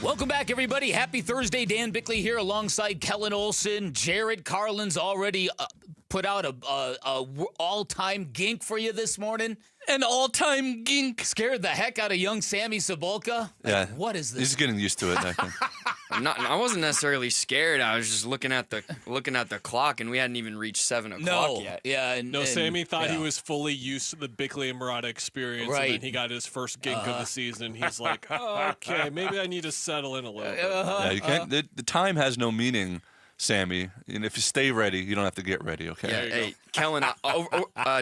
Welcome back, everybody. Happy Thursday. Dan Bickley here alongside Kellen Olson. Jared Carlin's already put out a all-time gink for you this morning. An all-time gink. Scared the heck out of young Sammy Cebulka. Yeah. What is this? He's getting used to it, I think. I wasn't necessarily scared. I was just looking at the clock, and we hadn't even reached 7 o'clock yet. Yeah, and Sammy thought he was fully used to the Bickley and Murata experience, right. and then he got his first gink of the season. He's like, okay, maybe I need to settle in a little bit. Yeah, you can't. The time has no meaning. Sammy. And if you stay ready, you don't have to get ready, okay? Yeah, hey, Kellen,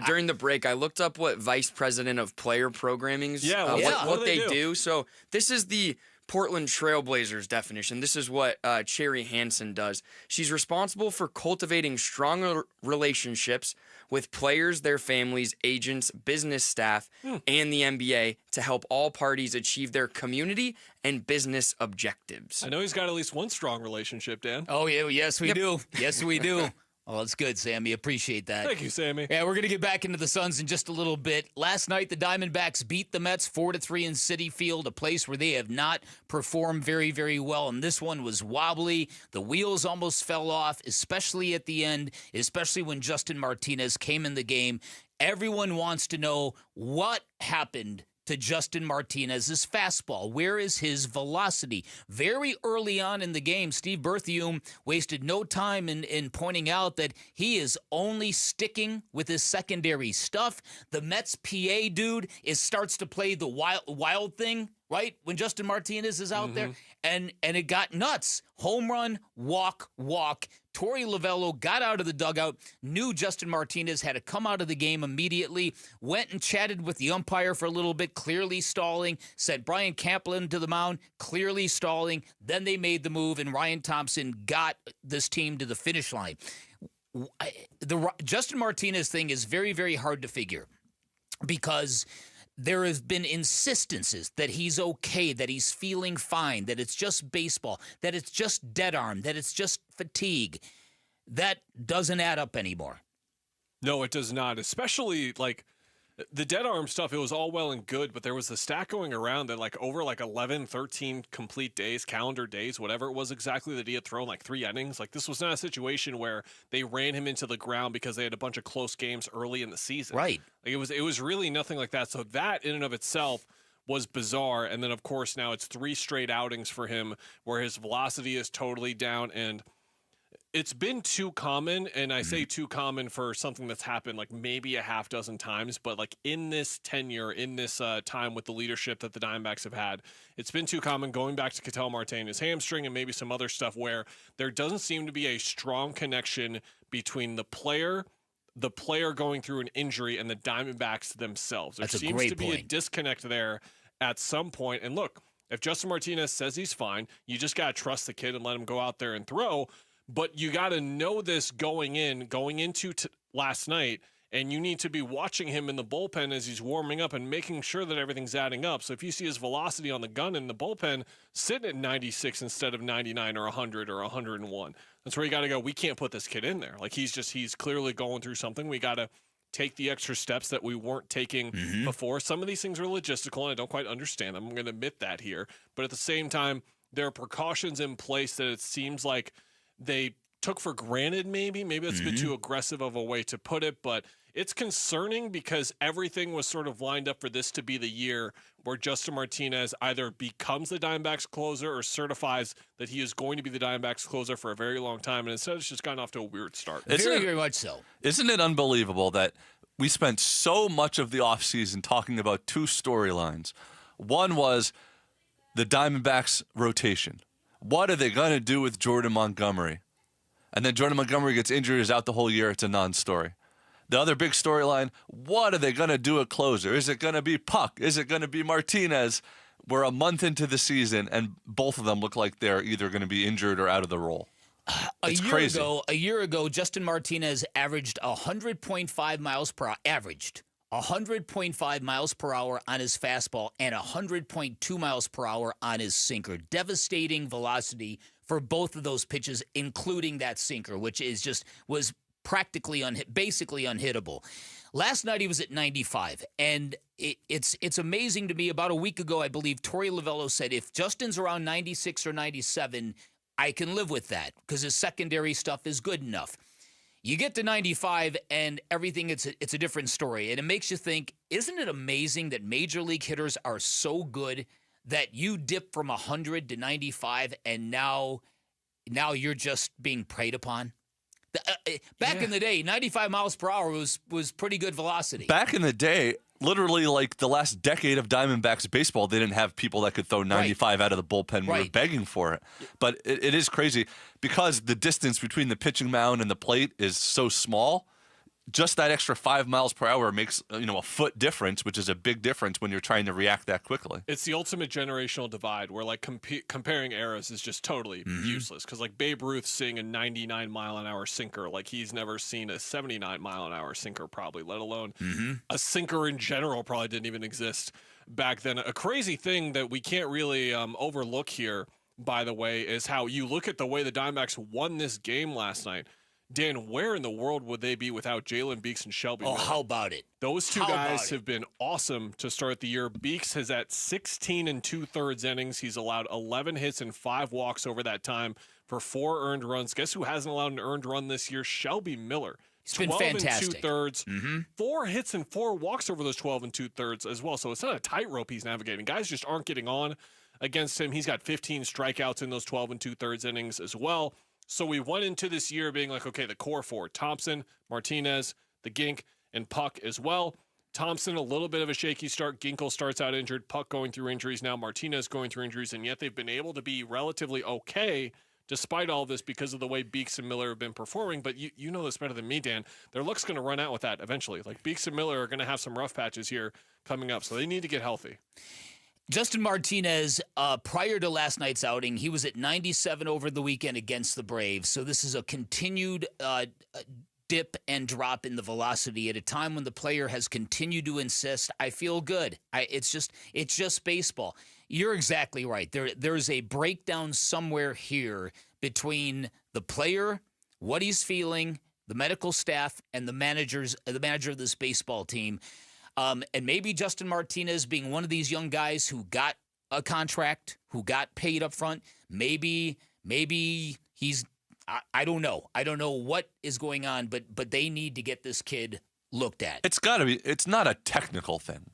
during the break, I looked up what Vice President of Player Programming's what they do. So this is the Portland Trailblazers definition. This is what Cherry Hansen does. She's responsible for cultivating stronger relationships with players, their families, agents, business staff, and the NBA to help all parties achieve their community and business objectives. I know he's got at least one strong relationship, Dan. Oh, yeah, yes, we do. Yes, we do. Oh, that's good, Sammy. Appreciate that. Thank you, Sammy. Yeah, we're going to get back into the Suns in just a little bit. Last night, the Diamondbacks beat the Mets 4-3 in Citi Field, a place where they have not performed very, very well. And this one was wobbly. The wheels almost fell off, especially at the end, especially when Justin Martinez came in the game. Everyone wants to know what happened to Justin Martinez's fastball. Where is his velocity? Very early on in the game, Steve Berthiaume wasted no time in pointing out that he is only sticking with his secondary stuff. The Mets PA dude starts to play the wild thing, right? When Justin Martinez is out there, and it got nuts. Home run, walk. Torey Lovello got out of the dugout, knew Justin Martinez had to come out of the game immediately, went and chatted with the umpire for a little bit, clearly stalling, sent Brian Camplin to the mound, clearly stalling. Then they made the move, and Ryan Thompson got this team to the finish line. The Justin Martinez thing is very, very hard to figure because there have been insistences that he's okay, that he's feeling fine, that it's just baseball, that it's just dead arm, that it's just fatigue. That doesn't add up anymore. No, it does not, especially like the dead arm stuff. It was all well and good, but there was the stat going around that like over like 11, 13 complete days, calendar days, whatever it was exactly, that he had thrown like 3 innings. Like this was not a situation where they ran him into the ground because they had a bunch of close games early in the season. Right. Like it was really nothing like that. So that in and of itself was bizarre. And then of course now it's 3 straight outings for him where his velocity is totally down, and it's been too common, and I say too common for something that's happened like maybe a half dozen times, but like in this tenure, in this time with the leadership that the Diamondbacks have had, it's been too common, going back to Ketel Marte and his hamstring and maybe some other stuff, where there doesn't seem to be a strong connection between the player going through an injury, and the Diamondbacks themselves. There seems to be a disconnect there at some point. And look, if Justin Martinez says he's fine, you just got to trust the kid and let him go out there and throw. But you got to know this going into last night, and you need to be watching him in the bullpen as he's warming up and making sure that everything's adding up. So if you see his velocity on the gun in the bullpen sitting at 96 instead of 99 or 100 or 101, that's where you got to go. We can't put this kid in there. Like he's clearly going through something. We got to take the extra steps that we weren't taking before. Some of these things are logistical, and I don't quite understand them. I'm going to admit that here. But at the same time, there are precautions in place that it seems like they took for granted. Maybe that's a bit too aggressive of a way to put it, but it's concerning because everything was sort of lined up for this to be the year where Justin Martinez either becomes the Diamondbacks closer or certifies that he is going to be the Diamondbacks closer for a very long time, and instead it's just gotten off to a weird start. Very much so. Isn't it unbelievable that we spent so much of the offseason talking about 2 storylines? One was the Diamondbacks rotation. What are they going to do with Jordan Montgomery? And then Jordan Montgomery gets injured, is out the whole year. It's a non-story. The other big storyline, what are they going to do at closer? Is it going to be Puck? Is it going to be Martinez? We're a month into the season, and both of them look like they're either going to be injured or out of the role. A year ago, Justin Martinez averaged 100.5 miles per hour. 100.5 miles per hour on his fastball and 100.2 miles per hour on his sinker. Devastating velocity for both of those pitches, including that sinker, which was practically basically unhittable. Last night he was at 95, and it's amazing to me. About a week ago, I believe Torey Lovello said, if Justin's around 96 or 97, I can live with that because his secondary stuff is good enough. You get to 95 and everything, it's a different story. And it makes you think, isn't it amazing that major league hitters are so good that you dip from 100 to 95 and now you're just being preyed upon? Back in the day, 95 miles per hour was pretty good velocity. Back in the day, literally like the last decade of Diamondbacks baseball, they didn't have people that could throw 95 out of the bullpen. We were begging for it. But it is crazy because the distance between the pitching mound and the plate is so small. Just that extra 5 miles per hour makes a foot difference, which is a big difference when you're trying to react that quickly. It's the ultimate generational divide where like comparing eras is just totally useless because like Babe Ruth seeing a 99-mile-an-hour sinker, like he's never seen a 79-mile-an-hour sinker probably, let alone a sinker in general probably didn't even exist back then. A crazy thing that we can't really overlook here, by the way, is how you look at the way the Diamondbacks won this game last night. Dan, where in the world would they be without Jalen Beeks and Shelby Miller? How about it? Those two guys have been awesome to start the year. Beeks has at 16 2/3 innings. He's allowed 11 hits and 5 walks over that time for 4 earned runs. Guess who hasn't allowed an earned run this year? Shelby Miller. It's been fantastic. 12 2/3, 4 hits and 4 walks over those 12 2/3 as well. So it's not a tightrope he's navigating. Guys just aren't getting on against him. He's got 15 strikeouts in those 12 2/3 innings as well. So we went into this year being like, okay, the core four, Thompson, Martinez, the Gink, and Puck as well. Thompson, a little bit of a shaky start. Ginkle starts out injured. Puck going through injuries. Now Martinez going through injuries. And yet they've been able to be relatively okay despite all this because of the way Beeks and Miller have been performing. But you know this better than me, Dan. Their luck's going to run out with that eventually. Like Beeks and Miller are going to have some rough patches here coming up. So they need to get healthy. Justin Martinez, prior to last night's outing, he was at 97 over the weekend against the Braves. So this is a continued dip and drop in the velocity at a time when the player has continued to insist. I feel good. It's just baseball. You're exactly right. There's a breakdown somewhere here between the player, what he's feeling, the medical staff, and the manager of this baseball team. And maybe Justin Martinez being one of these young guys who got a contract, who got paid up front. Maybe he's I don't know. I don't know what is going on, but they need to get this kid looked at. It's got to be. It's not a technical thing.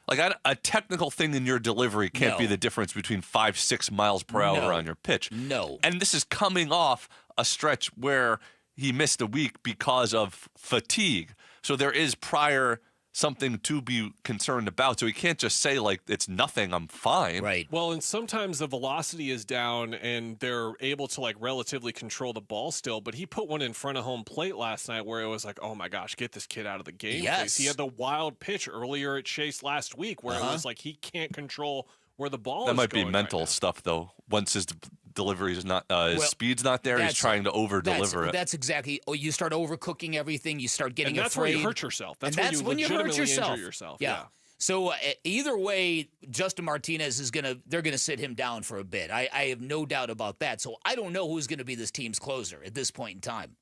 Like a technical thing in your delivery can't be the difference between 5-6 miles per hour on your pitch. No. And this is coming off a stretch where he missed a week because of fatigue. So there is prior something to be concerned about. So he can't just say, like, it's nothing, I'm fine. Right. Well, and sometimes the velocity is down and they're able to, like, relatively control the ball still. But he put one in front of home plate last night where it was like, oh, my gosh, get this kid out of the game. Yes. Please. He had the wild pitch earlier at Chase last week where it was like he can't control where the ball is going. That might be mental stuff, though. Once his delivery is not, his speed's not there, he's trying to over-deliver it. That's exactly. Oh, you start overcooking everything. You start getting and that's afraid. where you hurt yourself. That's when you hurt yourself. Injure yourself. Yeah. So either way, Justin Martinez they're gonna sit him down for a bit. I have no doubt about that. So I don't know who's gonna be this team's closer at this point in time,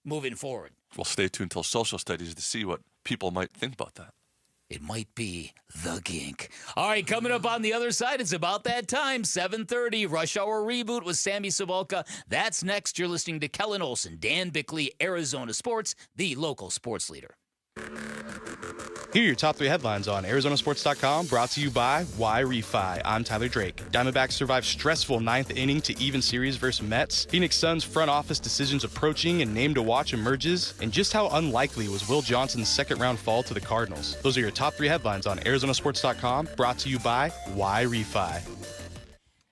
moving forward. We'll stay tuned until social studies to see what people might think about that. It might be the Gink. All right, coming up on the other side, it's about that time, 7:30, Rush Hour Reboot with Sammy Cibulka. That's next. You're listening to Kellen Olson, Dan Bickley, Arizona Sports, the local sports leader. Here are your top 3 headlines on ArizonaSports.com, brought to you by Y-Refi. I'm Tyler Drake. Diamondbacks survived stressful 9th inning to even series versus Mets. Phoenix Suns front office decisions approaching and name to watch emerges. And just how unlikely was Will Johnson's second-round fall to the Cardinals? Those are your top 3 headlines on ArizonaSports.com, brought to you by Y-Refi.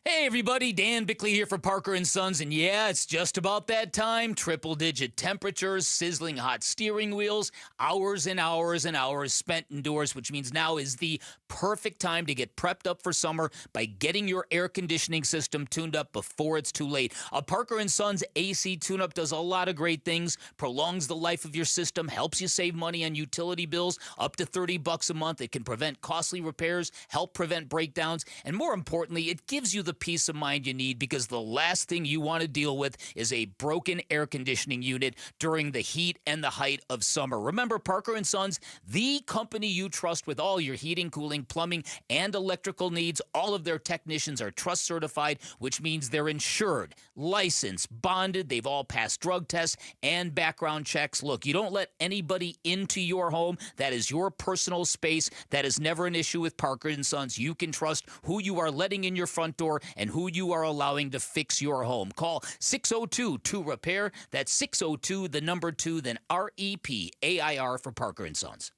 Hey everybody, Dan Bickley here for Parker & Sons, and yeah, it's just about that time. Triple-digit temperatures, sizzling hot steering wheels, hours and hours and hours spent indoors, which means now is the perfect time to get prepped up for summer by getting your air conditioning system tuned up before it's too late. A Parker & Sons AC tune-up does a lot of great things, prolongs the life of your system, helps you save money on utility bills, up to $30 a month. It can prevent costly repairs, help prevent breakdowns, and more importantly, it gives you the peace of mind you need, because the last thing you want to deal with is a broken air conditioning unit during the heat and the height of summer. Remember, Parker & Sons, the company you trust with all your heating, cooling, plumbing, and electrical needs. All of their technicians are trust certified, which means they're insured, licensed, bonded. They've all passed drug tests and background checks. Look, you don't let anybody into your home. That is your personal space. That is never an issue with Parker & Sons. You can trust who you are letting in your front door and who you are allowing to fix your home. Call 602-2REPAIR. That's 602, the number 2, then REPAIR for Parker & Sons.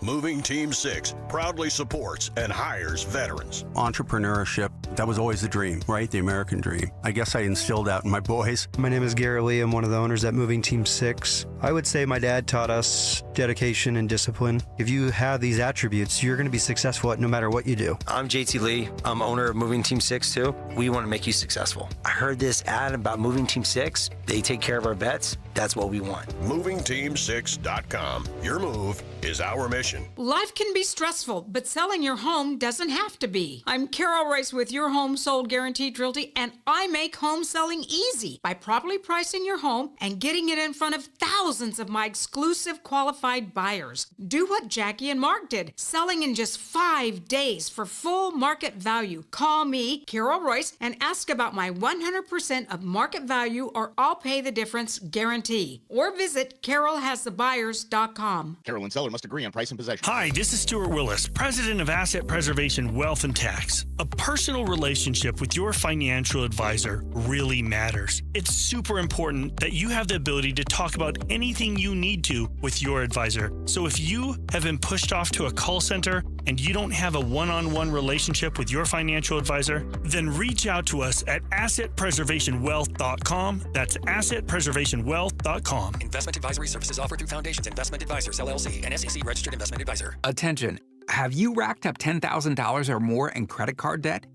Moving Team 6 proudly supports and hires veterans. Entrepreneurship, that was always the dream, right? The American dream. I guess I instilled that in my boys. My name is Gary Lee. I'm one of the owners at Moving Team 6. I would say my dad taught us dedication and discipline. If you have these attributes, you're going to be successful at no matter what you do. I'm JT Lee. I'm owner of Moving Team 6 too. We want to make you successful. I heard this ad about Moving Team 6. They take care of our vets. That's what we want. MovingTeam6.com. Your move is our mission. Life can be stressful, but selling your home doesn't have to be. I'm Carol Rice with Your Home Sold Guaranteed Realty, and I make home selling easy by properly pricing your home and getting it in front of thousands of my exclusive qualified buyers. Do what Jackie and Mark did, selling in just 5 days for full market value. Call me, Carol Royce, and ask about my 100% of market value or I'll pay the difference guarantee. Or visit carolhasthebuyers.com. Carol and seller must agree on price and possession. Hi, this is Stuart Willis, president of Asset Preservation Wealth and Tax. A personal relationship with your financial advisor really matters. It's super important that you have the ability to talk about anything you need to with your advisor. So if you have been pushed off to a call center and you don't have a one-on-one relationship with your financial advisor, then reach out to us at assetpreservationwealth.com. That's assetpreservationwealth.com. Investment advisory services offered through Foundations Investment Advisors, LLC, an SEC registered investment advisor. Attention. Have you racked up $10,000 or more in credit card debt?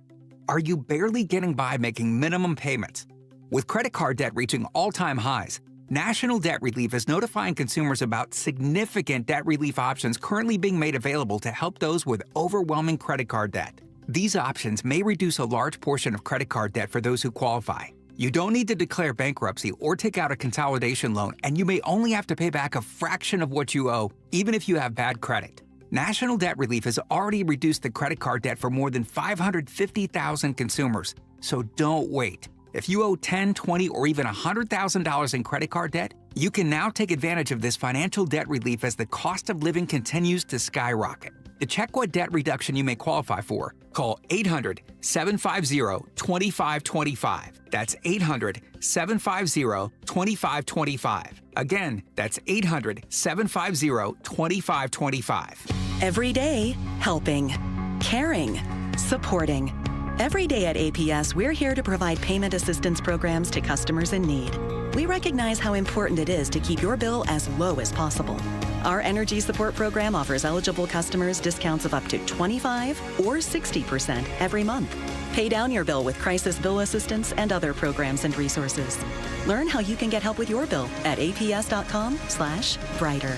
Are you barely getting by making minimum payments? With credit card debt reaching all-time highs, National Debt Relief is notifying consumers about significant debt relief options currently being made available to help those with overwhelming credit card debt. These options may reduce a large portion of credit card debt for those who qualify. You don't need to declare bankruptcy or take out a consolidation loan, and you may only have to pay back a fraction of what you owe, even if you have bad credit. National Debt Relief has already reduced the credit card debt for more than 550,000 consumers, so don't wait. If you owe $10,000, $20,000, or even $100,000 in credit card debt, you can now take advantage of this financial debt relief as the cost of living continues to skyrocket. To check what debt reduction you may qualify for, call 800-750-2525. That's 800-750-2525. Again, that's 800-750-2525. Every day, helping, caring, supporting. Every day at APS, we're here to provide payment assistance programs to customers in need. We recognize how important it is to keep your bill as low as possible. Our energy support program offers eligible customers discounts of up to 25 or 60% every month. Pay down your bill with crisis bill assistance and other programs and resources. Learn how you can get help with your bill at aps.com/brighter.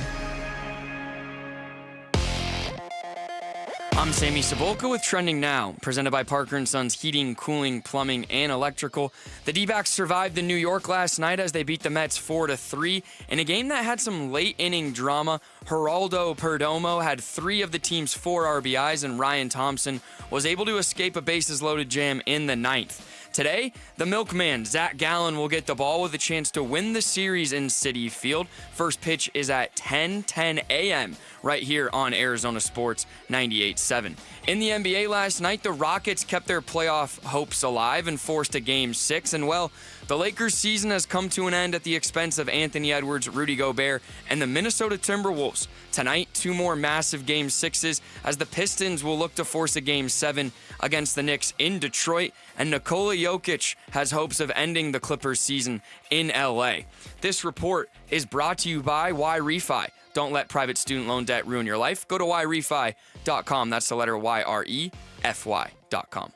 I'm Sammy Cebulka with Trending Now, presented by Parker & Sons Heating, Cooling, Plumbing, and Electrical. The D-backs survived in New York last night as they beat the Mets 4-3 in a game that had some late-inning drama. Geraldo Perdomo had 3 of the team's 4 RBIs, and Ryan Thompson was able to escape a bases-loaded jam in the 9th. Today, the milkman, Zach Gallen, will get the ball with a chance to win the series in Citi Field. First pitch is at 10:10 a.m. right here on Arizona Sports 98.7. In the NBA last night, the Rockets kept their playoff hopes alive and forced a Game 6. And, well, the Lakers' season has come to an end at the expense of Anthony Edwards, Rudy Gobert, and the Minnesota Timberwolves. Tonight, 2 more massive Game 6s as the Pistons will look to force a Game 7 against the Knicks in Detroit, and Nikola Jokic has hopes of ending the Clippers season in LA. This report is brought to you by YRefi. Don't let private student loan debt ruin your life. Go to YRefi.com. That's the letter YREFY.com.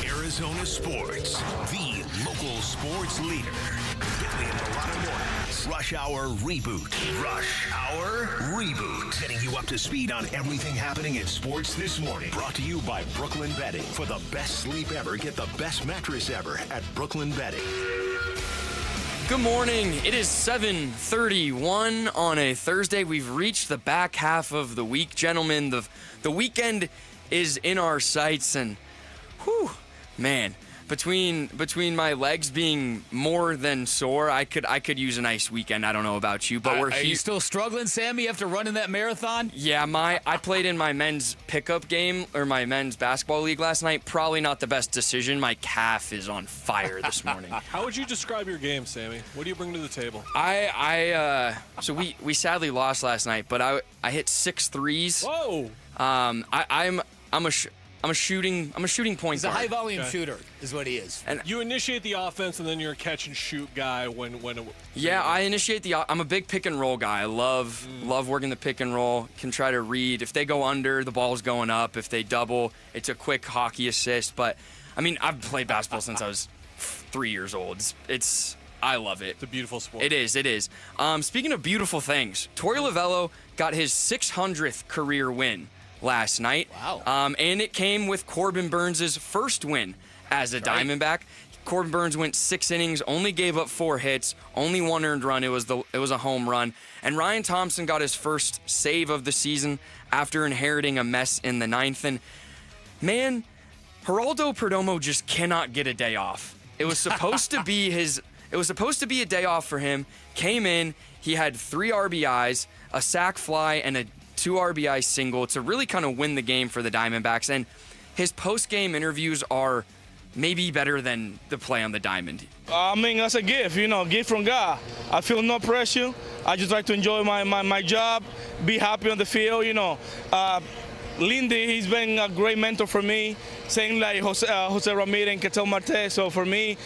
Arizona Sports, the local sports leader. Bickley and Murata Mornings. Rush Hour Reboot. Rush Hour Reboot. Getting you up to speed on everything happening in sports this morning. Brought to you by Brooklyn Bedding. For the best sleep ever, get the best mattress ever at Brooklyn Bedding. Good morning. It is 7:31 on a Thursday. We've reached the back half of the week, gentlemen. The weekend is in our sights, and whew, man, between my legs being more than sore, I could use a nice weekend. I don't know about you, but Are you still struggling, Sammy, after running that marathon? Yeah, I played in my men's pickup game or my men's basketball league last night. Probably not the best decision. My calf is on fire this morning. How would you describe your game, Sammy? What do you bring to the table? So we sadly lost last night, but I hit 6 threes. Whoa. I'm a shooting point guard. He's a high volume shooter, is what he is. And you initiate the offense, and then you're a catch and shoot guy when. Yeah, I initiate I'm a big pick and roll guy. I love working the pick and roll. Can try to read. If they go under, the ball's going up. If they double, it's a quick hockey assist. But I mean, I've played basketball since I was 3 years old. I love it. It's a beautiful sport. It is. Speaking of beautiful things, Torey Lovello got his 600th career win last night. Wow. And it came with Corbin Burns' first win as a Diamondback. Corbin Burns went 6 innings, only gave up 4 hits, only 1 earned run. It was a home run. And Ryan Thompson got his first save of the season after inheriting a mess in the 9th. And man, Geraldo Perdomo just cannot get a day off. It was supposed to be a day off for him. Came in, he had 3 RBIs, a sac fly, and a 2 RBI single to really kind of win the game for the Diamondbacks. And his post-game interviews are maybe better than the play on the diamond. I mean, that's a gift, gift from God. I feel no pressure. I just like to enjoy my job, be happy on the field, Lindy, he's been a great mentor for me, same like Jose Ramirez and Ketel Marte. So for me,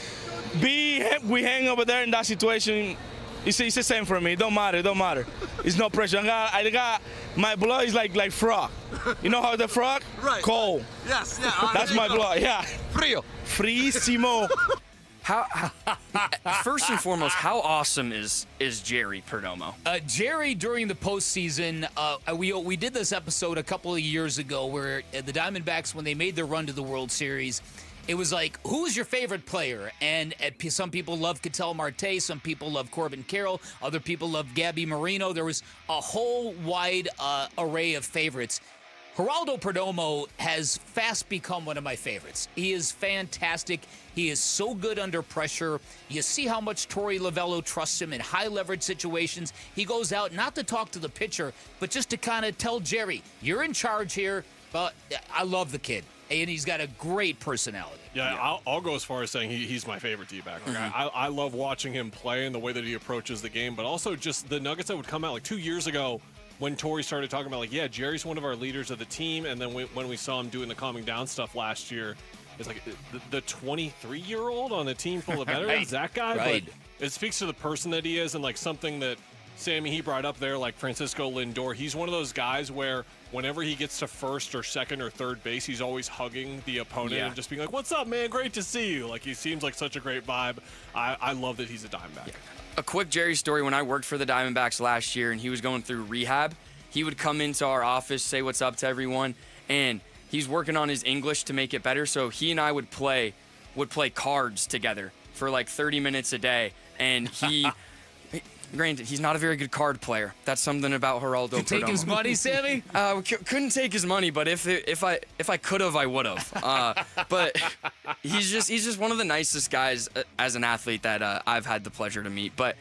we hang over there in that situation. It's the same for me. Don't matter. It's no pressure. I got my blood is like frog. You know how the frog? Right. Cold. Yes. Yeah. That's my blood. Yeah. Frio. Frissimo. First and foremost, how awesome is Jerry Perdomo? Jerry, during the postseason, we did this episode a couple of years ago where the Diamondbacks, when they made their run to the World Series, it was like, who's your favorite player? And some people love Ketel Marte, some people love Corbin Carroll, other people love Gabby Marino. There was a whole wide array of favorites. Geraldo Perdomo has fast become one of my favorites. He is fantastic. He is so good under pressure. You see how much Torey Lovello trusts him in high leverage situations. He goes out not to talk to the pitcher, but just to kind of tell Jerry, you're in charge here. But I love the kid. And he's got a great personality. Yeah, I'll go as far as saying he's my favorite D-back. Like, I love watching him play and the way that he approaches the game, but also just the nuggets that would come out. Like 2 years ago when Torey started talking about, Jerry's one of our leaders of the team, and then when we saw him doing the calming down stuff last year, it's like the 23-year-old on a team full of veterans, that guy. Right. But it speaks to the person that he is and, like, something that Sammy, he brought up there, like Francisco Lindor. He's one of those guys where whenever he gets to first or second or third base, he's always hugging the opponent and just being like, what's up, man? Great to see you. Like, he seems like such a great vibe. I love that he's a Diamondback. Yeah. A quick Jerry story. When I worked for the Diamondbacks last year and he was going through rehab, he would come into our office, say what's up to everyone, and he's working on his English to make it better. So he and I would play cards together for like 30 minutes a day. And he... Granted, he's not a very good card player. That's something about Geraldo Perdomo. Take his money, Sammy? Couldn't take his money, but if I could have, I would have. But he's just one of the nicest guys as an athlete that I've had the pleasure to meet. But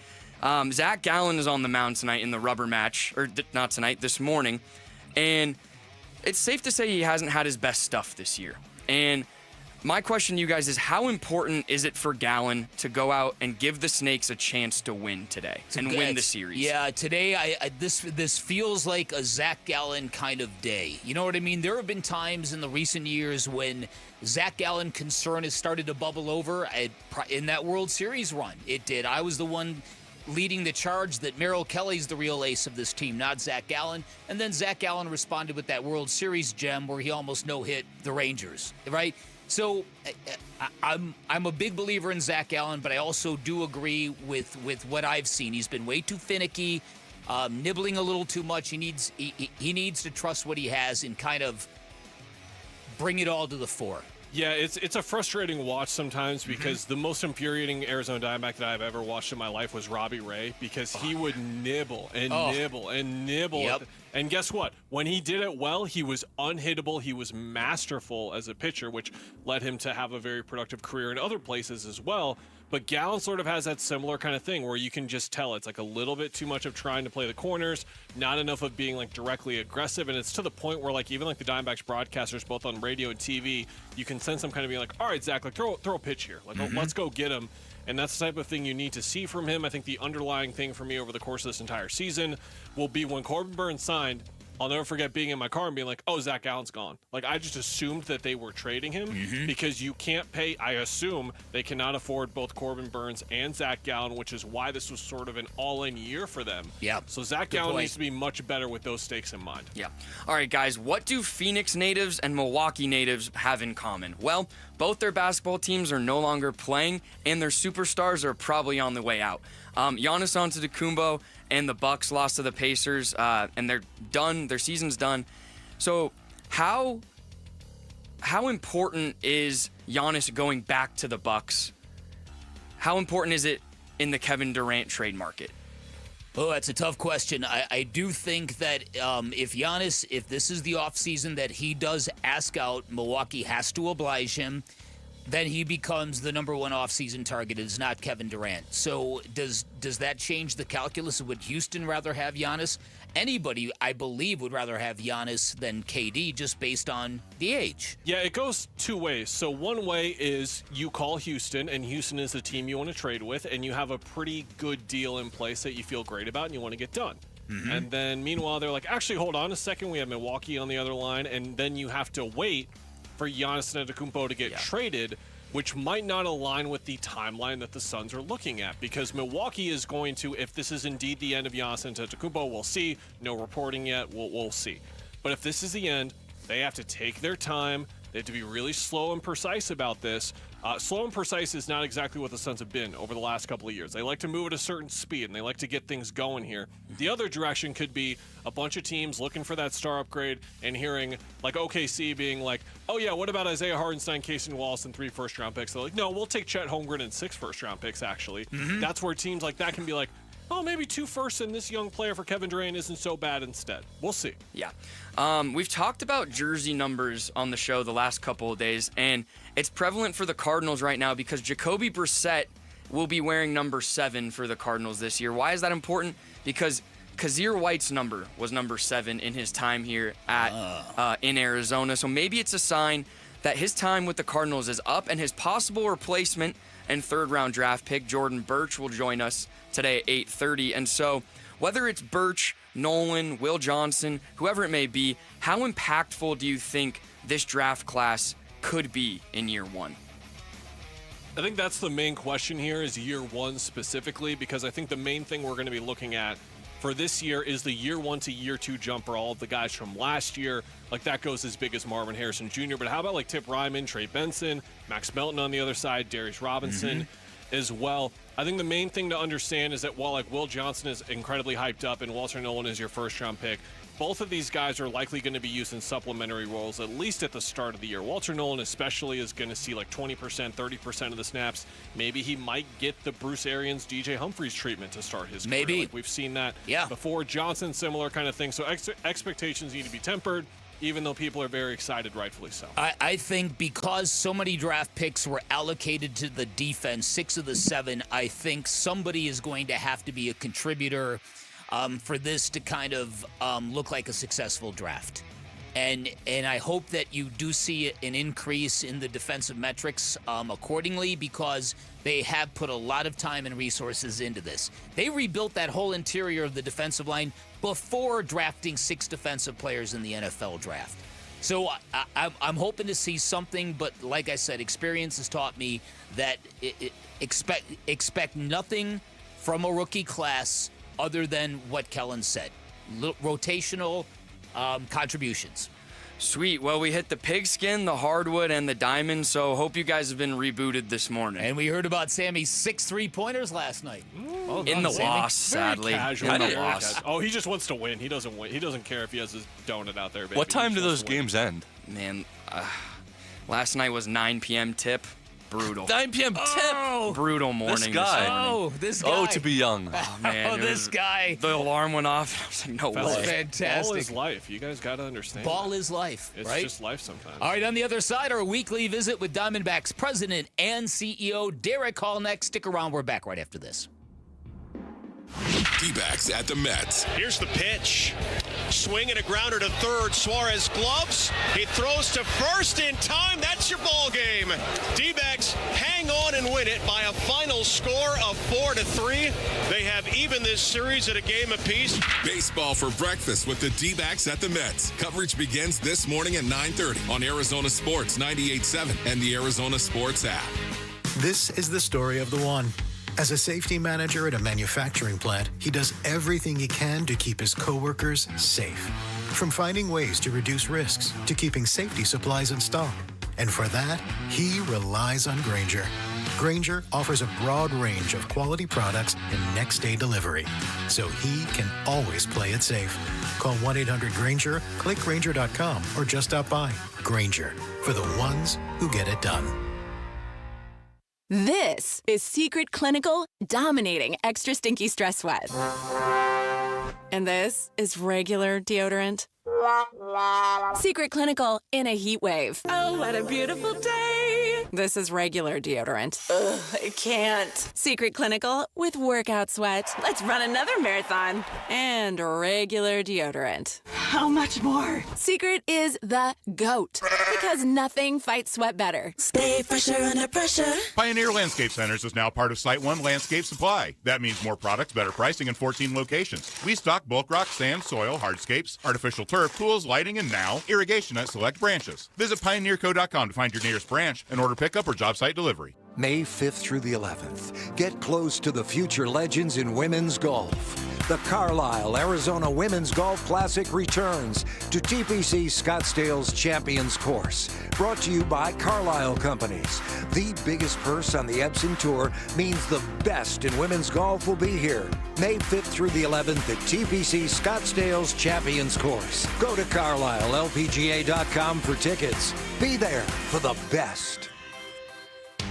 Zach Gallen is on the mound tonight in the rubber match, or not tonight, this morning, and it's safe to say he hasn't had his best stuff this year. And my question to you guys is, how important is it for Gallen to go out and give the Snakes a chance to win today and win the series? Yeah, today this feels like a Zach Gallen kind of day. You know what I mean? There have been times in the recent years when Zach Gallen concern has started to bubble over in that World Series run. It did. I was the one leading the charge that Merrill Kelly's the real ace of this team, not Zach Gallen. And then Zach Gallen responded with that World Series gem where he almost no-hit the Rangers, right? So I'm a big believer in Zach Gallen, but I also do agree with what I've seen. He's been way too finicky, nibbling a little too much. He needs to trust what he has and kind of bring it all to the fore. Yeah, it's a frustrating watch sometimes because the most infuriating Arizona Diamondback that I've ever watched in my life was Robbie Ray, because he would nibble and nibble and nibble. Yep. And guess what? When he did it well, he was unhittable. He was masterful as a pitcher, which led him to have a very productive career in other places as well. But Gallen sort of has that similar kind of thing where you can just tell it's like a little bit too much of trying to play the corners, not enough of being like directly aggressive. And it's to the point where like even like the Diamondbacks broadcasters, both on radio and TV, you can sense them kind of being like, all right, Zach, like throw a pitch here. Like, let's go get him. And that's the type of thing you need to see from him. I think the underlying thing for me over the course of this entire season will be when Corbin Burns signed, I'll never forget being in my car and being like, oh, Zach Gallen's gone. Like, I just assumed that they were trading him because you can't pay. I assume they cannot afford both Corbin Burns and Zach Gallen, which is why this was sort of an all-in year for them. Yeah. So Zach Gallen needs to be much better with those stakes in mind. Yeah. All right, guys, what do Phoenix natives and Milwaukee natives have in common? Well, both their basketball teams are no longer playing, and their superstars are probably on the way out. Giannis Antetokounmpo and the Bucks lost to the Pacers, and they're done. Their season's done. So how important is Giannis going back to the Bucks? How important is it in the Kevin Durant trade market? Oh, that's a tough question. I do think that if this is the offseason that he does ask out, Milwaukee has to oblige him. Then he becomes the number one offseason target. It's not Kevin Durant. So does that change the calculus? Would Houston rather have Giannis? Anybody, I believe, would rather have Giannis than KD just based on the age. Yeah, it goes two ways. So one way is you call Houston, and Houston is the team you want to trade with, and you have a pretty good deal in place that you feel great about and you want to get done. And then meanwhile, they're like, actually, hold on a second. We have Milwaukee on the other line, and then you have to wait for Giannis Antetokounmpo to get traded, which might not align with the timeline that the Suns are looking at, because Milwaukee is going to, if this is indeed the end of Giannis Antetokounmpo, we'll see. No reporting yet. We'll see. But if this is the end, they have to take their time. They have to be really slow and precise about this. Slow and precise is not exactly what the Suns have been over the last couple of years. They like to move at a certain speed, and they like to get things going here. The other direction could be a bunch of teams looking for that star upgrade and hearing, like OKC being like, oh yeah, what about Isaiah Hartenstein, Casey Wallace, and 3 first-round picks? They're like, no, we'll take Chet Holmgren and 6 first-round picks, actually. That's where teams like that can be like, oh, maybe 2 firsts and this young player for Kevin Durant isn't so bad instead. We'll see. Yeah. We've talked about jersey numbers on the show the last couple of days, and it's prevalent for the Cardinals right now because Jacoby Brissett will be wearing number 7 for the Cardinals this year. Why is that important? Because Kazir White's number was number 7 in his time here at in Arizona. So maybe it's a sign that his time with the Cardinals is up, and his possible replacement and 3rd-round draft pick, Jordan Birch, will join us today at 8:30. And so whether it's Birch, Nolan, Will Johnson, whoever it may be, how impactful do you think this draft class could be in year one? I think that's the main question here, is year one specifically, because I think the main thing we're going to be looking at for this year is the year 1 to year 2 jump for all of the guys from last year. Like, that goes as big as Marvin Harrison Jr., but how about like Tip Ryman, Trey Benson, Max Melton on the other side, Darius Robinson as well. I think the main thing to understand is that while like Will Johnson is incredibly hyped up and Walter Nolan is your first-round pick, both of these guys are likely going to be used in supplementary roles, at least at the start of the year. Walter Nolan especially is going to see like 20%, 30% of the snaps. Maybe he might get the Bruce Arians, DJ Humphries treatment to start his career. Like, we've seen that before. Johnson, similar kind of thing. So expectations need to be tempered, even though people are very excited, rightfully so. I think because so many draft picks were allocated to the defense, 6 of the 7, I think somebody is going to have to be a contributor for this to kind of look like a successful draft. And I hope that you do see an increase in the defensive metrics accordingly, because they have put a lot of time and resources into this. They rebuilt that whole interior of the defensive line before drafting 6 defensive players in the NFL draft. So I'm hoping to see something, but like I said, experience has taught me that expect nothing from a rookie class other than what Kellen said. Rotational contributions. Sweet. Well, we hit the pigskin, the hardwood, and the diamond, so hope you guys have been rebooted this morning. And we heard about Sammy's 6 3-pointers last night. Well in the loss, sadly. In the loss. Oh, he just wants to win. He doesn't win. He doesn't care if he has his donut out there. Baby. What time do those games end? Man, Last night was 9 p.m. tip. Brutal. 9 p.m. tip. Brutal morning. This guy. This guy. Oh, to be young. Oh, man. This guy. The alarm went off. I was like, no That's way. fantastic. Ball is life. You guys got to understand. Ball is life, It's right? just life sometimes. All right, on the other side, our weekly visit with Diamondbacks president and CEO Derrick Hall next. Stick around. We're back right after this. Dbacks at the Mets. Here's the pitch. Swing and a grounder to third. Suarez gloves. He throws to first in time. That's your ball game. Dbacks hang on and win it by a final score of 4-3. They have even this series at a game apiece. Baseball for breakfast with the Dbacks at the Mets. Coverage begins this morning at 9:30 on Arizona Sports 98.7 and the Arizona Sports app. This is the story of the one. As a safety manager at a manufacturing plant, he does everything he can to keep his coworkers safe. From finding ways to reduce risks to keeping safety supplies in stock. And for that, he relies on Grainger. Grainger offers a broad range of quality products and next-day delivery, so he can always play it safe. Call 1-800-GRAINGER, click Grainger.com, or just stop by. Grainger, for the ones who get it done. This is Secret Clinical Dominating Extra Stinky Stress Sweat. And this is regular deodorant. Secret Clinical in a heat wave. Oh, what a beautiful day. This is regular deodorant. Ugh, I can't. Secret Clinical with workout sweat. Let's run another marathon. And regular deodorant. How much more? Secret is the GOAT. Because nothing fights sweat better. Stay fresher under pressure. Pioneer Landscape Centers is now part of Site One Landscape Supply. That means more products, better pricing, and 14 locations. We stock bulk rock, sand, soil, hardscapes, artificial turf, tools, lighting, and now irrigation at select branches. Visit pioneerco.com to find your nearest branch and order pickup or job site delivery. May 5th through the 11th. Get close to the future legends in women's golf. The Carlisle Arizona Women's Golf Classic returns to TPC Scottsdale's Champions Course. Brought to you by Carlisle Companies. The biggest purse on the Epson Tour means the best in women's golf will be here. May 5th through the 11th at TPC Scottsdale's Champions Course. Go to CarlisleLPGA.com for tickets. Be there for the best.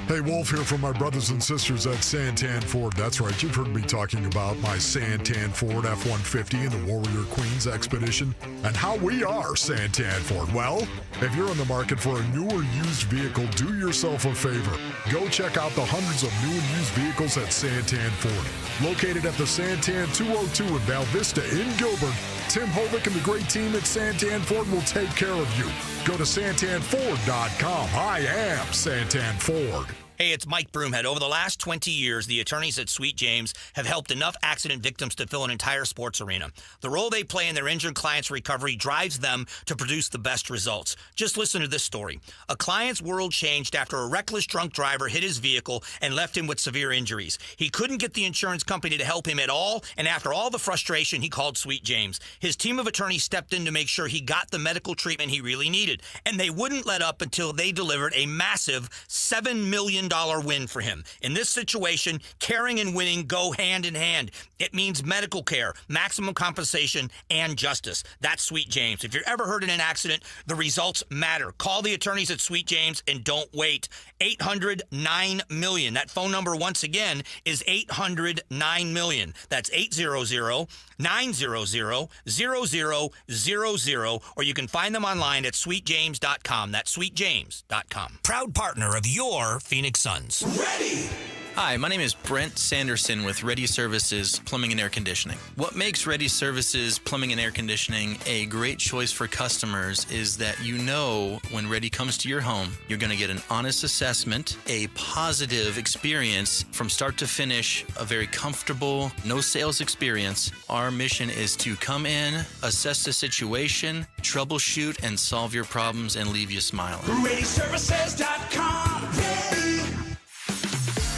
Hey, Wolf here from my brothers and sisters at Santan Ford. That's right, you've heard me talking about my Santan Ford F-150 and the Warrior Queens Expedition and how we are Santan Ford. Well, if you're in the market for a new or used vehicle, do yourself a favor. Go check out the hundreds of new and used vehicles at Santan Ford. Located at the Santan 202 in Val Vista in Gilbert, Tim Hovick and the great team at Santan Ford will take care of you. Go to santanford.com. I am Santan Ford. Hey, it's Mike Broomhead. Over the last 20 years, the attorneys at Sweet James have helped enough accident victims to fill an entire sports arena. The role they play in their injured clients' recovery drives them to produce the best results. Just listen to this story. A client's world changed after a reckless drunk driver hit his vehicle and left him with severe injuries. He couldn't get the insurance company to help him at all, and after all the frustration, he called Sweet James. His team of attorneys stepped in to make sure he got the medical treatment he really needed, and they wouldn't let up until they delivered a massive $7 million win for him. In this situation, caring and winning go hand in hand. It means medical care, maximum compensation, and justice. That's Sweet James. If you're ever hurt in an accident, the results matter. Call the attorneys at Sweet James and don't wait. 800-9-million. That phone number, once again, is 800-9-million. That's 800-900-0000, or you can find them online at sweetjames.com. That's sweetjames.com. Proud partner of your Phoenix Suns. Ready! Hi, my name is Brent Sanderson with Ready Services Plumbing and Air Conditioning. What makes Ready Services Plumbing and Air Conditioning a great choice for customers is that you know when Ready comes to your home, you're going to get an honest assessment, a positive experience from start to finish, a very comfortable, no sales experience. Our mission is to come in, assess the situation, troubleshoot, and solve your problems and leave you smiling. ReadyServices.com. Ready.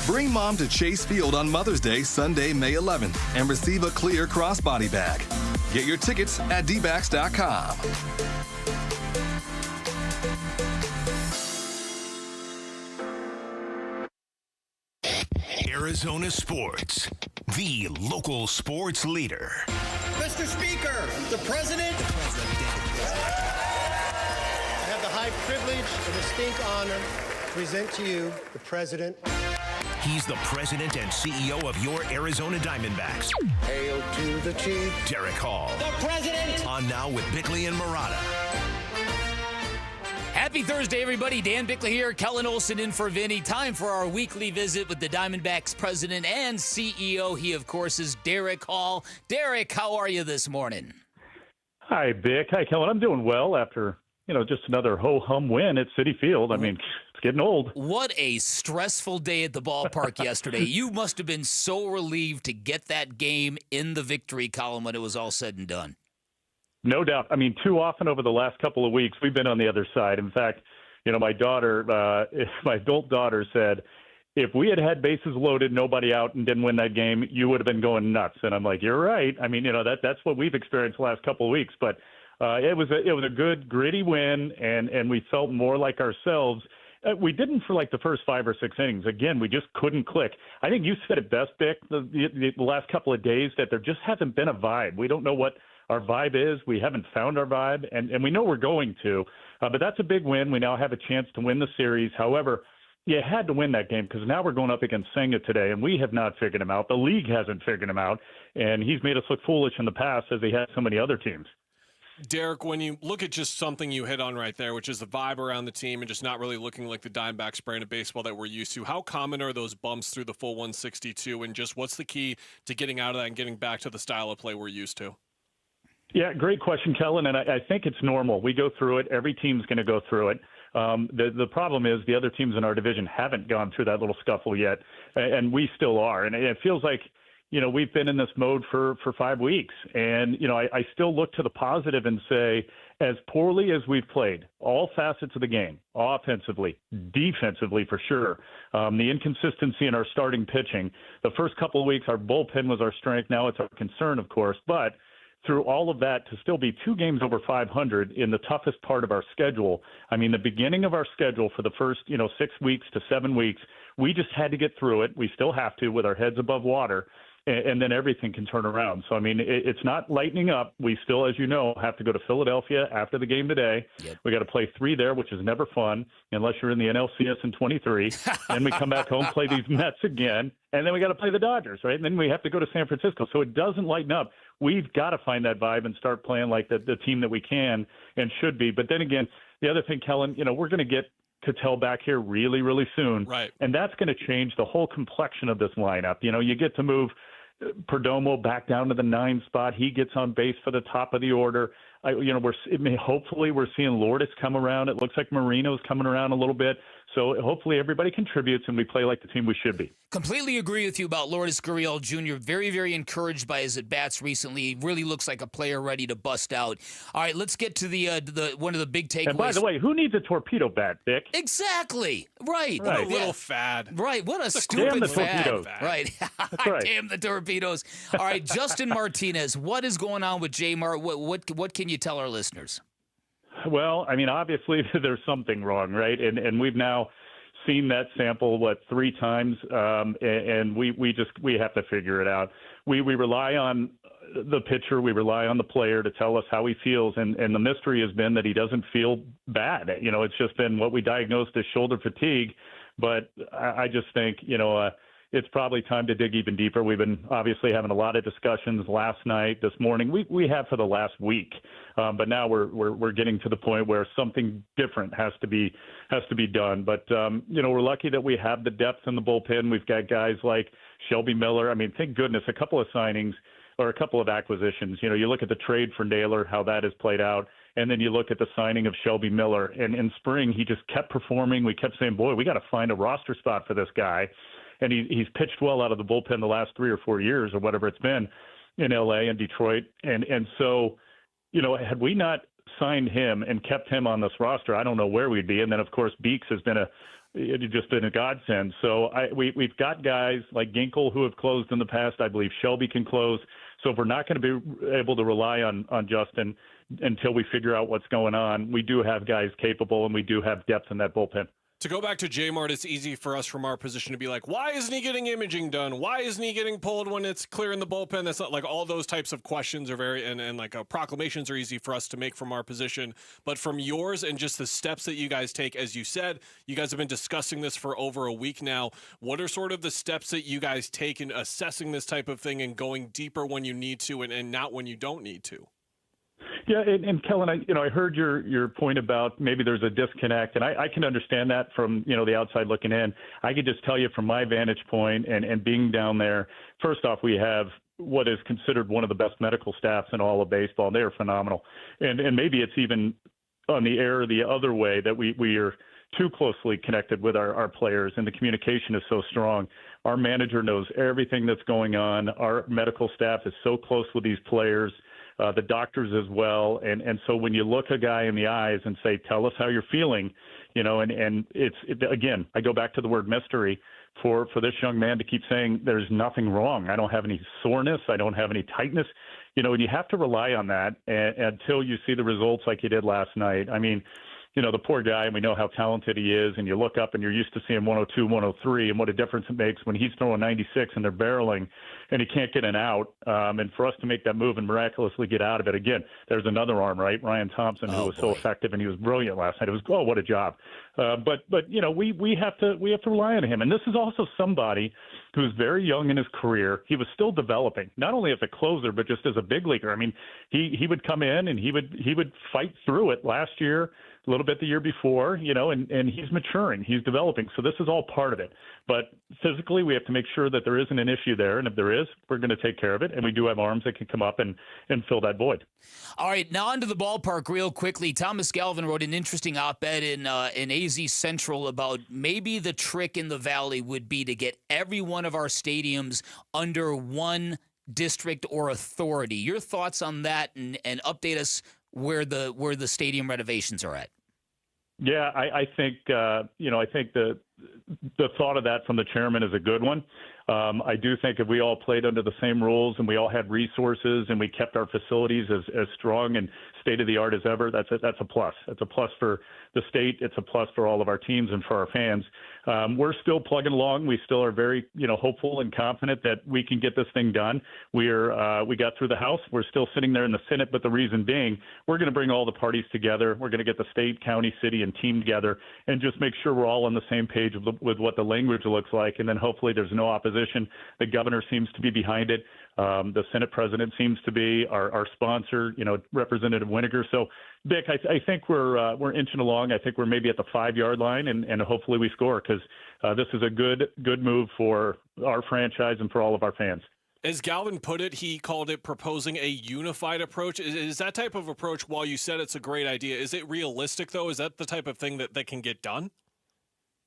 Bring mom to Chase Field on Mother's Day, Sunday, May 11th, and receive a clear crossbody bag. Get your tickets at Dbacks.com. Arizona Sports, the local sports leader. Mr. Speaker, the president. I have the high privilege and distinct honor to present to you the president. He's the president and CEO of your Arizona Diamondbacks. Hail to the chief. Derrick Hall. The president. On Now with Bickley and Murata. Happy Thursday, everybody. Dan Bickley here, Kellen Olson in for Vinny. Time for our weekly visit with the Diamondbacks president and CEO. He, of course, is Derrick Hall. Derrick, how are you this morning? Hi, Vic. Hi, Kellen. I'm doing well after, just another ho-hum win at Citi Field. I mean, it's getting old. What a stressful day at the ballpark yesterday. You must have been so relieved to get that game in the victory column when it was all said and done. No doubt. I mean, too often over the last couple of weeks, we've been on the other side. In fact, my daughter, my adult daughter said, if we had bases loaded, nobody out, and didn't win that game, you would have been going nuts. And I'm like, you're right. I mean, that's what we've experienced the last couple of weeks. But it was a good, gritty win, and we felt more like ourselves. We didn't for like the first 5 or 6 innings. Again, we just couldn't click. I think you said it best, Vic, the last couple of days, that there just hasn't been a vibe. We don't know what our vibe is. We haven't found our vibe, and we know we're going to. But that's a big win. We now have a chance to win the series. However, you had to win that game because now we're going up against Senga today, and we have not figured him out. The league hasn't figured him out, and he's made us look foolish in the past as he has so many other teams. Derrick, when you look at just something you hit on right there, which is the vibe around the team and just not really looking like the Diamondbacks brand of baseball that we're used to, how common are those bumps through the full 162, and just what's the key to getting out of that and getting back to the style of play we're used to? Yeah, great question, Kellen, and I think it's normal. We go through it. Every team's going to go through it. The problem is the other teams in our division haven't gone through that little scuffle yet, and we still are. And it feels like, we've been in this mode for 5 weeks. And, I still look to the positive and say, as poorly as we've played, all facets of the game, offensively, defensively for sure, the inconsistency in our starting pitching, the first couple of weeks, our bullpen was our strength. Now it's our concern, of course. But through all of that, to still be 2 games over 500 in the toughest part of our schedule, I mean, the beginning of our schedule for the first, 6 weeks to 7 weeks, we just had to get through it. We still have to with our heads above water, and then everything can turn around. So, I mean, it's not lightening up. We still, as you know, have to go to Philadelphia after the game today. Yep. We got to play 3 there, which is never fun unless you're in the NLCS in 23. Then we come back home, play these Mets again, and then we got to play the Dodgers, right? And then we have to go to San Francisco. So it doesn't lighten up. We've got to find that vibe and start playing like the team that we can and should be. But then again, the other thing, Kellen, we're going to get Cattell back here really, really soon. Right. And that's going to change the whole complexion of this lineup. You get to move Perdomo back down to the 9 spot. He gets on base for the top of the order. Hopefully we're seeing Lourdes come around. It looks like Marino's coming around a little bit. So hopefully everybody contributes and we play like the team we should be. Completely agree with you about Lourdes Gurriel Jr. Very, very encouraged by his at-bats recently. He really looks like a player ready to bust out. All right, let's get to the one of the big takeaways. And by the way, who needs a torpedo bat, Dick? Exactly. Right. What a little fad. Right. What a Damn stupid the fad. torpedoes. Right. That's right. Damn the torpedoes. All right, Justin Martinez, what is going on with J-Mart? What can you tell our listeners? Well, I mean, obviously there's something wrong, right? And we've now seen that sample 3 times, and we have to figure it out. We rely on the pitcher, we rely on the player to tell us how he feels, and the mystery has been that he doesn't feel bad. It's just been what we diagnosed as shoulder fatigue, but I just think it's probably time to dig even deeper. We've been obviously having a lot of discussions last night, this morning. We have for the last week, but now we're getting to the point where something different has to be done. But we're lucky that we have the depth in the bullpen. We've got guys like Shelby Miller. I mean, thank goodness, a couple of signings or a couple of acquisitions. You look at the trade for Naylor, how that has played out. And then you look at the signing of Shelby Miller. And in spring, he just kept performing. We kept saying, boy, we got to find a roster spot for this guy. And he's pitched well out of the bullpen the last 3 or 4 years or whatever it's been in L.A. and Detroit. And so, had we not signed him and kept him on this roster, I don't know where we'd be. And then, of course, Beeks has been a godsend. So we've got guys like Ginkel who have closed in the past. I believe Shelby can close. So if we're not going to be able to rely on Justin until we figure out what's going on, we do have guys capable and we do have depth in that bullpen. To go back to J-Mart, it's easy for us from our position to be like, why isn't he getting imaging done? Why isn't he getting pulled when it's clear in the bullpen? That's not like all those types of questions are very, and like proclamations are easy for us to make from our position. But from yours and just the steps that you guys take, as you said, you guys have been discussing this for over a week now. What are sort of the steps that you guys take in assessing this type of thing and going deeper when you need to and not when you don't need to? Yeah, and Kellen, I heard your point about maybe there's a disconnect, and I can understand that from, the outside looking in. I could just tell you from my vantage point and being down there, first off, we have what is considered one of the best medical staffs in all of baseball. They are phenomenal. And maybe it's even on the air the other way that we are too closely connected with our players, and the communication is so strong. Our manager knows everything that's going on. Our medical staff is so close with these players. The doctors as well. And so when you look a guy in the eyes and say, tell us how you're feeling, and again, I go back to the word mystery for this young man to keep saying there's nothing wrong. I don't have any soreness. I don't have any tightness, and you have to rely on that until you see the results like you did last night. I mean, the poor guy, and we know how talented he is, and you look up and you're used to seeing 102, 103, and what a difference it makes when he's throwing 96 and they're barreling and he can't get an out. And for us to make that move and miraculously get out of it, again, there's another arm, right? Ryan Thompson, who was so effective, and he was brilliant last night. It was, what a job. But we have to rely on him. And this is also somebody who's very young in his career. He was still developing, not only as a closer, but just as a big leaguer. I mean, he would come in and he would fight through it last year, a little bit the year before, and he's maturing, he's developing. So this is all part of it. But physically, we have to make sure that there isn't an issue there. And if there is, we're going to take care of it. And we do have arms that can come up and fill that void. All right, now onto the ballpark real quickly. Thomas Galvin wrote an interesting op-ed in AZ Central about maybe the trick in the Valley would be to get every one of our stadiums under one district or authority. Your thoughts on that, and update us where the stadium renovations are at. Yeah, I think I think the thought of that from the chairman is a good one. I do think if we all played under the same rules and we all had resources and we kept our facilities as strong and state-of-the-art as ever, that's a plus. It's a plus for the state. It's a plus for all of our teams and for our fans. We're still plugging along. We still are very, hopeful and confident that we can get this thing done. We got through the House. We're still sitting there in the Senate, but the reason being, we're going to bring all the parties together. We're going to get the state, county, city, and team together and just make sure we're all on the same page with what the language looks like. And then hopefully there's no opposition. The governor seems to be behind it. The Senate president seems to be our sponsor, Representative Winiger. So, Vic, I think we're inching along. I think we're maybe at the 5-yard line, and hopefully we score, because this is a good move for our franchise and for all of our fans. As Galvin put it, he called it proposing a unified approach. Is that type of approach, while you said it's a great idea, is it realistic, though? Is that the type of thing that can get done?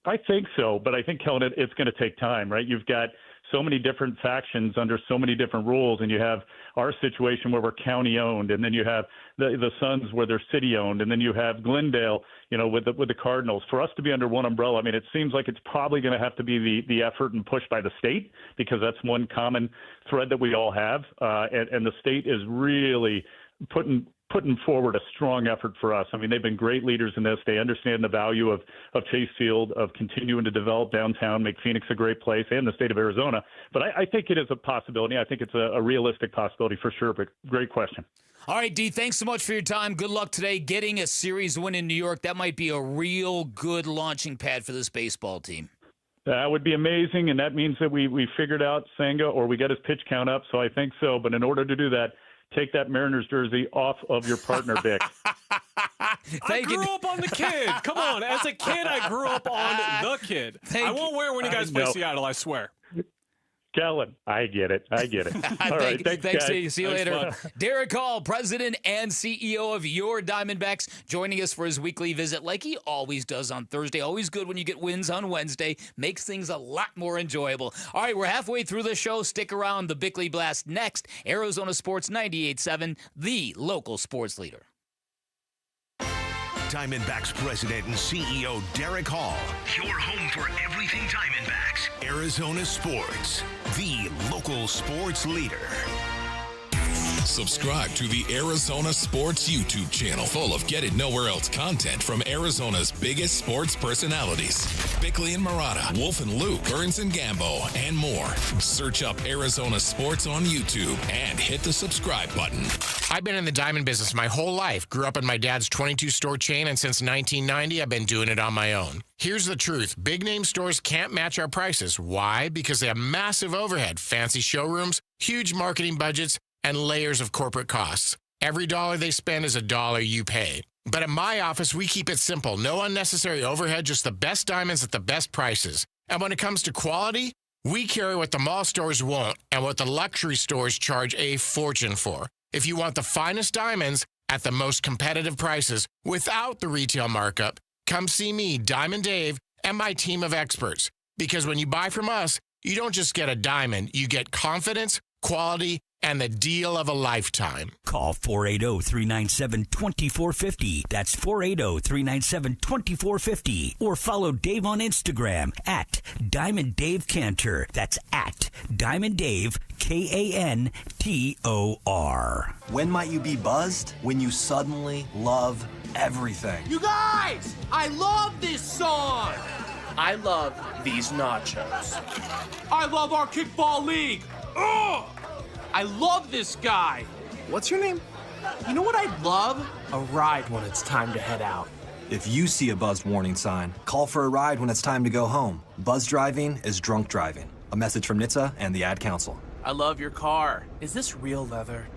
I think so, but I think, Kellen, it's going to take time, right? You've got so many different factions under so many different rules, and you have our situation where we're county owned, and then you have the Suns where they're city owned, and then you have Glendale, with the Cardinals. For us to be under one umbrella, I mean, it seems like it's probably going to have to be the effort and push by the state, because that's one common thread that we all have, and the state is really putting forward a strong effort for us. I mean, they've been great leaders in this. They understand the value of Chase Field, of continuing to develop downtown, make Phoenix a great place, and the state of Arizona. But I think it is a possibility. I think it's a realistic possibility for sure, but great question. All right, D, thanks so much for your time. Good luck today getting a series win in New York. That might be a real good launching pad for this baseball team. That would be amazing, and that means that we figured out Senga, or we got his pitch count up, so I think so. But in order to do that, take that Mariners jersey off of your partner, Vic. I grew up on the Kid. Come on. As a kid, I grew up on the Kid. I won't wear it when you guys play Seattle, I swear. Kellen, I get it. All right, thanks, guys. See you later. Derrick Hall, president and CEO of your Diamondbacks, joining us for his weekly visit like he always does on Thursday. Always good when you get wins on Wednesday. Makes things a lot more enjoyable. All right, we're halfway through the show. Stick around. The Bickley Blast next. Arizona Sports 98.7, the local sports leader. Diamondbacks president and CEO Derrick Hall. Your home for everything Diamondbacks. Arizona Sports, the local sports leader. Subscribe to the Arizona Sports YouTube channel, full of get it nowhere else content from Arizona's biggest sports personalities. Bickley and Murata, Wolf and Luke, Burns and Gambo, and more. Search up Arizona Sports on YouTube and hit the subscribe button. I've been in the diamond business my whole life. Grew up in my dad's 22-store chain, and since 1990, I've been doing it on my own. Here's the truth. Big name stores can't match our prices. Why? Because they have massive overhead, fancy showrooms, huge marketing budgets, and layers of corporate costs. Every dollar they spend is a dollar you pay. But at my office, we keep it simple. No unnecessary overhead, just the best diamonds at the best prices. And when it comes to quality, we carry what the mall stores won't and what the luxury stores charge a fortune for. If you want the finest diamonds at the most competitive prices without the retail markup, come see me, Diamond Dave, and my team of experts. Because when you buy from us, you don't just get a diamond, you get confidence, quality, and the deal of a lifetime. Call 480-397-2450. That's 480-397-2450. Or follow Dave on Instagram at Diamond Dave Cantor. That's at Diamond Dave, Kantor. When might you be buzzed? When you suddenly love everything. You guys, I love this song. I love these nachos. I love our kickball league. Ugh! I love this guy. What's your name? You know what I'd love? A ride when it's time to head out. If you see a buzzed warning sign, call for a ride when it's time to go home. Buzz driving is drunk driving. A message from NHTSA and the Ad Council. I love your car. Is this real leather?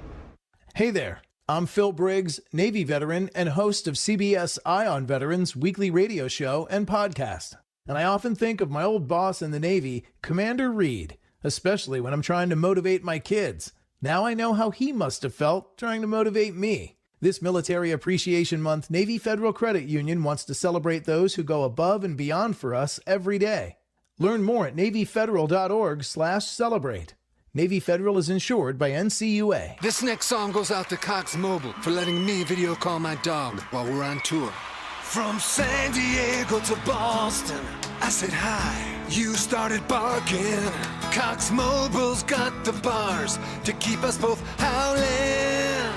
Hey there. I'm Phil Briggs, Navy veteran and host of CBS Eye on Veterans weekly radio show and podcast. And I often think of my old boss in the Navy, Commander Reed, especially when I'm trying to motivate my kids. Now I know how he must have felt trying to motivate me. This Military Appreciation Month, Navy Federal Credit Union wants to celebrate those who go above and beyond for us every day. Learn more at NavyFederal.org/celebrate. Navy Federal is insured by NCUA. This next song goes out to Cox Mobile for letting me video call my dog while we're on tour. From San Diego to Boston, I said hi. You started barking. Cox Mobile's got the bars to keep us both howling.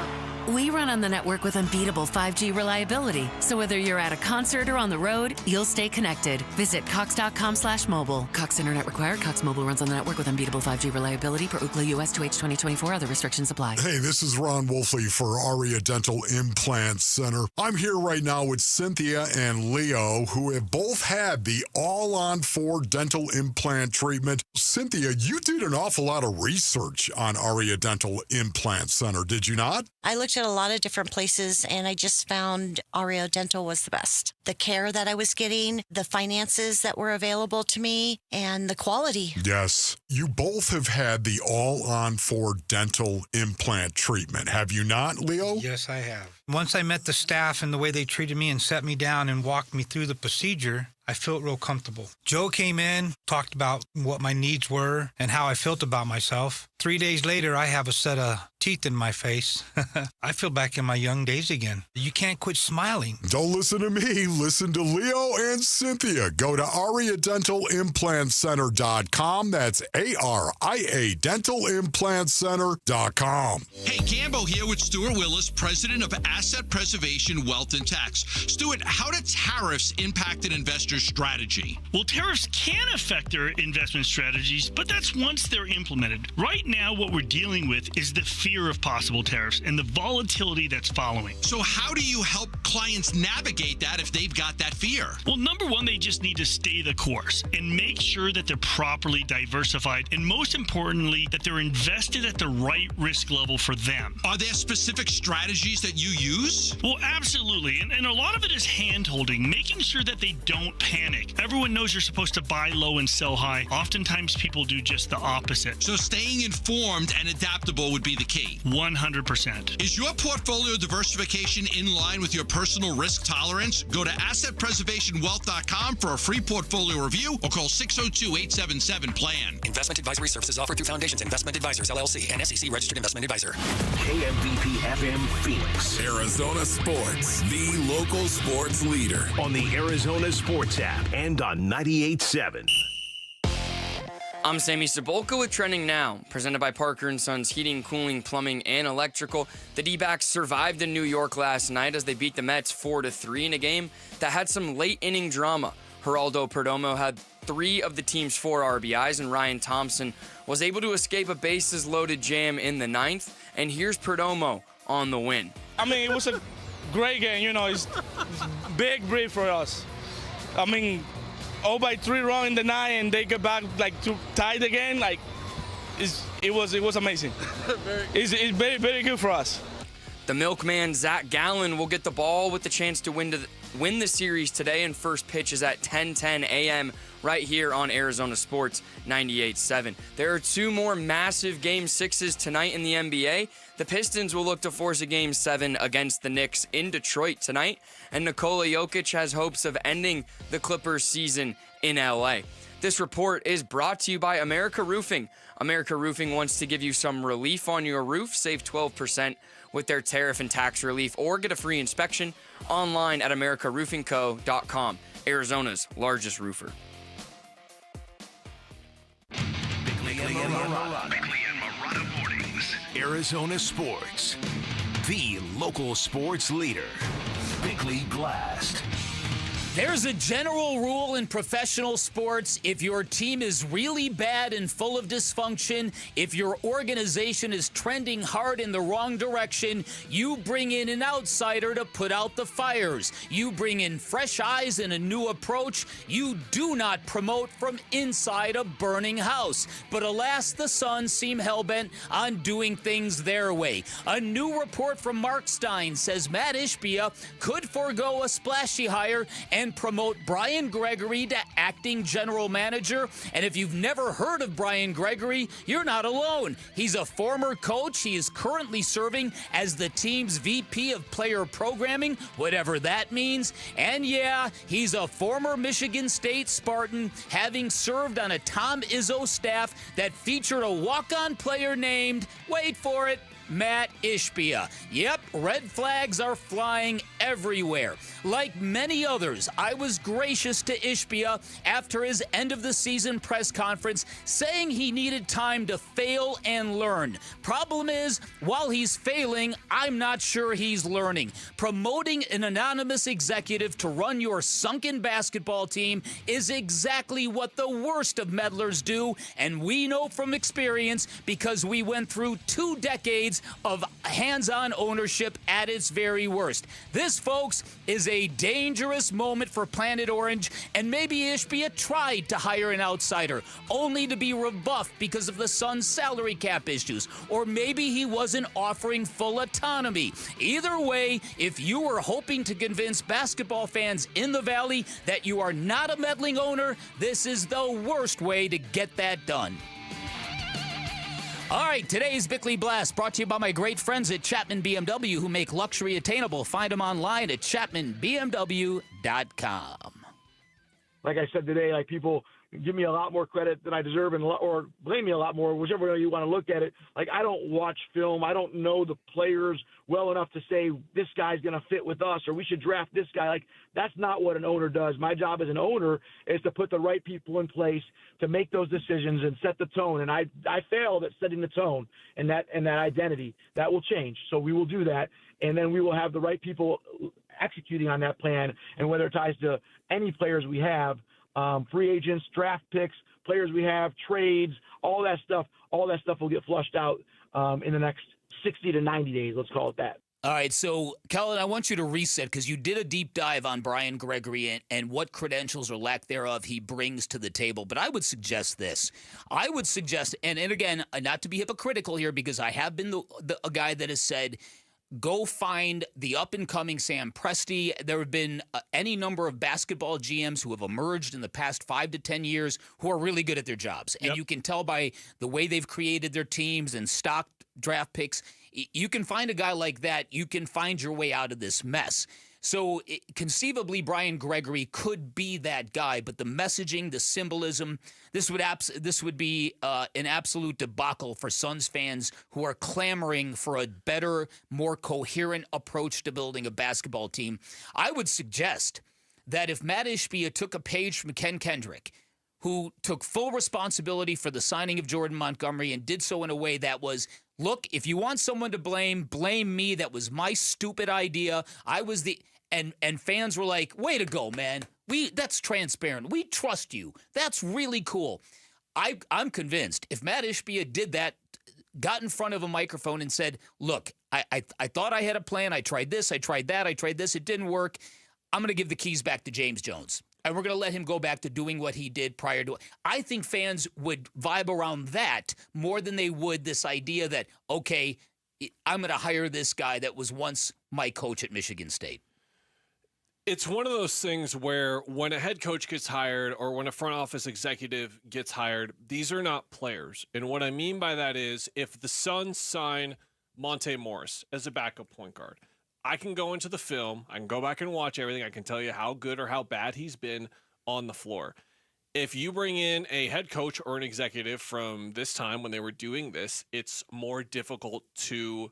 We run on the network with unbeatable 5G reliability. So whether you're at a concert or on the road, you'll stay connected. Visit cox.com/mobile. Cox Internet required. Cox Mobile runs on the network with unbeatable 5G reliability per Ookla US 2H 2024. Other restrictions apply. Hey, this is Ron Wolfley for Aria Dental Implant Center. I'm here right now with Cynthia and Leo, who have both had the all-on-4 dental implant treatment. Cynthia, you did an awful lot of research on Aria Dental Implant Center, did you not? I looked at a lot of different places, and I just found Aria Dental was the best. The care that I was getting, the finances that were available to me, and the quality. Yes. You both have had the all-on-4 dental implant treatment, have you not, Leo? Yes, I have. Once I met the staff and the way they treated me and sat me down and walked me through the procedure, I felt real comfortable. Joe came in, talked about what my needs were and how I felt about myself. 3 days later, I have a set of teeth in my face. I feel back in my young days again. You can't quit smiling. Don't listen to me. Listen to Leo and Cynthia. Go to AriaDentalImplantCenter.com. That's ARIA DentalImplantCenter.com. Hey, Gambo here with Stuart Willis, president of Asset Preservation Wealth and Tax. Stuart, how do tariffs impact an investor's strategy? Well, tariffs can affect their investment strategies, but that's once they're implemented. Right now, what we're dealing with is the fear of possible tariffs and the volatility that's following. So how do you help clients navigate that if they've got that fear? Well, number one, they just need to stay the course and make sure that they're properly diversified, and most importantly, that they're invested at the right risk level for them. Are there specific strategies that you use? Well, absolutely, and a lot of it is hand-holding, making sure that they don't panic. Everyone knows you're supposed to buy low and sell high. Oftentimes, people do just the opposite. So staying informed and adaptable would be the key. 100%. Is your portfolio diversification in line with your personal risk tolerance? Go to AssetPreservationWealth.com for a free portfolio review or call 602-877-PLAN. Investment advisory services offered through Foundations Investment Advisors, LLC, and SEC registered investment advisor. KMVP FM Phoenix. Arizona Sports, the local sports leader. On the Arizona Sports app and on 98.7. I'm Sammy Cebulka with Trending Now, presented by Parker & Sons Heating, Cooling, Plumbing, and Electrical. The D-backs survived in New York last night as they beat the Mets 4-3 in a game that had some late-inning drama. Geraldo Perdomo had 3 of the team's 4 RBIs, and Ryan Thompson was able to escape a bases-loaded jam in the 9th. And here's Perdomo on the win. I mean, it was a great game. You know, it's big break for us. I mean, 0-3 run in the 9th, and they get back like to tied again. Like, it was amazing. It's very, very good for us. The milkman Zach Gallen will get the ball with the chance to win the series today, and first pitch is at 10:10 a.m. right here on Arizona Sports 98.7. There are 2 more massive Game 6s tonight in the NBA. The Pistons will look to force a Game 7 against the Knicks in Detroit tonight, and Nikola Jokic has hopes of ending the Clippers season in LA. This report is brought to you by America Roofing. America Roofing wants to give you some relief on your roof. Save 12% with their tariff and tax relief, or get a free inspection online at americaroofingco.com, Arizona's largest roofer. Bickley and Marotta mornings. Arizona Sports, the local sports leader. Bickley Blast. There's a general rule in professional sports. If your team is really bad and full of dysfunction, if your organization is trending hard in the wrong direction, you bring in an outsider to put out the fires. You bring in fresh eyes and a new approach. You do not promote from inside a burning house. But alas, the Suns seem hellbent on doing things their way. A new report from Mark Stein says Matt Ishbia could forego a splashy hire and promote Brian Gregory to acting general manager. And if you've never heard of Brian Gregory, you're not alone. He's a former coach. He is currently serving as the team's VP of player programming, whatever that means. And yeah, he's a former Michigan State Spartan, having served on a Tom Izzo staff that featured a walk-on player named, wait for it, Matt Ishbia. Yep, red flags are flying everywhere. Like many others, I was gracious to Ishbia after his end-of-the-season press conference, saying he needed time to fail and learn. Problem is, while he's failing, I'm not sure he's learning. Promoting an anonymous executive to run your sunken basketball team is exactly what the worst of meddlers do, and we know from experience because we went through 2 decades of hands-on ownership at its very worst. This, folks, is a dangerous moment for Planet Orange, and maybe Ishbia tried to hire an outsider, only to be rebuffed because of the Suns' salary cap issues, or maybe he wasn't offering full autonomy. Either way, if you were hoping to convince basketball fans in the Valley that you are not a meddling owner, this is the worst way to get that done. All right, today's Bickley Blast brought to you by my great friends at Chapman BMW, who make luxury attainable. Find them online at chapmanbmw.com. Like I said today, like people give me a lot more credit than I deserve or blame me a lot more, whichever way you want to look at it. Like, I don't watch film. I don't know the players well enough to say this guy's going to fit with us or we should draft this guy. Like, that's not what an owner does. My job as an owner is to put the right people in place to make those decisions and set the tone. And I failed at setting the tone and that identity. That will change. So we will do that. And then we will have the right people executing on that plan. And whether it ties to any players we have, free agents, draft picks, players we have, trades, all that stuff will get flushed out in the next 60 to 90 days. Let's call it that. All right, so, Kellen, I want you to reset because you did a deep dive on Brian Gregory and what credentials or lack thereof he brings to the table. But I would suggest this. I would suggest, and again, not to be hypocritical here because I have been a guy that has said, go find the up-and-coming Sam Presti. There have been any number of basketball GMs who have emerged in the past 5 to 10 years who are really good at their jobs. And you can tell by the way they've created their teams and stocked draft picks. You can find a guy like that. You can find your way out of this mess. So conceivably, Brian Gregory could be that guy, but the messaging, the symbolism, this would be an absolute debacle for Suns fans who are clamoring for a better, more coherent approach to building a basketball team. I would suggest that if Matt Ishbia took a page from Ken Kendrick, who took full responsibility for the signing of Jordan Montgomery and did so in a way that was, look, if you want someone to blame me. That was my stupid idea. I was the and fans were like, way to go, man. That's transparent. We trust you. That's really cool. I'm convinced if Matt Ishbia did that, got in front of a microphone and said, look, I thought I had a plan. I tried this. I tried that. I tried this. It didn't work. I'm going to give the keys back to James Jones. And we're going to let him go back to doing what he did prior to it. I think fans would vibe around that more than they would this idea that, okay, I'm going to hire this guy that was once my coach at Michigan State. It's one of those things where when a head coach gets hired or when a front office executive gets hired, these are not players. And what I mean by that is if the Suns sign Monte Morris as a backup point guard, I can go into the film, I can go back and watch everything. I can tell you how good or how bad he's been on the floor. If you bring in a head coach or an executive from this time when they were doing this, it's more difficult to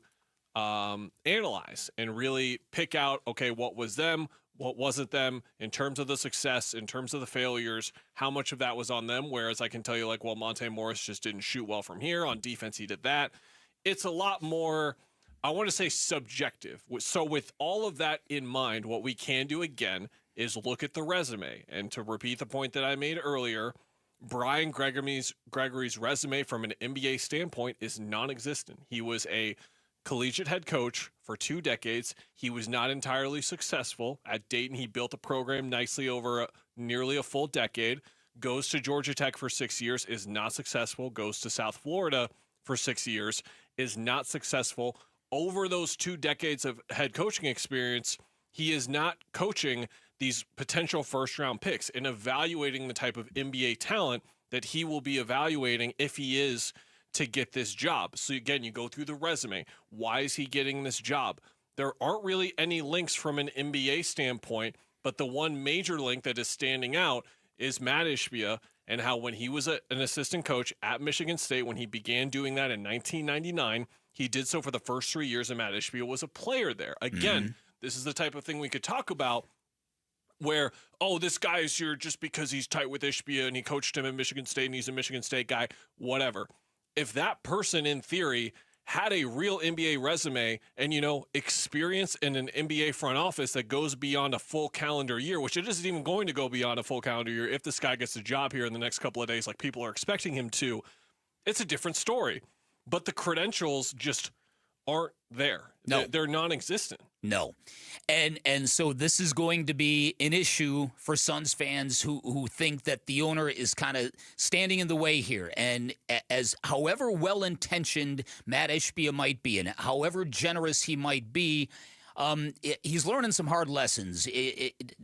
analyze and really pick out, okay, what was them, what wasn't them in terms of the success, in terms of the failures, how much of that was on them. Whereas I can tell you, like, well, Monte Morris just didn't shoot well from here. On defense, he did that. It's a lot more, I want to say, subjective. So with all of that in mind, what we can do again is look at the resume. And to repeat the point that I made earlier, Brian Gregory's resume from an NBA standpoint is non-existent. He was a collegiate head coach for 2 decades. He was not entirely successful. At Dayton, he built a program nicely over nearly a full decade. Goes to Georgia Tech for 6 years, is not successful. Goes to South Florida for 6 years, is not successful. Over those 2 decades of head coaching experience, he is not coaching these potential first-round picks and evaluating the type of NBA talent that he will be evaluating if he is to get this job. So again, you go through the resume. Why is he getting this job? There aren't really any links from an NBA standpoint, but the one major link that is standing out is Matt Ishbia and how when he was an assistant coach at Michigan State, when he began doing that in 1999, he did so for the first 3 years, and Matt Ishbia was a player there. Again, This is the type of thing we could talk about where, oh, this guy is here just because he's tight with Ishbia and he coached him at Michigan State and he's a Michigan State guy, whatever. If that person, in theory, had a real NBA resume and, experience in an NBA front office that goes beyond a full calendar year, which it isn't even going to go beyond a full calendar year if this guy gets a job here in the next couple of days like people are expecting him to, it's a different story. But the credentials just aren't there. No. They're non-existent. No. And so this is going to be an issue for Suns fans who think that the owner is kind of standing in the way here. And as however well-intentioned Matt Ishbia might be and however generous he might be, he's learning some hard lessons.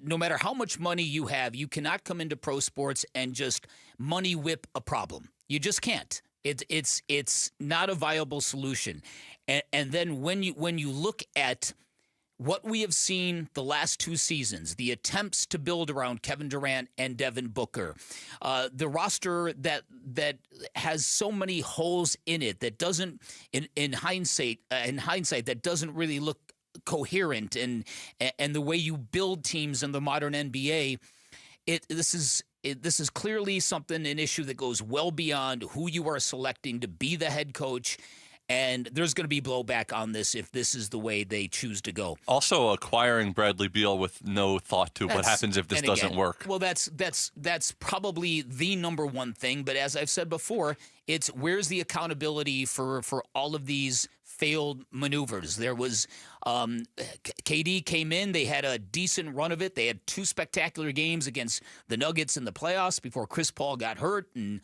No matter how much money you have, you cannot come into pro sports and just money whip a problem. You just can't. It's not a viable solution. And then when you look at what we have seen the last 2 seasons, the attempts to build around Kevin Durant and Devin Booker, the roster that has so many holes in it that doesn't, in hindsight, that doesn't really look coherent, and the way you build teams in the modern NBA, this is clearly an issue that goes well beyond who you are selecting to be the head coach. And there's going to be blowback on this if this is the way they choose to go. Also, acquiring Bradley Beal with no thought to what happens if this doesn't work. Well, that's probably the number one thing. But as I've said before, it's where's the accountability for all of these failed maneuvers. There was KD came in. They had a decent run of it. They had 2 spectacular games against the Nuggets in the playoffs before Chris Paul got hurt, and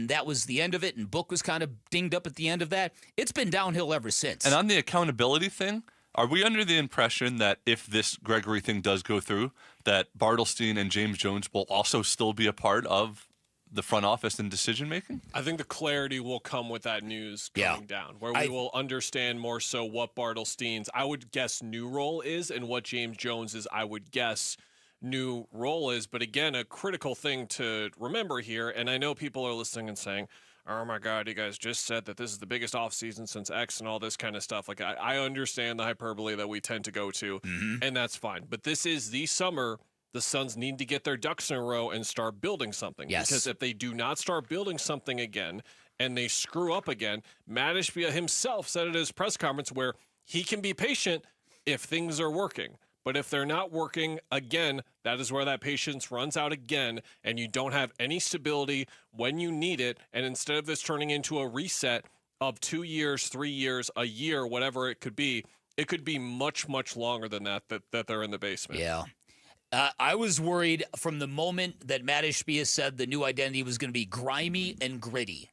that was the end of it. And Book was kind of dinged up at the end of that. It's been downhill ever since. And on the accountability thing, are we under the impression that if this Gregory thing does go through, that Bartlestein and James Jones will also still be a part of the front office and decision making? I think the clarity will come with that news coming down, where we will understand more so what Bartlestein's, I would guess, new role is and what James Jones's, I would guess, new role is. But again, a critical thing to remember here, and I know people are listening and saying, oh my God, you guys just said that this is the biggest offseason since X and all this kind of stuff. Like, I understand the hyperbole that we tend to go to, and that's fine. But this is the summer the Suns need to get their ducks in a row and start building something. Yes. Because if they do not start building something again and they screw up again, Matt Ishbia himself said at his press conference where he can be patient if things are working. But if they're not working, again, that is where that patience runs out again, and you don't have any stability when you need it. And instead of this turning into a reset of 2 years, 3 years, a year, whatever it could be much, much longer than that they're in the basement. Yeah. I was worried from the moment that Matt Ishbia said the new identity was going to be grimy and gritty.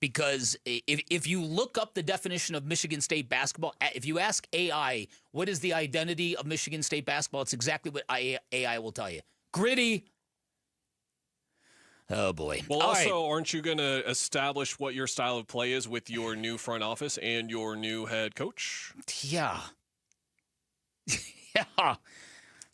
Because if you look up the definition of Michigan State basketball, if you ask AI, what is the identity of Michigan State basketball, it's exactly what AI will tell you. Gritty. Oh, boy. Well, also, aren't you going to establish what your style of play is with your new front office and your new head coach? Yeah. Yeah.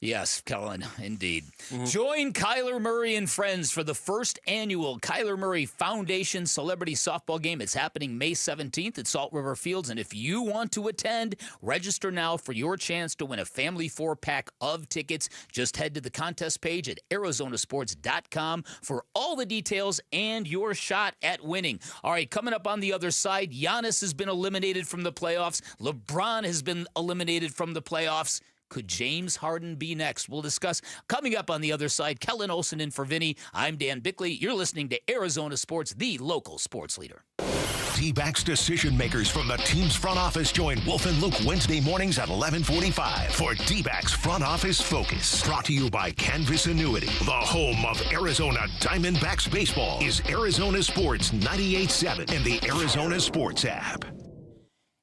Yes, Kellen, indeed. Join Kyler Murray and friends for the first annual Kyler Murray Foundation Celebrity Softball Game. It's happening May 17th at Salt River Fields, and if you want to attend, register now for your chance to win a family 4-pack of tickets. Just head to the contest page at arizonasports.com for all the details and your shot at winning. All right, coming up on the other side, Giannis has been eliminated from the playoffs. LeBron has been eliminated from the playoffs. Could James Harden be next? We'll discuss coming up on the other side. Kellen Olson in for Vinny. I'm Dan Bickley. You're listening to Arizona Sports, the local sports leader. Dbacks decision makers from the team's front office join Wolf and Luke Wednesday mornings at 11:45 for Dbacks Front Office Focus. Brought to you by Canvas Annuity. The home of Arizona Diamondbacks baseball is Arizona Sports 98.7 and the Arizona Sports app.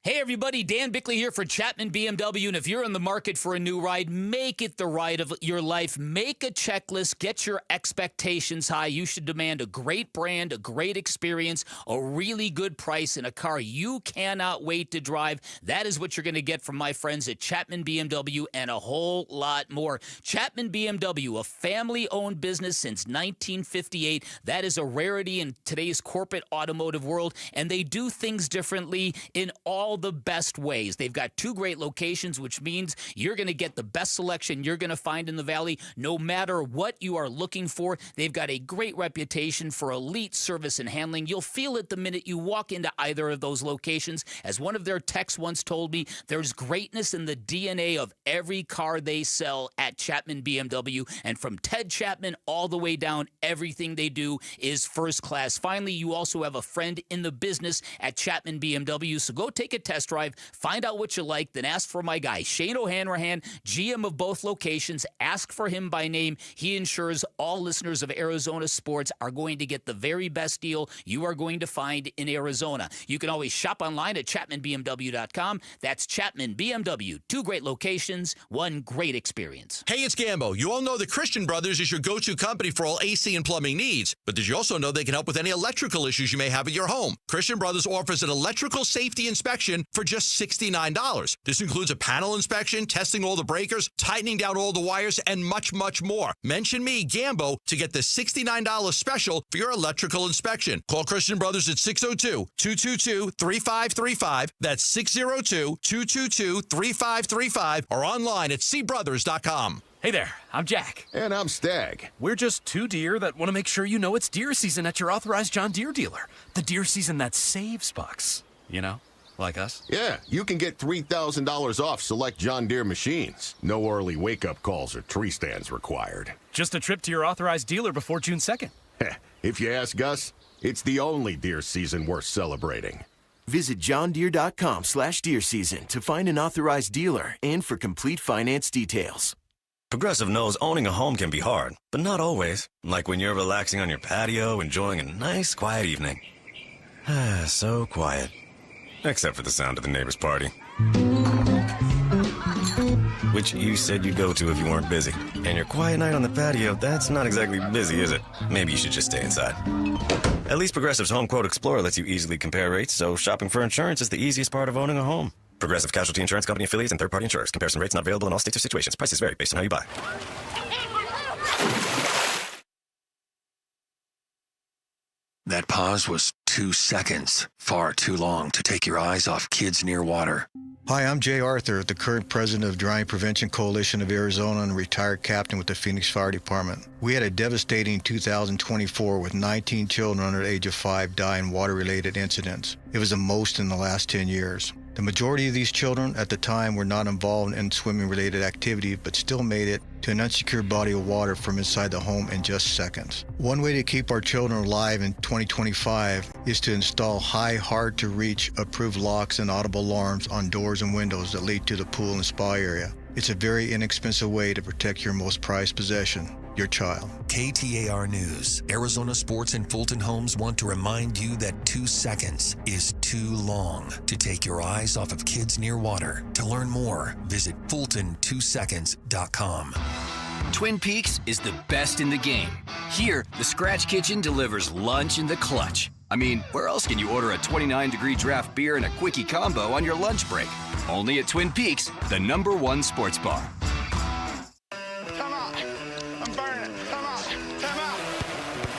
Hey, everybody, Dan Bickley here for Chapman BMW, and if you're in the market for a new ride, make it the ride of your life. Make a checklist. Get your expectations high. You should demand a great brand, a great experience, a really good price, and a car you cannot wait to drive. That is what you're going to get from my friends at Chapman BMW and a whole lot more. Chapman BMW, a family-owned business since 1958. That is a rarity in today's corporate automotive world, and they do things differently in all the best ways. They've got 2 great locations, which means you're going to get the best selection you're going to find in the Valley, no matter what you are looking for. They've got a great reputation for elite service and handling. You'll feel it the minute you walk into either of those locations. As one of their techs once told me, there's greatness in the DNA of every car they sell at Chapman BMW. And from Ted Chapman all the way down, everything they do is first class. Finally, you also have a friend in the business at Chapman BMW. So go take a test drive, find out what you like, then ask for my guy, Shane O'Hanrahan, GM of both locations. Ask for him by name. He ensures all listeners of Arizona Sports are going to get the very best deal you are going to find in Arizona. You can always shop online at ChapmanBMW.com. That's Chapman BMW. 2 great locations, 1 great experience. Hey, it's Gambo. You all know that Christian Brothers is your go-to company for all AC and plumbing needs. But did you also know they can help with any electrical issues you may have at your home? Christian Brothers offers an electrical safety inspection for just $69. This includes a panel inspection, testing all the breakers, tightening down all the wires, and much, much more. Mention me, Gambo, to get the $69 special for your electrical inspection. Call Christian Brothers at 602-222-3535. That's 602-222-3535 or online at cbrothers.com. Hey there, I'm Jack. And I'm Stag. We're just 2 deer that want to make sure you know it's deer season at your authorized John Deere dealer. The deer season that saves bucks, you know? Like us? Yeah, you can get $3,000 off select John Deere machines. No early wake-up calls or tree stands required. Just a trip to your authorized dealer before June 2nd. If you ask us, it's the only deer season worth celebrating. Visit johndeere.com/deer season to find an authorized dealer and for complete finance details. Progressive knows owning a home can be hard, but not always. Like when you're relaxing on your patio, enjoying a nice, quiet evening. So quiet. Except for the sound of the neighbor's party. Which you said you'd go to if you weren't busy. And your quiet night on the patio, that's not exactly busy, is it? Maybe you should just stay inside. At least Progressive's Home Quote Explorer lets you easily compare rates, so shopping for insurance is the easiest part of owning a home. Progressive Casualty Insurance Company affiliates and third-party insurers. Comparison rates not available in all states or situations. Prices vary based on how you buy. That pause was 2 seconds, far too long to take your eyes off kids near water. Hi, I'm Jay Arthur, the current president of Drowning Prevention Coalition of Arizona and retired captain with the Phoenix Fire Department. We had a devastating 2024 with 19 children under the age of 5 die in water-related incidents. It was the most in the last 10 years. The majority of these children at the time were not involved in swimming-related activity, but still made it to an unsecured body of water from inside the home in just seconds. One way to keep our children alive in 2025 is to install high, hard-to-reach approved locks and audible alarms on doors and windows that lead to the pool and spa area. It's a very inexpensive way to protect your most prized possession, your child. KTAR News, Arizona Sports and Fulton Homes want to remind you that 2 seconds is too long to take your eyes off of kids near water. To learn more, visit Fulton2seconds.com. Twin Peaks is the best in the game. Here, the Scratch Kitchen delivers lunch in the clutch. I mean, where else can you order a 29-degree draft beer and a quickie combo on your lunch break? Only at Twin Peaks, the #1 sports bar.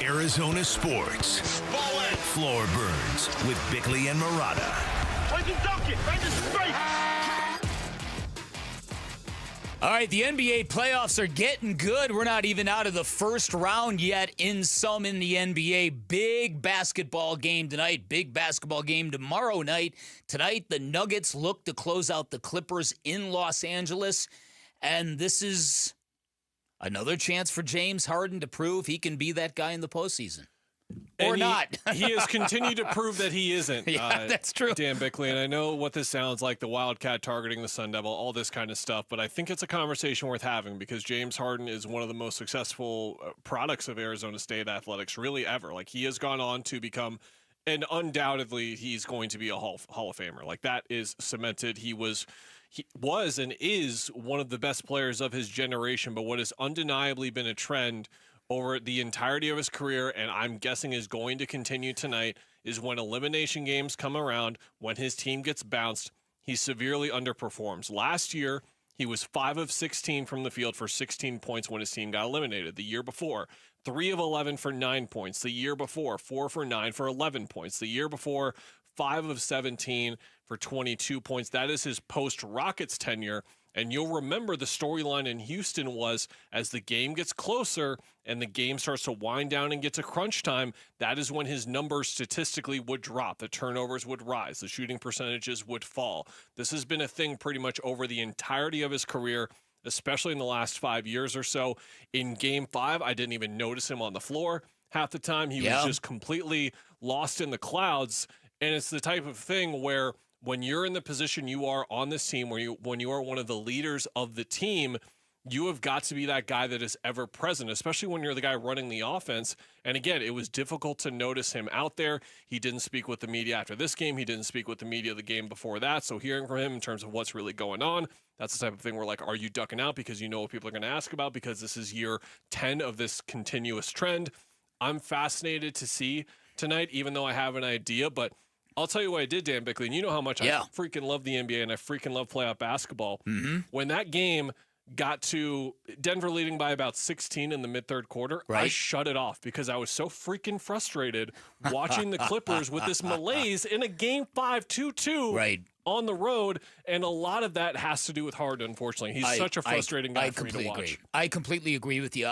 Arizona Sports. Floor Burns with Bickley and Murata. All right, the NBA playoffs are getting good. We're not even out of the first round yet in the NBA. Big basketball game tonight, big basketball game tomorrow night. Tonight, the Nuggets look to close out the Clippers in Los Angeles. And this is another chance for James Harden to prove he can be that guy in the postseason. Or not. He has continued to prove that he isn't. Yeah, that's true. Dan Bickley, and I know what this sounds like, the Wildcat targeting the Sun Devil, all this kind of stuff, but I think it's a conversation worth having because James Harden is one of the most successful products of Arizona State athletics really ever. Like, he has gone on to become, and undoubtedly he's going to be a Hall of Famer. Like, that is cemented. He was and is one of the best players of his generation, but what has undeniably been a trend over the entirety of his career, and I'm guessing is going to continue tonight, is when elimination games come around, when his team gets bounced, he severely underperforms. Last year, he was 5 of 16 from the field for 16 points when his team got eliminated. The year before, 3 of 11 for 9 points. The year before, 4 for 9 for 11 points. The year before, 5 of 17 for 22 points. That is his post-Rockets tenure. And you'll remember the storyline in Houston was as the game gets closer and the game starts to wind down and get to crunch time, that is when his numbers statistically would drop. The turnovers would rise. The shooting percentages would fall. This has been a thing pretty much over the entirety of his career, especially in the last 5 years or so. In Game 5, I didn't even notice him on the floor half the time. He was just completely lost in the clouds. And it's the type of thing where when you're in the position you are on this team, when you are one of the leaders of the team, you have got to be that guy that is ever present, especially when you're the guy running the offense. And again, it was difficult to notice him out there. He didn't speak with the media after this game. He didn't speak with the media the game before that. So hearing from him in terms of what's really going on, that's the type of thing where, like, are you ducking out because you know what people are going to ask about because this is year 10 of this continuous trend? I'm fascinated to see tonight, even though I have an idea, but I'll tell you what I did, Dan Bickley, and you know how much I freaking love the NBA and I freaking love playoff basketball. Mm-hmm. When that game got to Denver leading by about 16 in the mid-third quarter, I shut it off because I was so freaking frustrated watching the Clippers with this malaise in a Game 5 2-2 on the road, and a lot of that has to do with Harden, unfortunately. He's such a frustrating guy for me to watch. I completely agree with you.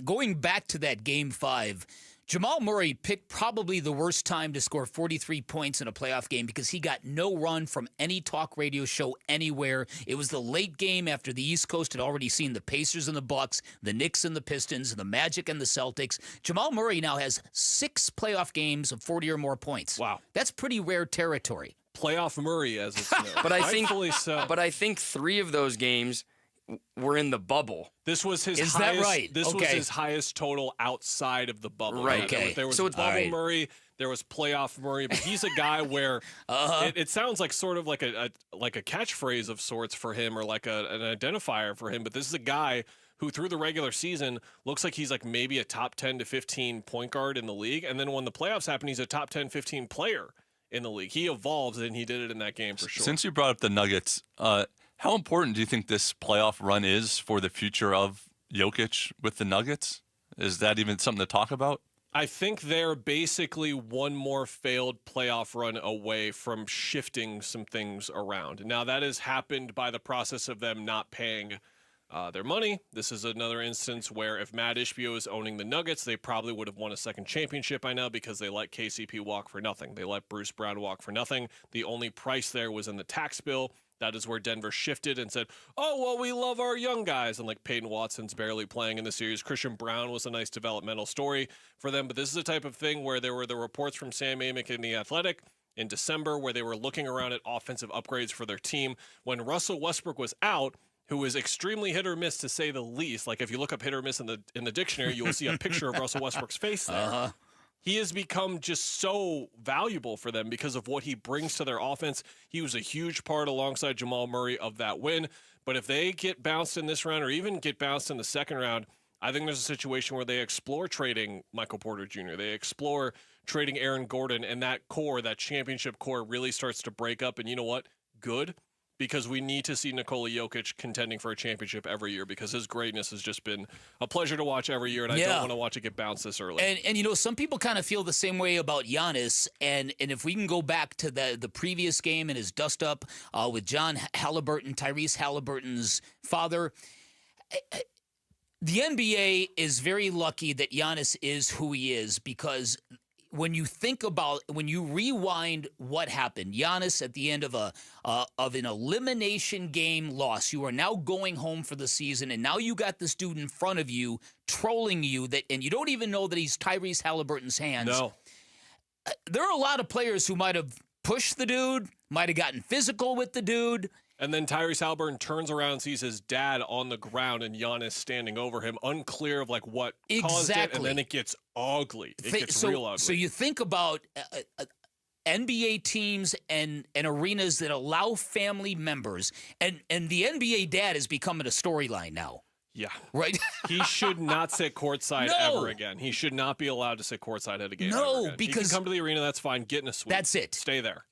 Going back to that Game 5, Jamal Murray picked probably the worst time to score 43 points in a playoff game because he got no run from any talk radio show anywhere. It was the late game after the East Coast had already seen the Pacers and the Bucks, the Knicks and the Pistons, the Magic and the Celtics. Jamal Murray now has 6 playoff games of 40 or more points. Wow. That's pretty rare territory. Playoff Murray, as it's known. But I think 3 of those games were in the bubble. This was his highest. That right? This was his highest total outside of the bubble. Right. Okay. There was bubble Murray. There was playoff Murray. But he's a guy where it sounds like sort of like a catchphrase of sorts for him, or like an identifier for him. But this is a guy who, through the regular season, looks like he's like maybe a top 10 to 15 point guard in the league, and then when the playoffs happen, he's a top 10, 15 player in the league. He evolves, and he did it in that game for sure. Since you brought up the Nuggets, how important do you think this playoff run is for the future of Jokic with the Nuggets? Is that even something to talk about? I think they're basically one more failed playoff run away from shifting some things around. Now, that has happened by the process of them not paying their money. This is another instance where if Matt Ishbia is owning the Nuggets, they probably would have won a second championship by now because they let KCP walk for nothing. They let Bruce Brown walk for nothing. The only price there was in the tax bill. That is where Denver shifted and said, oh, well, we love our young guys. And like Peyton Watson's barely playing in the series. Christian Brown was a nice developmental story for them. But this is the type of thing where there were the reports from Sam Amick in The Athletic in December where they were looking around at offensive upgrades for their team. When Russell Westbrook was out, who is extremely hit or miss to say the least. Like if you look up hit or miss in the dictionary, you will see a picture of Russell Westbrook's face there. He has become just so valuable for them because of what he brings to their offense. He was a huge part alongside Jamal Murray of that win. But if they get bounced in this round or even get bounced in the second round, I think there's a situation where they explore trading Michael Porter Jr. They explore trading Aaron Gordon, and that core, that championship core, really starts to break up. And you know what? Good. Because we need to see Nikola Jokic contending for a championship every year because his greatness has just been a pleasure to watch every year, and I don't want to watch it get bounced this early. And you know, some people kind of feel the same way about Giannis, and if we can go back to the previous game and his dust-up with John Halliburton, Tyrese Halliburton's father, the NBA is very lucky that Giannis is who he is because when you rewind what happened, Giannis at the end of an elimination game loss, you are now going home for the season, and now you got this dude in front of you trolling you and you don't even know that he's Tyrese Halliburton's hands. No. There are a lot of players who might have pushed the dude, might have gotten physical with the dude. And then Tyrese Halliburton turns around, sees his dad on the ground, and Giannis standing over him, unclear of like what caused it, and then it gets ugly. It gets real ugly. So you think about NBA teams and arenas that allow family members, and the NBA dad is becoming a storyline now. Yeah. Right? He should not sit courtside ever again. He should not be allowed to sit courtside at a game ever again. Because he can come to the arena, that's fine. Get in a suite. That's it. Stay there.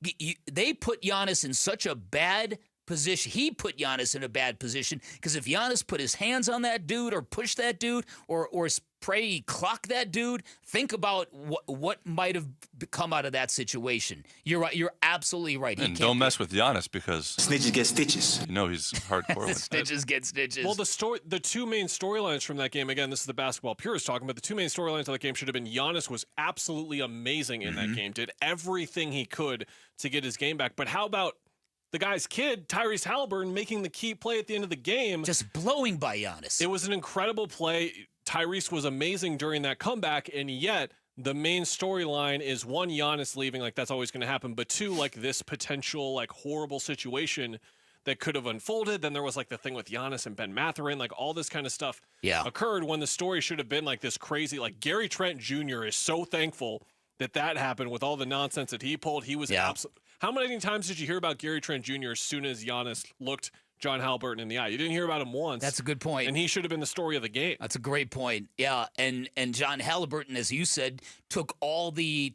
They put Giannis in such a bad position. He put Giannis in a bad position because if Giannis put his hands on that dude or pushed that dude or spray clock that dude, think about what might have come out of that situation. You're right. You're absolutely right. And don't mess with Giannis because snitches get stitches. You know he's hardcore. Stitches get stitches. Well, the two main storylines from that game, again, this is the basketball purists talking, but the two main storylines of that game should have been Giannis was absolutely amazing in that game, did everything he could to get his game back. But how about the guy's kid, Tyrese Halliburton, making the key play at the end of the game? Just blowing by Giannis. It was an incredible play. Tyrese was amazing during that comeback, and yet the main storyline is, one, Giannis leaving, like that's always going to happen, but two, like this potential like horrible situation that could have unfolded. Then there was like the thing with Giannis and Ben Mathurin, like all this kind of stuff occurred when the story should have been like this crazy, like Gary Trent Jr. is so thankful that happened with all the nonsense that he pulled. He was absolutely. How many times did you hear about Gary Trent Jr. as soon as Giannis looked John Halliburton in the eye? You didn't hear about him once. That's a good point. And he should have been the story of the game. That's a great point. Yeah, and John Halliburton, as you said, took all the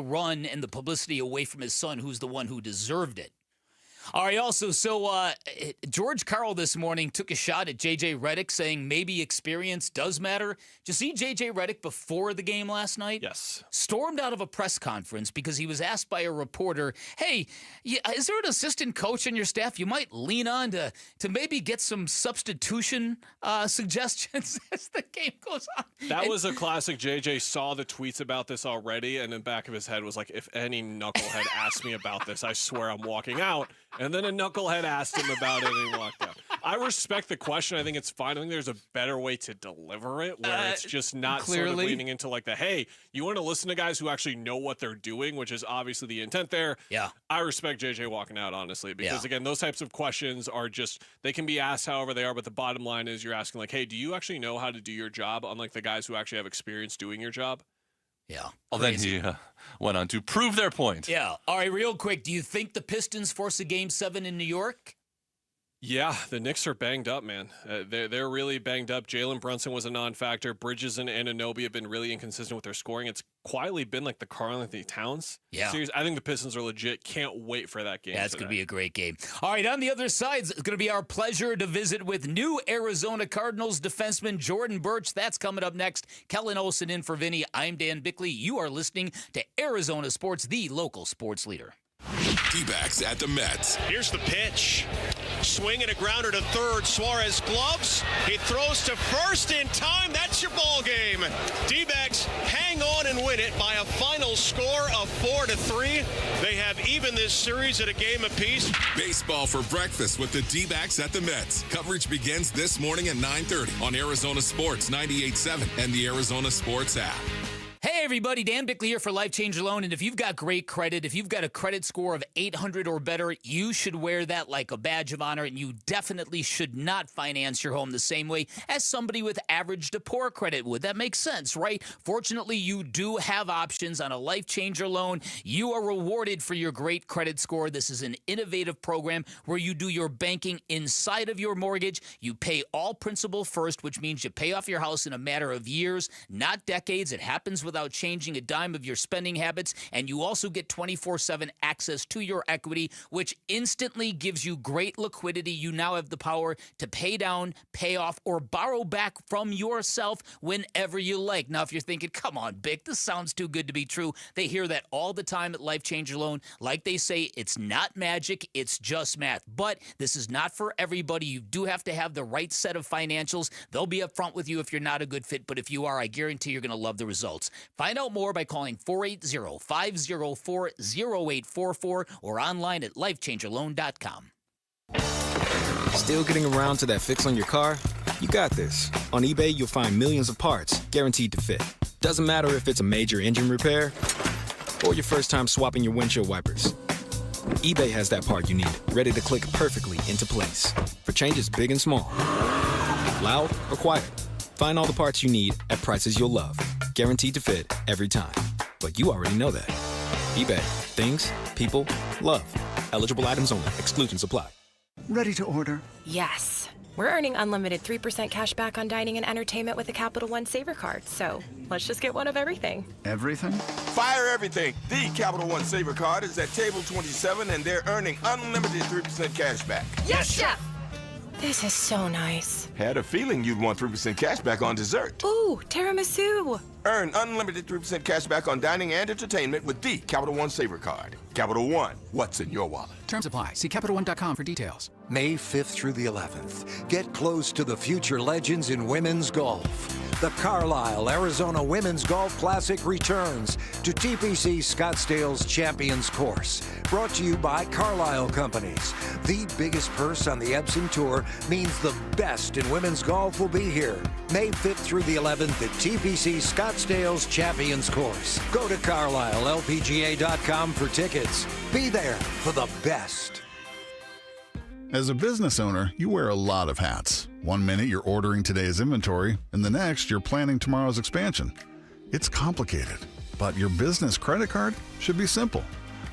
run and the publicity away from his son, who's the one who deserved it. All right, also, so George Karl this morning took a shot at J.J. Redick, saying maybe experience does matter. Did you see J.J. Redick before the game last night? Yes. Stormed out of a press conference because he was asked by a reporter, hey, is there an assistant coach on your staff you might lean on to maybe get some substitution suggestions as the game goes on? That was a classic. J.J. saw the tweets about this already, and in the back of his head was like, if any knucklehead asked me about this, I swear I'm walking out. And then a knucklehead asked him about it, and he walked out. I respect the question. I think it's fine. I think there's a better way to deliver it, where it's just not sort of leaning into like the, hey, you want to listen to guys who actually know what they're doing, which is obviously the intent there. Yeah. I respect JJ walking out, honestly, because, again, those types of questions are just, they can be asked however they are, but the bottom line is you're asking like, hey, do you actually know how to do your job, unlike the guys who actually have experience doing your job? Yeah. Well, then he went on to prove their point. Yeah. All right, real quick. Do you think the Pistons force a Game 7 in New York? Yeah, the Knicks are banged up, man. They're really banged up. Jalen Brunson was a non-factor. Bridges and Anunoby have been really inconsistent with their scoring. It's quietly been like the Karl-Anthony Towns series. I think the Pistons are legit. Can't wait for that game. Yeah, it's going to be a great game. All right, on the other side, it's going to be our pleasure to visit with new Arizona Cardinals defenseman Jordan Birch. That's coming up next. Kellen Olson in for Vinny. I'm Dan Bickley. You are listening to Arizona Sports, the local sports leader. Dbacks at the Mets. Here's the pitch. Swing and a grounder to third. Suarez gloves. He throws to first in time. That's your ball game. D-backs hang on and win it by a final score of 4-3. They have even this series at a game apiece. Baseball for breakfast with the D-backs at the Mets. Coverage begins this morning at 9:30 on Arizona Sports 98.7 and the Arizona Sports app. Hey everybody, Dan Bickley here for Life Changer Loan, and if you've got great credit, if you've got a credit score of 800 or better, you should wear that like a badge of honor, and you definitely should not finance your home the same way as somebody with average to poor credit would. That makes sense, right? Fortunately, you do have options on a Life Changer Loan. You are rewarded for your great credit score. This is an innovative program where you do your banking inside of your mortgage. You pay all principal first, which means you pay off your house in a matter of years, not decades. It happens without changing a dime of your spending habits, and you also get 24/7 access to your equity, which instantly gives you great liquidity. You now have the power to pay down, pay off, or borrow back from yourself whenever you like. Now, if you're thinking, come on, Bick, this sounds too good to be true, they hear that all the time at Life Changer Loan. Like they say, it's not magic, it's just math. But this is not for everybody. You do have to have the right set of financials. They'll be upfront with you if you're not a good fit, but if you are, I guarantee you're going to love the results. Find out more by calling 480-504-0844 or online at lifechangerloan.com. Still getting around to that fix on your car? You got this. On eBay, you'll find millions of parts guaranteed to fit. Doesn't matter if it's a major engine repair or your first time swapping your windshield wipers. eBay has that part you need, ready to click perfectly into place for changes big and small. Loud or quiet. Find all the parts you need at prices you'll love. Guaranteed to fit every time. But you already know that. eBay. Things, people, love. Eligible items only. Exclusions apply. Ready to order? Yes. We're earning unlimited 3% cash back on dining and entertainment with a Capital One Saver card. So let's just get one of everything. Everything? Fire everything. The Capital One Saver card is at table 27, and they're earning unlimited 3% cash back. Yes, Chef! This is so nice. Had a feeling you'd want 3% cash back on dessert. Ooh, tiramisu. Earn unlimited 3% cash back on dining and entertainment with the Capital One Saver card. Capital One, what's in your wallet? Terms apply. See CapitalOne.com for details. May 5th through the 11th. Get close to the future legends in women's golf. The Carlisle, Arizona Women's Golf Classic returns to TPC Scottsdale's Champions Course. Brought to you by Carlisle Companies. The biggest purse on the Epson Tour means the best in women's golf will be here. May 5th through the 11th at TPC Scottsdale's Champions Course. Go to CarlisleLPGA.com for tickets. Be there for the best. As a business owner, you wear a lot of hats. One minute you're ordering today's inventory, and the next you're planning tomorrow's expansion. It's complicated, but your business credit card should be simple.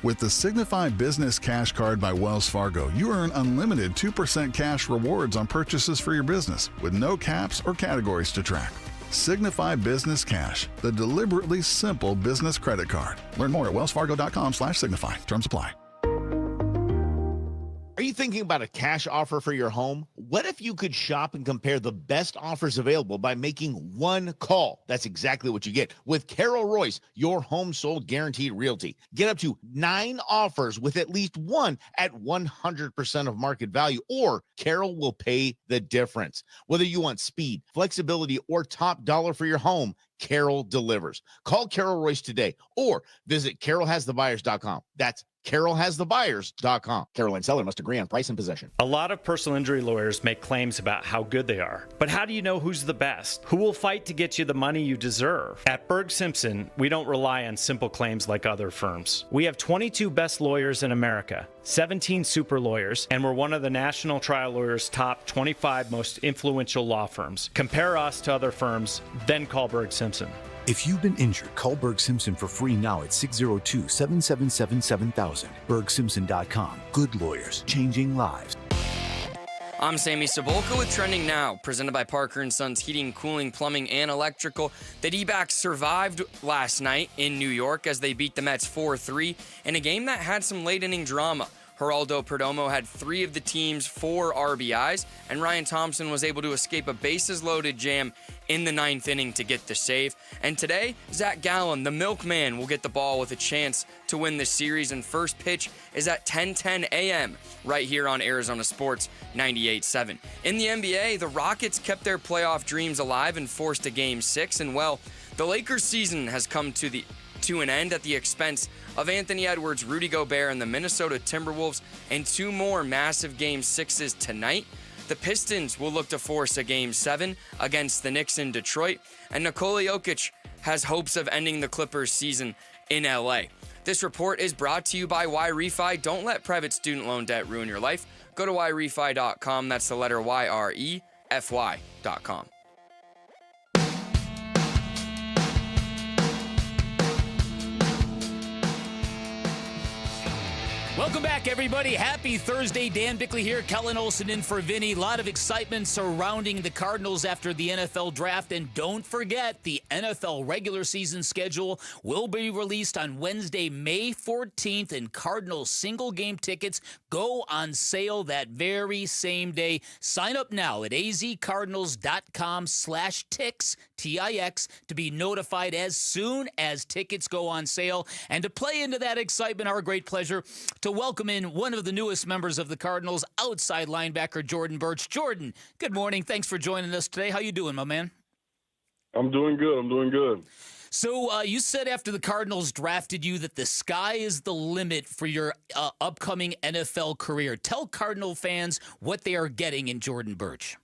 With the Signify Business Cash Card by Wells Fargo, you earn unlimited 2% cash rewards on purchases for your business, with no caps or categories to track. Signify Business Cash, the deliberately simple business credit card. Learn more at wellsfargo.com/signify. Terms apply. Are you thinking about a cash offer for your home? What if you could shop and compare the best offers available by making one call? That's exactly what you get with Carol Royce, your home sold guaranteed realty. Get up to 9 offers with at least one at 100% of market value, or Carol will pay the difference. Whether you want speed, flexibility, or top dollar for your home, Carol delivers. Call Carol Royce today or visit carolhasthebuyers.com. That's carolhasthebuyers.com. Caroline seller must agree on price and possession. A lot of personal injury lawyers make claims about how good they are. But how do you know who's the best? Who will fight to get you the money you deserve? At Berg Simpson, we don't rely on simple claims like other firms. We have 22 best lawyers in America, 17 super lawyers, and we're one of the National Trial Lawyers' top 25 most influential law firms. Compare us to other firms, then call Berg Simpson. If you've been injured, call Berg Simpson for free now at 602-777-7000. BergSimpson.com. Good lawyers, changing lives. I'm Sammy Sabolka with Trending Now, presented by Parker & Sons Heating, Cooling, Plumbing, and Electrical. The D-backs survived last night in New York as they beat the Mets 4-3 in a game that had some late-inning drama. Geraldo Perdomo had 3 of the team's 4 RBIs, and Ryan Thompson was able to escape a bases-loaded jam in the 9th inning to get the save. And today, Zach Gallen, the milkman, will get the ball with a chance to win this series, and first pitch is at 10:10 a.m. right here on Arizona Sports 98.7. In the NBA, the Rockets kept their playoff dreams alive and forced a Game 6, and well, the Lakers' season has come to an end at the expense of Anthony Edwards, Rudy Gobert, and the Minnesota Timberwolves, and 2 more massive Game 6s tonight. The Pistons will look to force a Game 7 against the Knicks in Detroit, and Nikola Jokic has hopes of ending the Clippers' season in LA. This report is brought to you by YRefi. Don't let private student loan debt ruin your life. Go to YRefi.com. That's the letter YREFY.com. Welcome back, everybody. Happy Thursday. Dan Bickley here. Kellen Olson in for Vinny. A lot of excitement surrounding the Cardinals after the NFL draft. And don't forget, the NFL regular season schedule will be released on Wednesday, May 14th. And Cardinals single game tickets go on sale that very same day. Sign up now at azcardinals.com/tix, TIX, to be notified as soon as tickets go on sale. And to play into that excitement, our great pleasure to welcome in one of the newest members of the Cardinals, outside linebacker Jordan Burch. Jordan, good morning. Thanks for joining us today. How you doing, my man? I'm doing good. So you said after the Cardinals drafted you that the sky is the limit for your upcoming NFL career. Tell Cardinal fans what they are getting in Jordan Burch.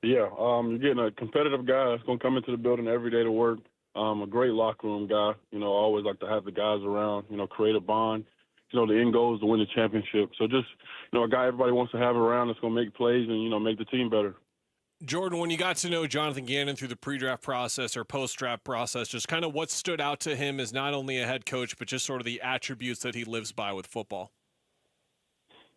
Yeah, you're getting a competitive guy that's going to come into the building every day to work. A great locker room guy. I always like to have the guys around, create a bond. The end goal is to win the championship. So just, a guy everybody wants to have around that's going to make plays and, make the team better. Jordan, when you got to know Jonathan Gannon through the pre-draft process or post-draft process, just kind of what stood out to him as not only a head coach, but just sort of the attributes that he lives by with football?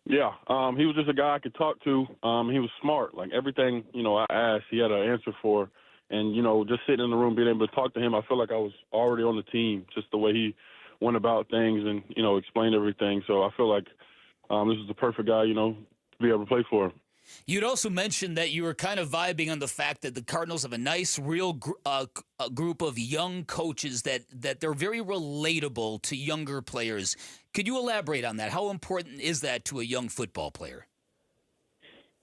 Yeah, he was just a guy I could talk to. He was smart. Like everything, I asked, he had an answer for. And, just sitting in the room, being able to talk to him, I feel like I was already on the team, just the way he went about things and, explained everything. So I feel like this is the perfect guy, to be able to play for him. You'd also mentioned that you were kind of vibing on the fact that the Cardinals have a nice, real group of young coaches that they're very relatable to younger players. Could you elaborate on that? How important is that to a young football player?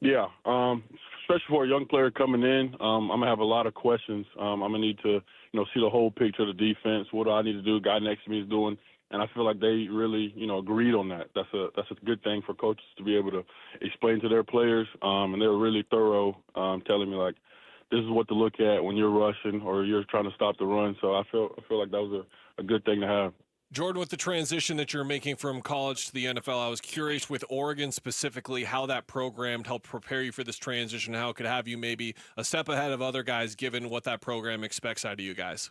Yeah, especially for a young player coming in, I'm going to have a lot of questions. I'm going to need to, see the whole picture of the defense. What do I need to do? Guy next to me is doing. And I feel like they really, agreed on that. That's a good thing for coaches to be able to explain to their players. And they were really thorough, telling me, like, this is what to look at when you're rushing or you're trying to stop the run. So I feel like that was a good thing to have. Jordan, with the transition that you're making from college to the NFL, I was curious with Oregon specifically how that program helped prepare you for this transition, how it could have you maybe a step ahead of other guys given what that program expects out of you guys.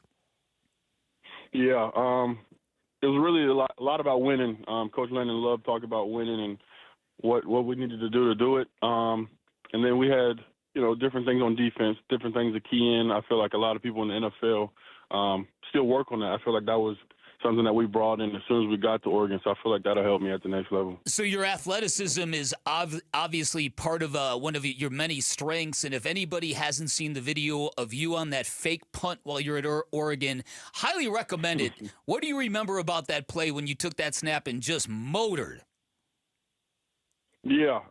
Yeah, it was really a lot about winning. Coach Lennon loved talking about winning and what we needed to do it. And then we had, different things on defense, different things to key in. I feel like a lot of people in the NFL still work on that. I feel like that was something that we brought in as soon as we got to Oregon. So I feel like that'll help me at the next level. So your athleticism is obviously part of one of your many strengths. And if anybody hasn't seen the video of you on that fake punt while you're at Oregon, highly recommend it. What do you remember about that play when you took that snap and just motored? Yeah,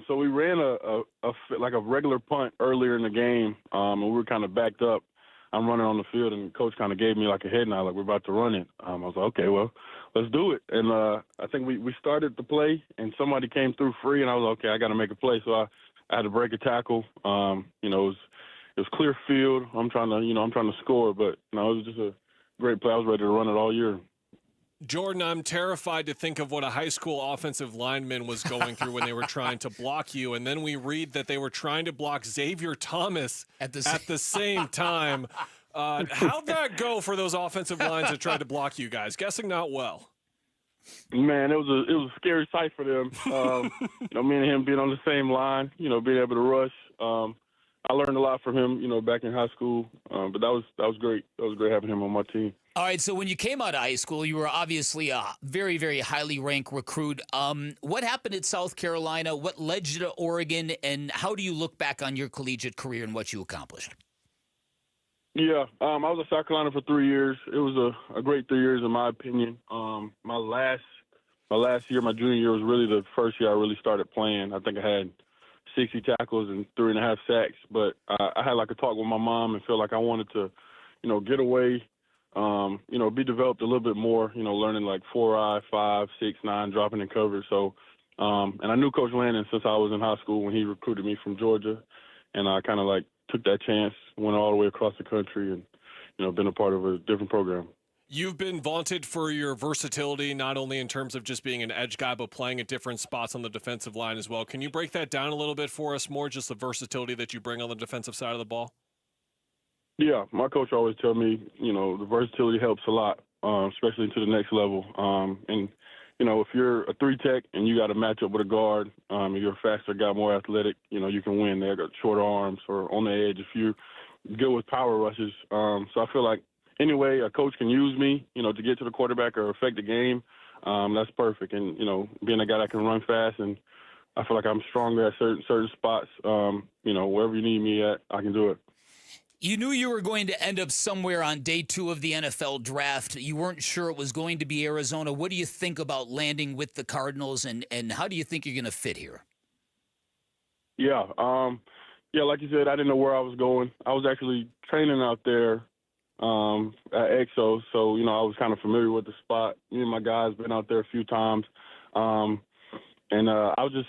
so we ran a regular punt earlier in the game, and we were kind of backed up. I'm running on the field, and coach kind of gave me like a head nod, like we're about to run it. I was like, okay, well, let's do it. And I think we started the play, and somebody came through free, and I was like, okay, I got to make a play. So I had to break a tackle. It was clear field. I'm trying to score, but it was just a great play. I was ready to run it all year. Jordan, I'm terrified to think of what a high school offensive lineman was going through when they were trying to block you. And then we read that they were trying to block Xavier Thomas at the same time. How'd that go for those offensive lines that tried to block you guys? Guessing not well. Man, it was a scary sight for them. Me and him being on the same line, being able to rush. I learned a lot from him, back in high school. But that was great. That was great having him on my team. All right, so when you came out of high school, you were obviously a very, very highly ranked recruit. What happened at South Carolina? What led you to Oregon? And how do you look back on your collegiate career and what you accomplished? Yeah, I was at South Carolina for 3 years. It was a great 3 years in my opinion. My last year, my junior year, was really the first year I really started playing. I think I had 60 tackles and 3.5 sacks. But I had like a talk with my mom and felt like I wanted to, get away, be developed a little bit more, learning like 4-eye, 5, 6, 9, dropping in coverage. So, and I knew Coach Landon since I was in high school when he recruited me from Georgia. And I kind of like took that chance, went all the way across the country and, been a part of a different program. You've been vaunted for your versatility, not only in terms of just being an edge guy, but playing at different spots on the defensive line as well. Can you break that down a little bit for us more, just the versatility that you bring on the defensive side of the ball? Yeah, my coach always tell me, the versatility helps a lot, especially to the next level. And, if you're a 3-tech and you got to match up with a guard, and you're a faster guy, more athletic, you can win. They got shorter arms or on the edge if you're good with power rushes. So I feel like, anyway, a coach can use me, to get to the quarterback or affect the game. That's perfect. And, being a guy that can run fast, and I feel like I'm stronger at certain spots, wherever you need me at, I can do it. You knew you were going to end up somewhere on day 2 of the NFL draft. You weren't sure it was going to be Arizona. What do you think about landing with the Cardinals, and how do you think you're going to fit here? Yeah. Like you said, I didn't know where I was going. I was actually training out there at EXO, so I was kind of familiar with the spot. Me and my guys been out there a few times, and I was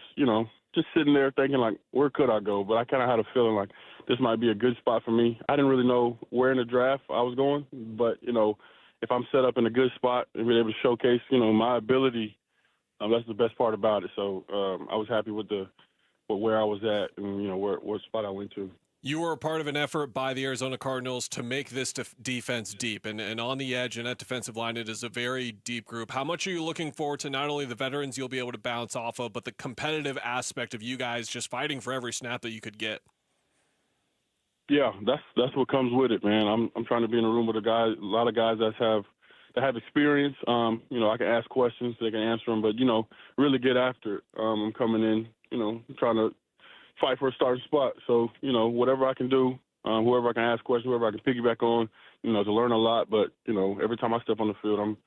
just sitting there thinking like, where could I go? But I kind of had a feeling like this might be a good spot for me. I didn't really know where in the draft I was going, but if I'm set up in a good spot and be able to showcase my ability, that's the best part about it. So I was happy with where I was at and what spot I went to. You were a part of an effort by the Arizona Cardinals to make this defense deep, and on the edge and at defensive line, it is a very deep group. How much are you looking forward to not only the veterans you'll be able to bounce off of, but the competitive aspect of you guys just fighting for every snap that you could get? Yeah, that's what comes with it, man. I'm trying to be in a room with a lot of guys that have experience. I can ask questions, they can answer them, but really get after it. I'm coming in, trying to fight for a starting spot. So, whatever I can do, whoever I can ask questions, whoever I can piggyback on, to learn a lot. But, every time I step on the field, I'm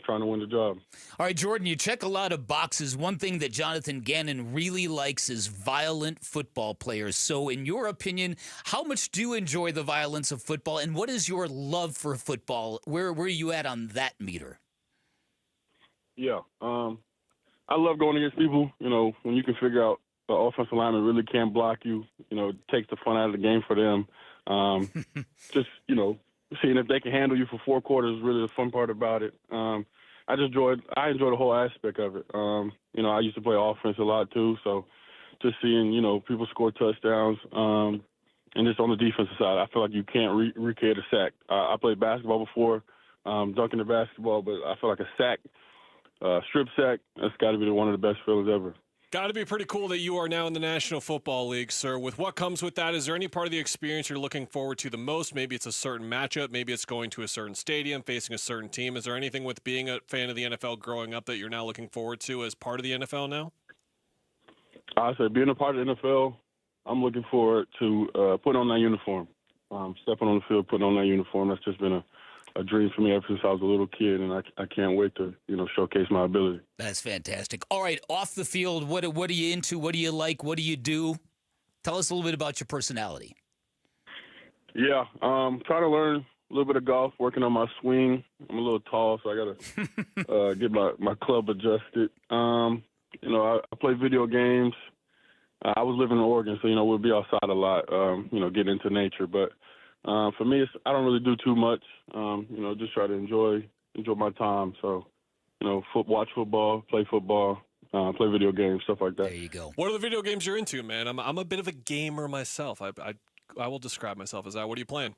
trying to win the job. All right, Jordan, you check a lot of boxes. One thing that Jonathan Gannon really likes is violent football players. So in your opinion, how much do you enjoy the violence of football, and what is your love for football? Where are you at on that meter? Yeah, I love going against people, when you can figure out the offensive lineman really can't block you, it takes the fun out of the game for them. Seeing if they can handle you for 4 quarters is really the fun part about it. I enjoy the whole aspect of it. I used to play offense a lot too, so just seeing, people score touchdowns, and just on the defensive side, I feel like you can't recreate a sack. I played basketball before, dunking the basketball, but I feel like a sack, strip sack, that's got to be one of the best feelings ever. Got to be pretty cool that you are now in the National Football League, sir. With what comes with that, is there any part of the experience you're looking forward to the most? Maybe it's a certain matchup. Maybe it's going to a certain stadium, facing a certain team. Is there anything with being a fan of the NFL growing up that you're now looking forward to as part of the NFL now? I said being a part of the NFL, I'm looking forward to putting on that uniform, stepping on the field, putting on that uniform. That's just been a dream for me ever since I was a little kid, and I can't wait to, showcase my ability. That's fantastic. All right, off the field, what are you into? What do you like? What do you do? Tell us a little bit about your personality. Yeah, trying to learn a little bit of golf, working on my swing. I'm a little tall, so I got to get my club adjusted. I play video games. I was living in Oregon, so, we'll be outside a lot, getting into nature. But for me, I don't really do too much. Just try to enjoy my time. So, watch football, play football, play video games, stuff like that. There you go. What are the video games you're into, man? I'm a bit of a gamer myself. I will describe myself as that. What are you playing?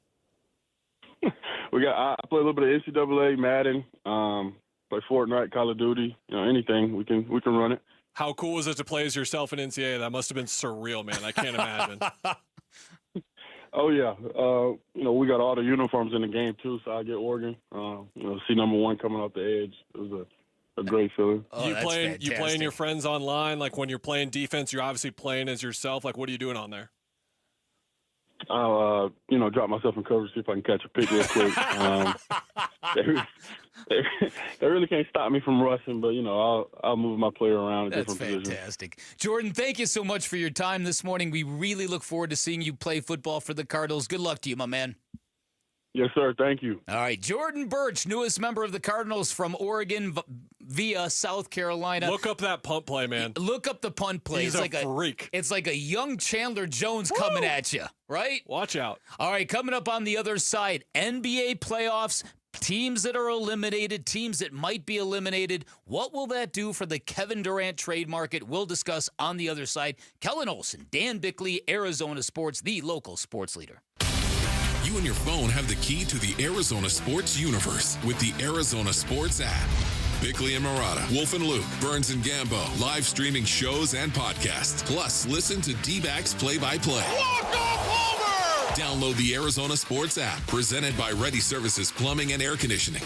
I play a little bit of NCAA, Madden, play Fortnite, Call of Duty, anything. We can run it. How cool was it to play as yourself in NCAA? That must have been surreal, man. I can't imagine. Oh, yeah. We got all the uniforms in the game, too, so I get Oregon. See number 1 coming off the edge. It was a great feeling. Oh, you playing your friends online? Like, when you're playing defense, you're obviously playing as yourself. Like, what are you doing on there? I'll, drop myself in cover, see if I can catch a pick real quick. They really can't stop me from rushing, but, I'll move my player around in different positions. That's fantastic. Jordan, thank you so much for your time this morning. We really look forward to seeing you play football for the Cardinals. Good luck to you, my man. Yes, sir. Thank you. All right. Jordan Birch, newest member of the Cardinals from Oregon via South Carolina. Look up that punt play, man. Look up the punt play. He's a freak. It's like a young Chandler Jones coming at you, right? Watch out. All right. Coming up on the other side, NBA playoffs, teams that are eliminated, teams that might be eliminated. What will that do for the Kevin Durant trade market? We'll discuss on the other side. Kellen Olson, Dan Bickley, Arizona Sports, the local sports leader. You and your phone have the key to the Arizona sports universe with the Arizona Sports app. Bickley and Murata, Wolf and Luke, Burns and Gambo, live streaming shows and podcasts. Plus, listen to Dbacks play-by-play. Download the Arizona Sports app, presented by Ready Services Plumbing and Air Conditioning.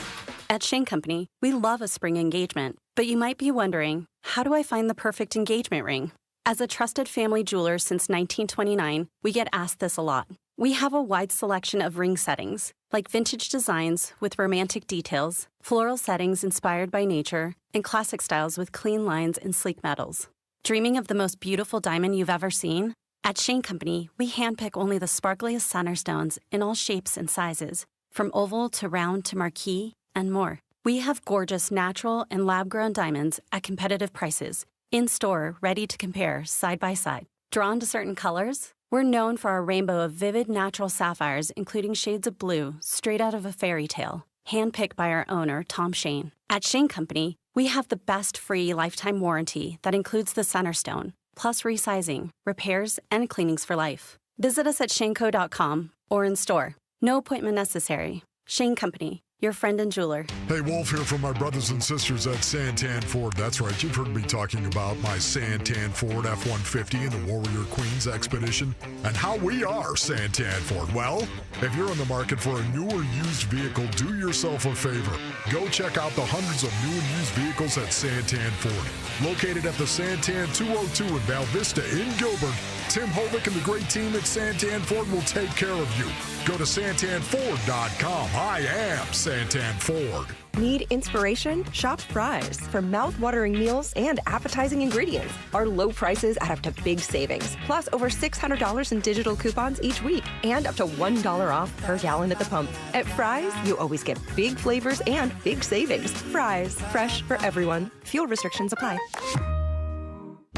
At Shane Company, we love a spring engagement, but you might be wondering, how do I find the perfect engagement ring? As a trusted family jeweler since 1929, we get asked this a lot. We have a wide selection of ring settings, like vintage designs with romantic details, floral settings inspired by nature, and classic styles with clean lines and sleek metals. Dreaming of the most beautiful diamond you've ever seen? At Shane Company, we handpick only the sparkliest center stones in all shapes and sizes, from oval to round to marquise, and more. We have gorgeous natural and lab-grown diamonds at competitive prices, in-store, ready to compare side by side. Drawn to certain colors? We're known for our rainbow of vivid natural sapphires, including shades of blue, straight out of a fairy tale, handpicked by our owner, Tom Shane. At Shane Company, we have the best free lifetime warranty that includes the center stone, plus resizing, repairs, and cleanings for life. Visit us at shaneco.com or in store. No appointment necessary. Shane Company, your friend and jeweler. Hey, Wolf here from my brothers and sisters at Santan Ford. That's right, you've heard me talking about my Santan Ford F-150 and the Warrior Queens Expedition and how we are Santan Ford. Well, if you're in the market for a new or used vehicle, do yourself a favor. Go check out the hundreds of new and used vehicles at Santan Ford. Located at the Santan 202 in Val Vista in Gilbert, Tim Hovick and the great team at Santan Ford will take care of you. Go to santanford.com. I am Santan Ford. Need inspiration? Shop Fry's. For mouth-watering meals and appetizing ingredients. Our low prices add up to big savings. Plus, over $600 in digital coupons each week. And up to $1 off per gallon at the pump. At Fry's, you always get big flavors and big savings. Fry's. Fresh for everyone. Fuel restrictions apply.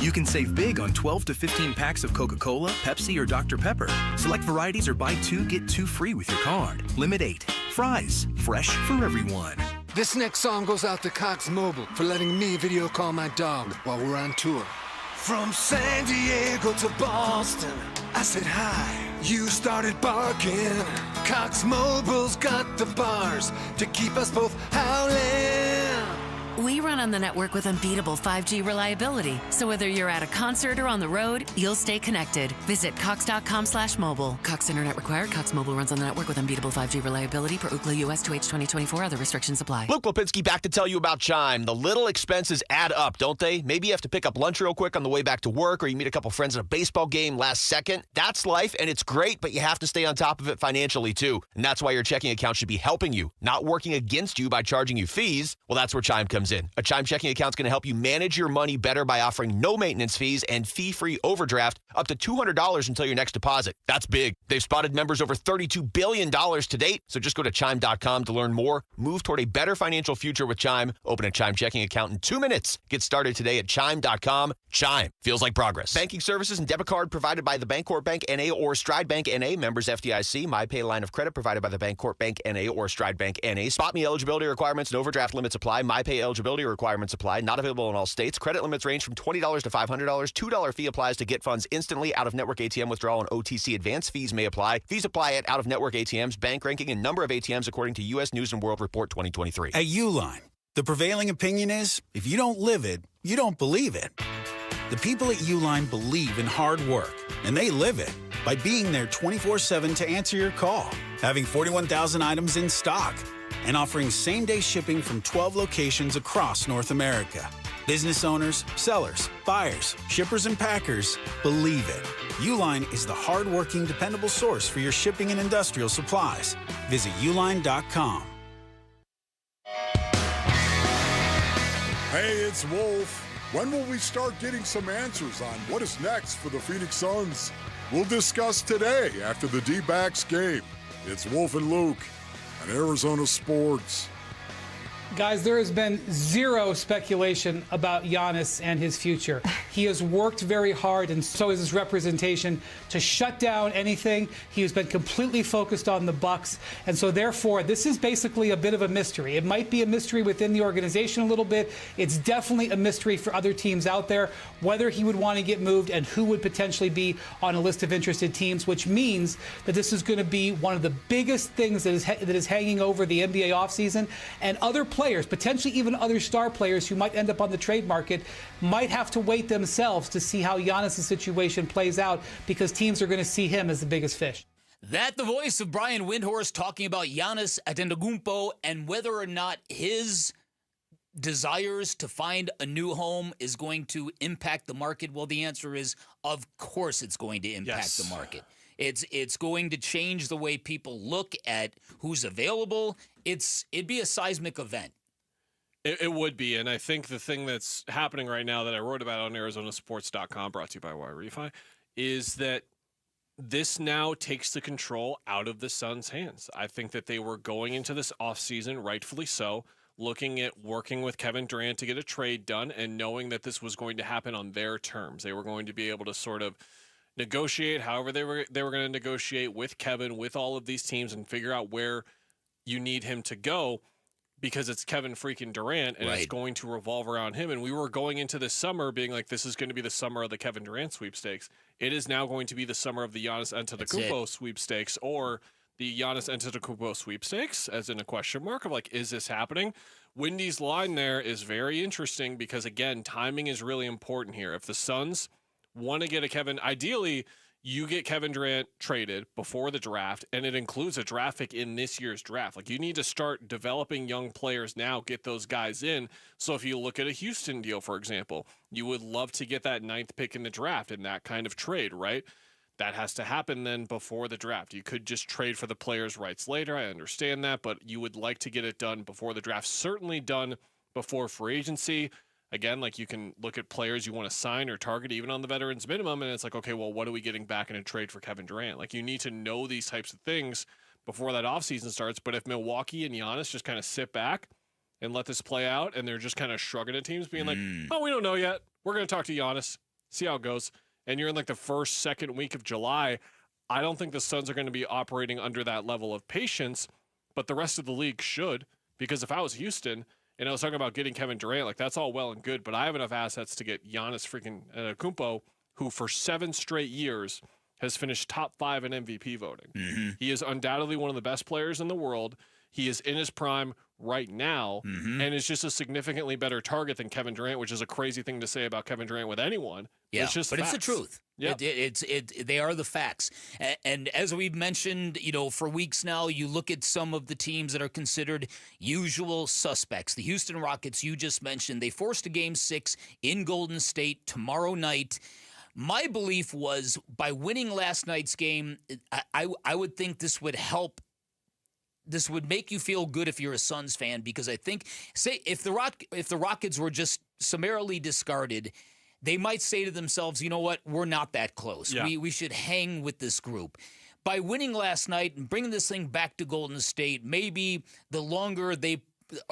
You can save big on 12 to 15 packs of Coca-Cola, Pepsi, or Dr. Pepper. Select varieties or buy 2, get 2 free with your card. Limit 8. Fry's. Fresh for everyone. This next song goes out to Cox Mobile for letting me video call my dog while we're on tour. From San Diego to Boston, I said hi. You started barking. Cox Mobile's got the bars to keep us both howling. We run on the network with unbeatable 5G reliability. So whether you're at a concert or on the road, you'll stay connected. Visit cox.com/mobile. Cox Internet required. Cox Mobile runs on the network with unbeatable 5G reliability per Ookla US 2H 2024. Other restrictions apply. Luke Lipinski back to tell you about Chime. The little expenses add up, don't they? Maybe you have to pick up lunch real quick on the way back to work, or you meet a couple friends at a baseball game last second. That's life, and it's great, but you have to stay on top of it financially, too. And that's why your checking account should be helping you, not working against you by charging you fees. Well, that's where Chime comes in. A Chime checking account is going to help you manage your money better by offering no maintenance fees and fee-free overdraft up to $200 until your next deposit. That's big. They've spotted members over $32 billion to date, so just go to Chime.com to learn more. Move toward a better financial future with Chime. Open a Chime checking account in 2 minutes. Get started today at Chime.com. Chime. Feels like progress. Banking services and debit card provided by the Bancorp Bank N.A. or Stride Bank N.A. Members FDIC. MyPay line of credit provided by the Bancorp Bank N.A. or Stride Bank N.A. Spot me eligibility requirements and overdraft limits apply. MyPay eligibility requirements apply. Not available in all states. Credit limits range from $20 to $500. $2 fee applies to get funds instantly. Out-of-network ATM withdrawal and OTC advance fees may apply. Fees apply at out-of-network ATMs, bank ranking, and number of ATMs according to U.S. News & World Report 2023. At Uline, The prevailing opinion is, if you don't live it, you don't believe it. The people at Uline believe in hard work, and they live it by being there 24/7 to answer your call, having 41,000 items in stock, and offering same-day shipping from 12 locations across North America. Business owners, sellers, buyers, shippers, and packers believe it. Uline is the hard-working, dependable source for your shipping and industrial supplies. Visit uline.com. Hey, it's Wolf. When will we start getting some answers on what is next for the Phoenix Suns? We'll discuss today after the Dbacks game. It's Wolf and Luke on Arizona Sports. Guys, there has been zero speculation about Giannis and his future. He has worked very hard, and so has his representation, to shut down anything. He has been completely focused on the Bucks, and so therefore, this is basically a bit of a mystery. It might be a mystery within the organization a little bit. It's definitely a mystery for other teams out there, whether he would want to get moved and who would potentially be on a list of interested teams, which means that this is going to be one of the biggest things that is hanging over the NBA offseason, and other players, potentially even other star players who might end up on the trade market, might have to wait themselves to see how Giannis' situation plays out, because teams are going to see him as the biggest fish. That the voice of Brian Windhorst talking about Giannis Antetokounmpo and whether or not his desires to find a new home is going to impact the market. Well, the answer is, of course it's going to impact the market. It's going to change the way people look at who's available. It'd be a seismic event. It would be, and I think the thing that's happening right now that I wrote about on ArizonaSports.com, brought to you by Y-Refi, is that this now takes the control out of the Suns' hands. I think that they were going into this offseason, rightfully so, looking at working with Kevin Durant to get a trade done and knowing that this was going to happen on their terms. They were going to be able to sort of negotiate however they were going to negotiate with Kevin, with all of these teams, and figure out where you need him to go, because it's Kevin freaking Durant, and it's going to revolve around him. And we were going into this summer being like, this is going to be the summer of the Kevin Durant sweepstakes. It is now going to be the summer of the Giannis Antetokounmpo sweepstakes, or the Giannis Antetokounmpo sweepstakes, as in a question mark of like, is this happening? Wendy's line there is very interesting because, again, timing is really important here. If the Suns want to get a Kevin, ideally, you get Kevin Durant traded before the draft, and it includes a draft pick in this year's draft. Like, you need to start developing young players now, get those guys in. So if you look at a Houston deal, for example, you would love to get that 9th pick in the draft in that kind of trade, right? That has to happen then before the draft. You could just trade for the players' rights later. I understand that, but you would like to get it done before the draft, certainly done before free agency. Again, like, you can look at players you want to sign or target even on the veterans minimum, and it's like, okay, well, what are we getting back in a trade for Kevin Durant? Like, you need to know these types of things before that offseason starts. But if Milwaukee and Giannis just kind of sit back and let this play out, and they're just kind of shrugging at teams, being like, oh, we don't know yet. We're going to talk to Giannis, see how it goes. And you're in like the first, second week of July, I don't think the Suns are going to be operating under that level of patience, but the rest of the league should, because if I was Houston and I was talking about getting Kevin Durant, like, that's all well and good, but I have enough assets to get Giannis freaking Antetokounmpo, who for 7 straight years has finished top 5 in MVP voting. He is undoubtedly one of the best players in the world. He is in his prime right now, and is just a significantly better target than Kevin Durant, which is a crazy thing to say about Kevin Durant with anyone. Yeah, it's just but facts. it's the truth. Yeah, they are the facts. And as we've mentioned, for weeks now, you look at some of the teams that are considered usual suspects. The Houston Rockets, you just mentioned, they forced a Game 6 in Golden State tomorrow night. My belief was, by winning last night's game, I would think this would help. This would make you feel good if you're a Suns fan, because I think, say, if the Rockets were just summarily discarded, they might say to themselves, you know what, we're not that close. Yeah. We should hang with this group. By winning last night and bringing this thing back to Golden State, maybe the longer they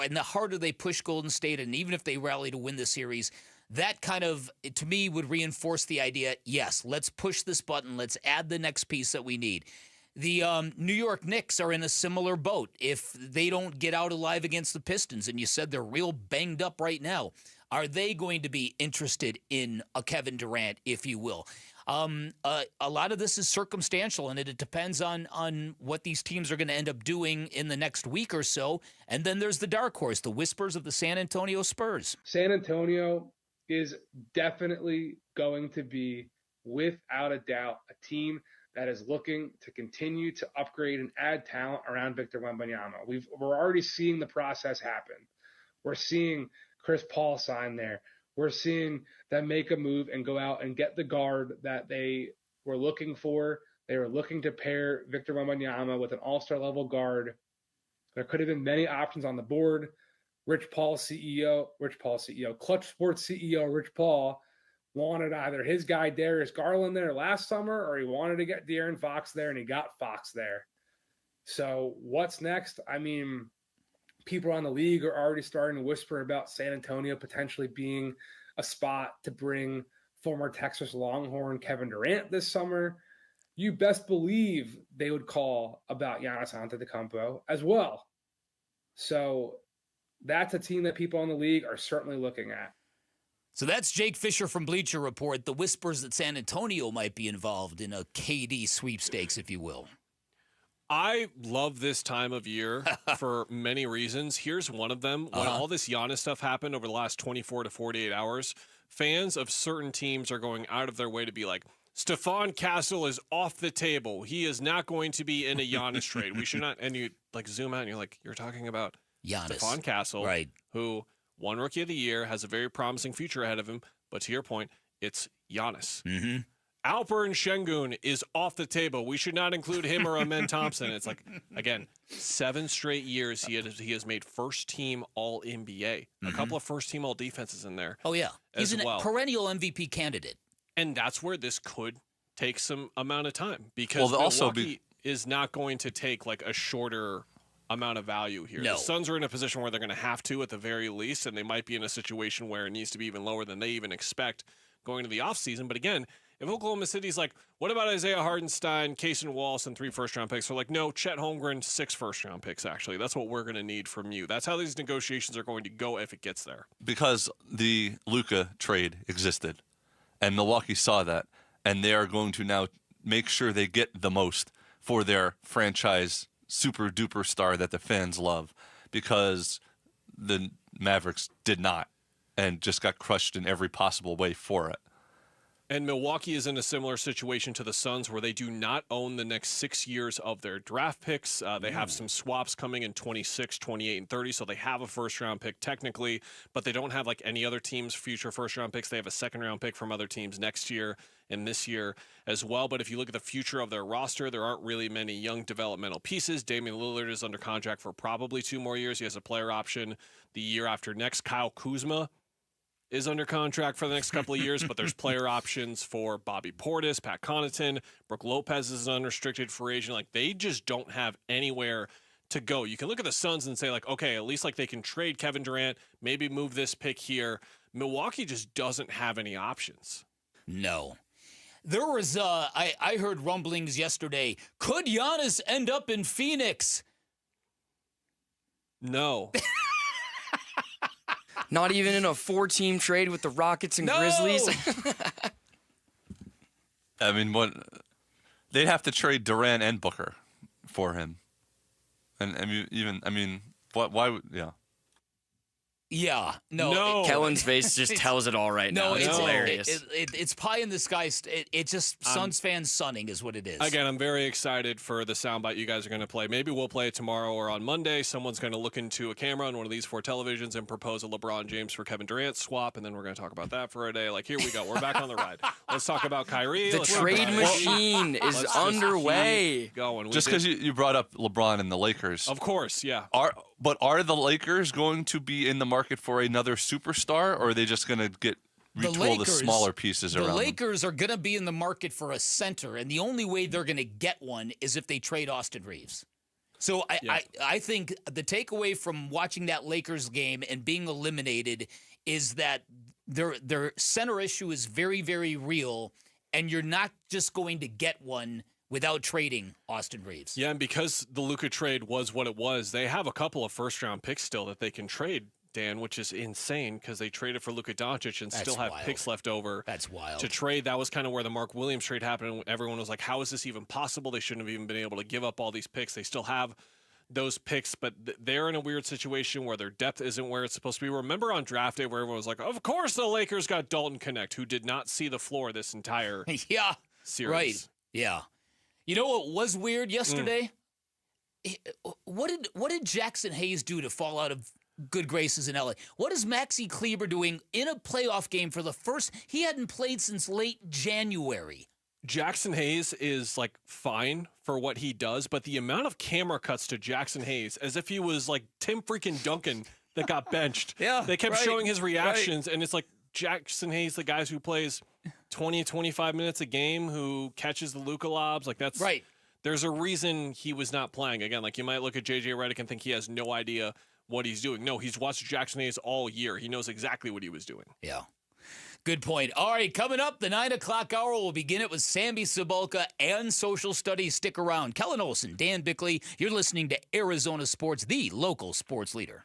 and the harder they push Golden State, and even if they rally to win the series, that kind of, to me, would reinforce the idea, yes, let's push this button, let's add the next piece that we need. The New York Knicks are in a similar boat. If they don't get out alive against the Pistons, and you said they're real banged up right now, are they going to be interested in a Kevin Durant, if you will? A lot of this is circumstantial, and it depends on what these teams are going to end up doing in the next week or so. And then there's the dark horse, the whispers of the San Antonio Spurs. San Antonio is definitely going to be, without a doubt, a team that is looking to continue to upgrade and add talent around Victor Wembanyama. We're already seeing the process happen. We're seeing Chris Paul sign there. We're seeing them make a move and go out and get the guard that they were looking for. They were looking to pair Victor Wembanyama with an all-star level guard. There could have been many options on the board. Clutch Sports CEO Rich Paul wanted either his guy Darius Garland there last summer, or he wanted to get De'Aaron Fox there, and he got Fox there. So what's next? I mean, people around the league are already starting to whisper about San Antonio potentially being a spot to bring former Texas Longhorn Kevin Durant this summer. You best believe they would call about Giannis Antetokounmpo as well. So that's a team that people in the league are certainly looking at. So that's Jake Fisher from Bleacher Report. The whispers that San Antonio might be involved in a KD sweepstakes, if you will. I love this time of year for many reasons. Here's one of them. When all this Giannis stuff happened over the last 24 to 48 hours, fans of certain teams are going out of their way to be like, Stephon Castle is off the table. He is not going to be in a Giannis trade. We should not. And you like zoom out and you're like, you're talking about Giannis. Stephon Castle, right? Who won Rookie of the Year, has a very promising future ahead of him. But to your point, it's Giannis. Mm-hmm. Alperen Şengün is off the table. We should not include him or Amen Thompson. It's like, again, 7 straight years he has made first-team All-NBA. A couple of first-team All-Defenses in there. Oh, yeah. He's a perennial MVP candidate. And that's where this could take some amount of time because Milwaukee is not going to take like a shorter amount of value here. No. The Suns are in a position where they're going to have to at the very least, and they might be in a situation where it needs to be even lower than they even expect going into the offseason. But again, if Oklahoma City's like, what about Isaiah Hardenstein, Kaysen Wallace, and 3 first-round picks? They're like, no, Chet Holmgren, 6 first-round picks, actually. That's what we're going to need from you. That's how these negotiations are going to go if it gets there. Because the Luka trade existed, and Milwaukee saw that, and they are going to now make sure they get the most for their franchise super-duper star that the fans love, because the Mavericks did not and just got crushed in every possible way for it. And Milwaukee is in a similar situation to the Suns where they do not own the next 6 years of their draft picks. They have some swaps coming in 26, 28, and 30, so they have a first-round pick technically, but they don't have like any other team's future first-round picks. They have a second-round pick from other teams next year and this year as well. But if you look at the future of their roster, there aren't really many young developmental pieces. Damian Lillard is under contract for probably 2 more years. He has a player option the year after next. Kyle Kuzma is under contract for the next couple of years, but there's player options for Bobby Portis, Pat Connaughton, Brook Lopez is an unrestricted free agent. Like, they just don't have anywhere to go. You can look at the Suns and say, like, okay, at least like they can trade Kevin Durant, maybe move this pick here. Milwaukee just doesn't have any options. No. There was, I heard rumblings yesterday. Could Giannis end up in Phoenix? No. Not even in a 4-team trade with the Rockets and Grizzlies. I mean, what they'd have to trade Durant and Booker for him, and why would Yeah, no. Kellen's face just tells it all right now. It's hilarious. It's pie in the sky. It just Suns fans sunning is what it is. Again, I'm very excited for the soundbite you guys are going to play. Maybe we'll play it tomorrow or on Monday. Someone's going to look into a camera on one of these 4 televisions and propose a LeBron James for Kevin Durant swap, and then we're going to talk about that for a day. Like, here we go. We're back on the ride. Let's talk about Kyrie. The trade machine is underway. Going. Just because you brought up LeBron and the Lakers. Of course, yeah. Are the Lakers going to be in the market for another superstar, or are they just going to retool the smaller pieces around them? The Lakers are going to be in the market for a center, and the only way they're going to get one is if they trade Austin Reeves. So I think the takeaway from watching that Lakers game and being eliminated is that their center issue is very, very real, and you're not just going to get one without trading Austin Reeves. Yeah, and because the Luka trade was what it was, they have a couple of first-round picks still that they can trade Dan, which is insane because they traded for Luka Doncic and That's still have wild. picks left over. That's wild. To trade. That was kind of where the Mark Williams trade happened. And everyone was like, how is this even possible? They shouldn't have even been able to give up all these picks. They still have those picks, but they're in a weird situation where their depth isn't where it's supposed to be. Remember on draft day where everyone was like, of course the Lakers got Dalton Connect, who did not see the floor this entire series. Right. Yeah. You know what was weird yesterday? What did Jackson Hayes do to fall out of good graces in LA? What is Maxi Kleber doing in a playoff game for the first? He hadn't played since late January. Jackson Hayes is like fine for what he does, but the amount of camera cuts to Jackson Hayes as if he was like Tim freaking Duncan that got benched. They kept showing his reactions, and it's like Jackson Hayes, the guys who plays 20, 25 minutes a game, who catches the Luka lobs. Like that's right. There's a reason he was not playing. Again, like you might look at JJ Redick and think he has no idea what he's doing. No, he's watched Jackson Hayes all year. He knows exactly what he was doing. Yeah. Good point. All right, coming up, the 9 o'clock hour, we'll begin it with Sammy Cebulka and social studies. Stick around. Kellen Olson, Dan Bickley, you're listening to Arizona Sports, the local sports leader.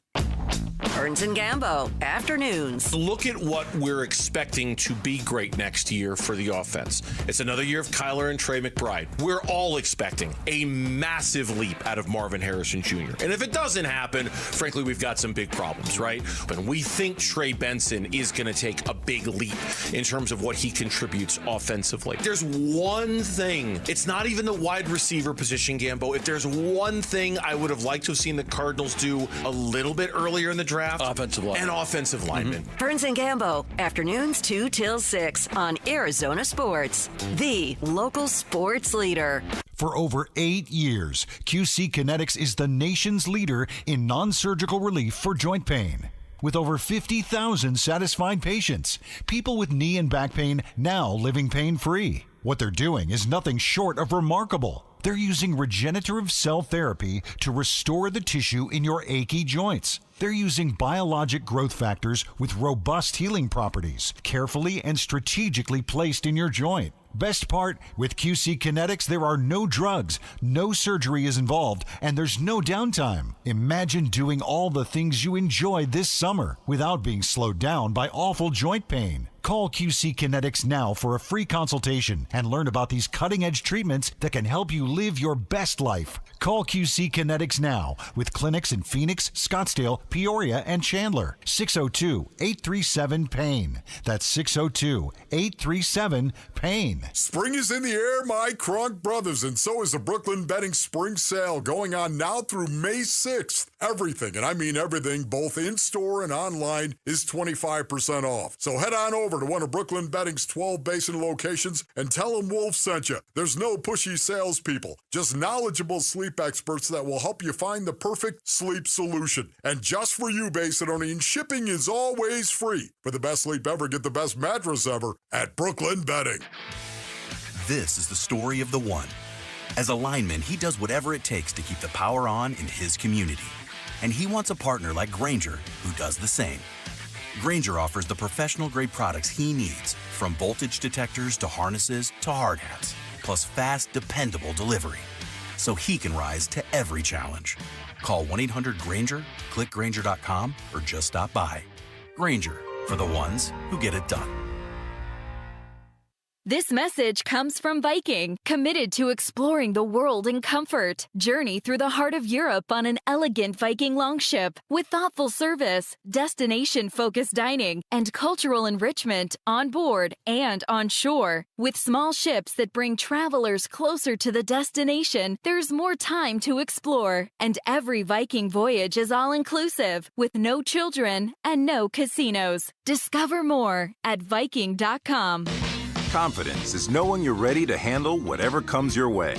Burns and Gambo, afternoons. Look at what we're expecting to be great next year for the offense. It's another year of Kyler and Trey McBride. We're all expecting a massive leap out of Marvin Harrison Jr. And if it doesn't happen, frankly, we've got some big problems, right? But we think Trey Benson is going to take a big leap in terms of what he contributes offensively. There's one thing, it's not even the wide receiver position, Gambo. If there's one thing I would have liked to have seen the Cardinals do a little bit earlier in the draft, offensive linemen. Burns and Gambo, afternoons 2 till 6 on Arizona Sports, the local sports leader. For over 8 years, QC Kinetics is the nation's leader in non-surgical relief for joint pain. With over 50,000 satisfied patients, people with knee and back pain now living pain-free. What they're doing is nothing short of remarkable. They're using regenerative cell therapy to restore the tissue in your achy joints. They're using biologic growth factors with robust healing properties, carefully and strategically placed in your joint. Best part, with QC Kinetics, there are no drugs, no surgery is involved, and there's no downtime. Imagine doing all the things you enjoyed this summer without being slowed down by awful joint pain. Call QC Kinetics now for a free consultation and learn about these cutting-edge treatments that can help you live your best life. Call QC Kinetics now with clinics in Phoenix, Scottsdale, Peoria, and Chandler. 602-837-PAIN. That's 602-837-PAIN. Spring is in the air, my Kronk brothers, and so is the Brooklyn Betting Spring Sale going on now through May 6th. Everything, and I mean everything, both in-store and online, is 25% off. So head on over to one of Brooklyn Betting's 12 Basin locations and tell them Wolf sent you. There's no pushy salespeople, just knowledgeable sleep experts that will help you find the perfect sleep solution. And just for you, Basinonian, shipping is always free. For the best sleep ever, get the best mattress ever at Brooklyn Betting. This is the story of the one. As a lineman, he does whatever it takes to keep the power on in his community. And he wants a partner like Grainger who does the same. Grainger offers the professional-grade products he needs, from voltage detectors to harnesses to hard hats, plus fast, dependable delivery, so he can rise to every challenge. Call 1-800-GRAINGER, click Grainger.com, or just stop by. Grainger, for the ones who get it done. This message comes from Viking, committed to exploring the world in comfort. Journey through the heart of Europe on an elegant Viking longship with thoughtful service, destination-focused dining, and cultural enrichment on board and on shore. With small ships that bring travelers closer to the destination, there's more time to explore. And every Viking voyage is all-inclusive, with no children and no casinos. Discover more at Viking.com. Confidence is knowing you're ready to handle whatever comes your way.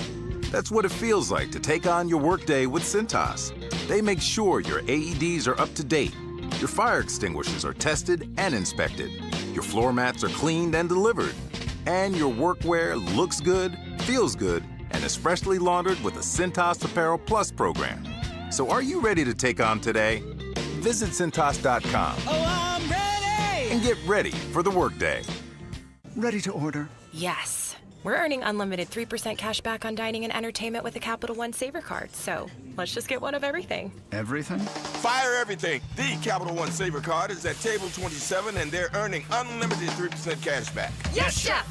That's what it feels like to take on your workday with Cintas. They make sure your AEDs are up to date, your fire extinguishers are tested and inspected, your floor mats are cleaned and delivered, and your workwear looks good, feels good, and is freshly laundered with the Cintas Apparel Plus program. So are you ready to take on today? Visit Cintas.com. Oh, I'm ready! And get ready for the workday. Ready to order. Yes. We're earning unlimited 3% cash back on dining and entertainment with the Capital One Saver Card, so let's just get one of everything. Everything? Fire everything. The Capital One Saver Card is at table 27, and they're earning unlimited 3% cash back. Yes, Chef!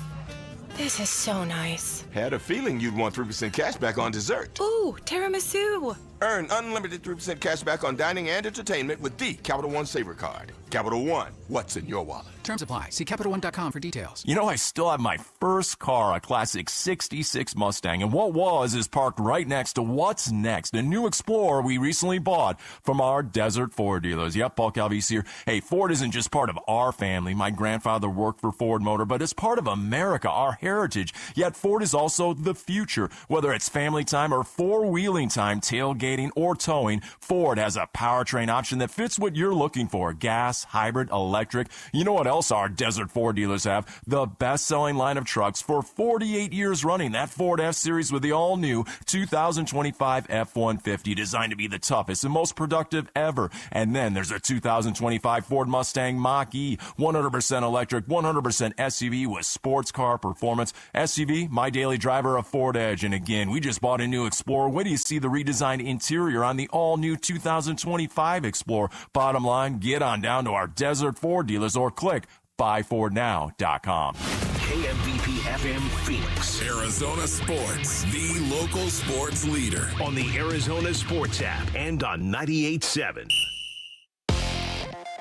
This is so nice. Had a feeling you'd want 3% cash back on dessert. Ooh, tiramisu. Earn unlimited 3% cash back on dining and entertainment with the Capital One Saver Card. Capital One, what's in your wallet? Terms apply. See CapitalOne.com for details. You know, I still have my first car, a classic 66 Mustang, and what was is parked right next to what's next, a new Explorer we recently bought from our Desert Ford dealers. Yep, Paul Calvise here. Hey, Ford isn't just part of our family. My grandfather worked for Ford Motor, but it's part of America, our heritage. Yet Ford is also the future. Whether it's family time or four-wheeling time, tailgating or towing, Ford has a powertrain option that fits what you're looking for. Gas, hybrid, electric. You know what else our Desert Ford dealers have? The best-selling line of trucks for 48 years running. That Ford F-Series with the all-new 2025 F-150, designed to be the toughest and most productive ever. And then there's a 2025 Ford Mustang Mach-E, 100% electric, 100% SUV with sports car performance. SUV, my daily driver, a Ford Edge. And again, we just bought a new Explorer. Wait till you see the redesigned interior on the all-new 2025 Explorer. Bottom line, get on down to our Desert Ford dealers or click buyfordnow.com. KMVP FM Phoenix. Arizona Sports, the local sports leader. On the Arizona Sports app and on 98.7.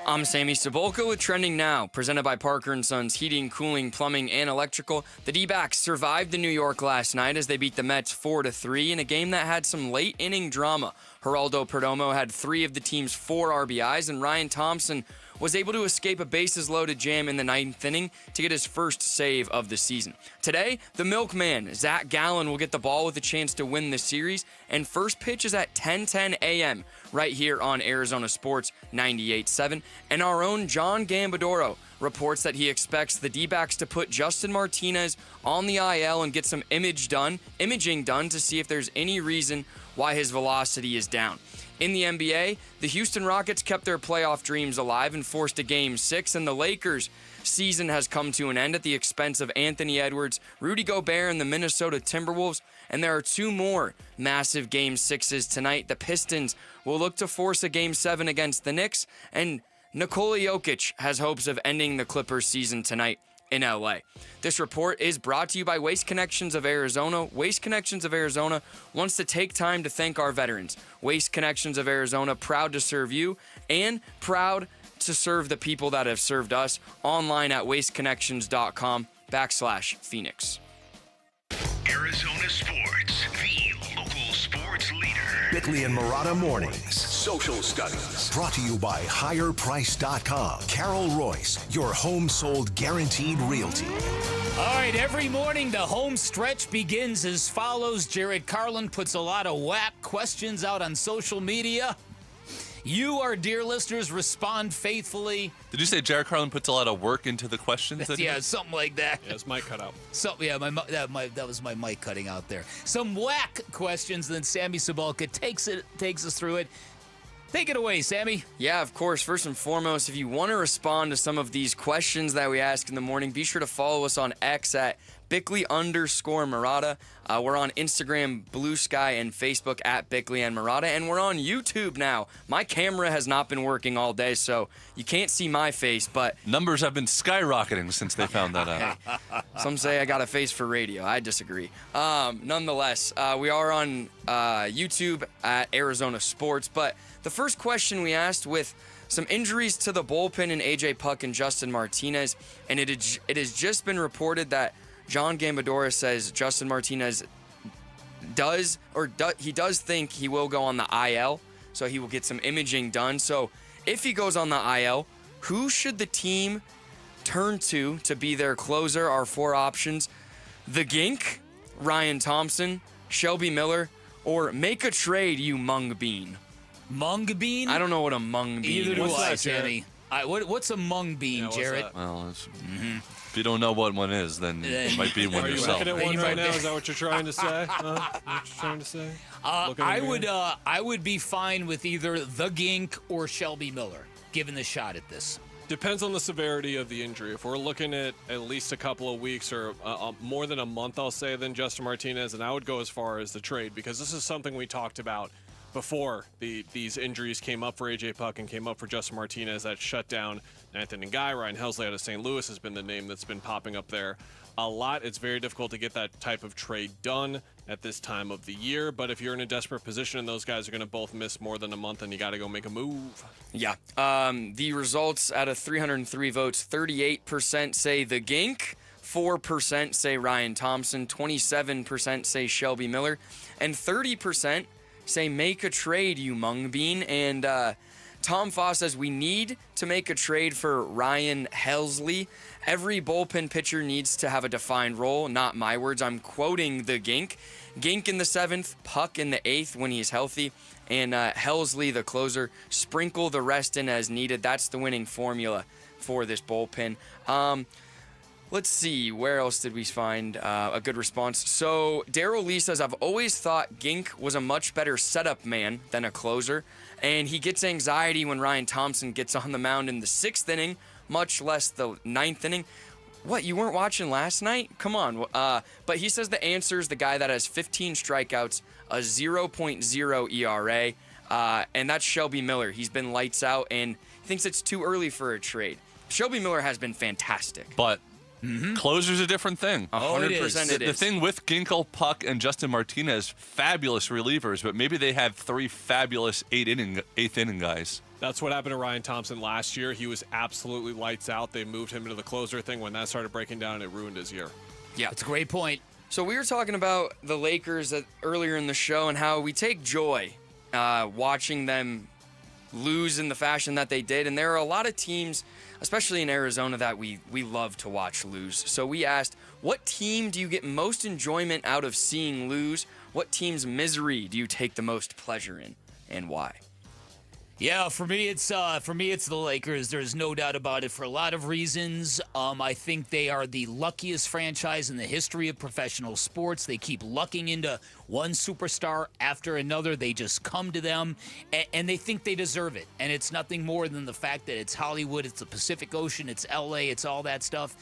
I'm Sammy Cebulka with Trending Now, presented by Parker & Sons Heating, Cooling, Plumbing, and Electrical. The Dbacks survived in New York last night as they beat the Mets 4-3 in a game that had some late-inning drama. Geraldo Perdomo had 3 of the team's 4 RBIs, and Ryan Thompson was able to escape a bases-loaded jam in the 9th inning to get his first save of the season. Today, the milkman, Zach Gallen, will get the ball with a chance to win the series, and first pitch is at 10:10 a.m. right here on Arizona Sports 98.7. And our own John Gambadoro reports that he expects the Dbacks to put Justin Martinez on the IL and get some imaging done to see if there's any reason why his velocity is down. In the NBA, the Houston Rockets kept their playoff dreams alive and forced a Game 6, and the Lakers' season has come to an end at the expense of Anthony Edwards, Rudy Gobert, and the Minnesota Timberwolves, and there are 2 more massive Game 6s tonight. The Pistons will look to force a Game 7 against the Knicks, and Nikola Jokic has hopes of ending the Clippers season tonight in LA. This report is brought to you by Waste Connections of Arizona. Waste Connections of Arizona wants to take time to thank our veterans. Waste Connections of Arizona, proud to serve you and proud to serve the people that have served us. Online at wasteconnections.com/Phoenix. Arizona Sports, the local sports leader. Bickley and Murata Mornings. Social Studies. Brought to you by HigherPrice.com. Carol Royce, your home sold guaranteed realty. All right, every morning the home stretch begins as follows. Jared Carlin puts a lot of whack questions out on social media. You, our dear listeners, respond faithfully. Did you say Jared Carlin puts a lot of work into the questions? Yeah, something like that. Yeah, his mic cut out. That was my mic cutting out there. Some whack questions, then Sammy Cebulka takes us through it. Take it away, Sammy. Yeah, of course. First and foremost, if you want to respond to some of these questions that we ask in the morning, be sure to follow us on X at Bickley_Murata. We're on Instagram, Blue Sky, and Facebook at Bickley and Murata, and we're on YouTube now. My camera has not been working all day, so you can't see my face, but numbers have been skyrocketing since they found that out. Some say I got a face for radio. I disagree. Nonetheless, we are on YouTube at Arizona Sports, but the first question we asked, with some injuries to the bullpen in A.J. Puck and Justin Martinez, and it has just been reported that John Gambadoro says Justin Martinez does think he will go on the IL, so he will get some imaging done. So if he goes on the IL, who should the team turn to be their closer? Our 4 options: the Gink, Ryan Thompson, Shelby Miller, or make a trade, you mung bean. Mung bean? I don't know what a mung bean is. Either do I, Sammy. What's a mung bean, Jarrett? Well, if you don't know what one is, then it might be one yourself. Are you looking at one right now? Is that what you're trying to say? I would be fine with either the Gink or Shelby Miller, given the shot at this. Depends on the severity of the injury. If we're looking at least a couple of weeks or more than a month, I'll say, then Justin Martinez, and I would go as far as the trade, because this is something we talked about before these injuries came up for A.J. Puck and came up for Justin Martinez. That shut down Anthony Guy. Ryan Helsley out of St. Louis has been the name that's been popping up there a lot. It's very difficult to get that type of trade done at this time of the year, but if you're in a desperate position and those guys are going to both miss more than a month, then you got to go make a move. Yeah. The results out of 303 votes, 38% say the Gink, 4% say Ryan Thompson, 27% say Shelby Miller, and 30% say make a trade, you mung bean. And Tom Foss says we need to make a trade for Ryan Helsley. Every bullpen pitcher needs to have a defined role. Not my words. I'm quoting the Gink. Gink in the 7th, Puck in the 8th when he's healthy, and Helsley, the closer. Sprinkle the rest in as needed. That's the winning formula for this bullpen. Let's see, where else did we find a good response? So Daryl Lee says, I've always thought Gink was a much better setup man than a closer, and he gets anxiety when Ryan Thompson gets on the mound in the 6th inning, much less the 9th inning. What, you weren't watching last night? Come on. But he says the answer is the guy that has 15 strikeouts, a 0.0 ERA, and that's Shelby Miller. He's been lights out and thinks it's too early for a trade. Shelby Miller has been fantastic. But closer's a different thing. 100% it is. The thing with Ginkel, Puck, and Justin Martinez, fabulous relievers, but maybe they have 3 fabulous 8th inning guys. That's what happened to Ryan Thompson last year. He was absolutely lights out. They moved him into the closer thing. When that started breaking down, it ruined his year. Yeah. That's a great point. So we were talking about the Lakers earlier in the show and how we take joy watching them lose in the fashion that they did. And there are a lot of teams, especially in Arizona, that we love to watch lose. So we asked, what team do you get most enjoyment out of seeing lose? What team's misery do you take the most pleasure in, and why? Yeah, for me it's the Lakers. There's no doubt about it for a lot of reasons. I think they are the luckiest franchise in the history of professional sports. They keep lucking into one superstar after another. They just come to them, and they think they deserve it. And it's nothing more than the fact that it's Hollywood, it's the Pacific Ocean, it's L.A., it's all that stuff.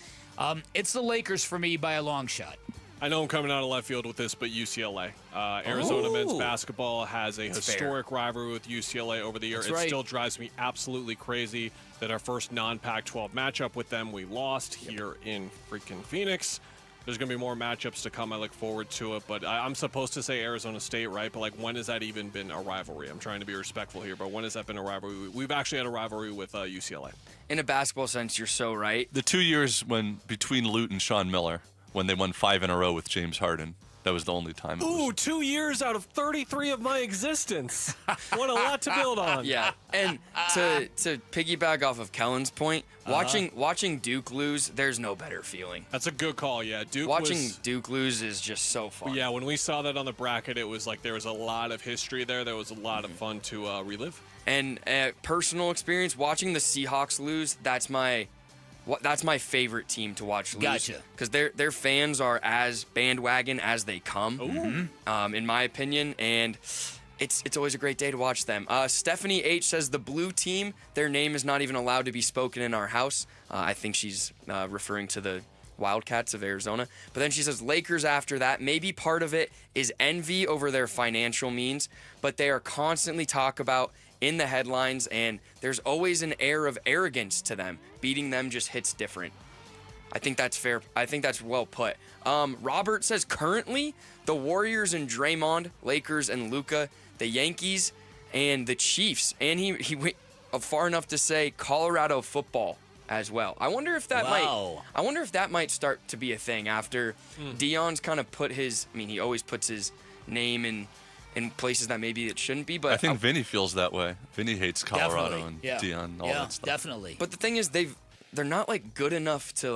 It's the Lakers for me by a long shot. I know I'm coming out of left field with this, but UCLA. Arizona men's basketball has a historic rivalry with UCLA over the year. It still drives me absolutely crazy that our first non-Pac-12 matchup with them, we lost here in freaking Phoenix. There's going to be more matchups to come. I look forward to it, but I'm supposed to say Arizona State, right? But, when has that even been a rivalry? I'm trying to be respectful here, but when has that been a rivalry? We've actually had a rivalry with UCLA. In a basketball sense, you're so right. The 2 years between Lute and Sean Miller, when they won 5 in a row with James Harden. That was the only time. Ooh, 2 years out of 33 of my existence. What a lot to build on. Yeah, and to piggyback off of Kellen's point, watching Duke lose, there's no better feeling. That's a good call, yeah. Duke lose is just so fun. Yeah, when we saw that on the bracket, it was like there was a lot of history there. There was a lot of fun to relive. And personal experience, watching the Seahawks lose, that's my favorite team to watch lose. Gotcha. Because their fans are as bandwagon as they come, in my opinion, and it's always a great day to watch them. Stephanie H. says the blue team, their name is not even allowed to be spoken in our house. I think she's referring to the Wildcats of Arizona. But then she says Lakers after that. Maybe part of it is envy over their financial means, but they are constantly talked about in the headlines, and there's always an air of arrogance to them. Beating them just hits different. I think that's fair. I think that's well put. Robert says currently the Warriors and Draymond, Lakers and Luka, the Yankees and the Chiefs, and he went far enough to say Colorado football as well. I wonder if that might start to be a thing after Dion's kind of put his. I mean, he always puts his name in places that maybe it shouldn't be, but I think Vinny feels that way. Vinny hates Colorado and Dion, all that stuff. Definitely. But the thing is, they're not good enough to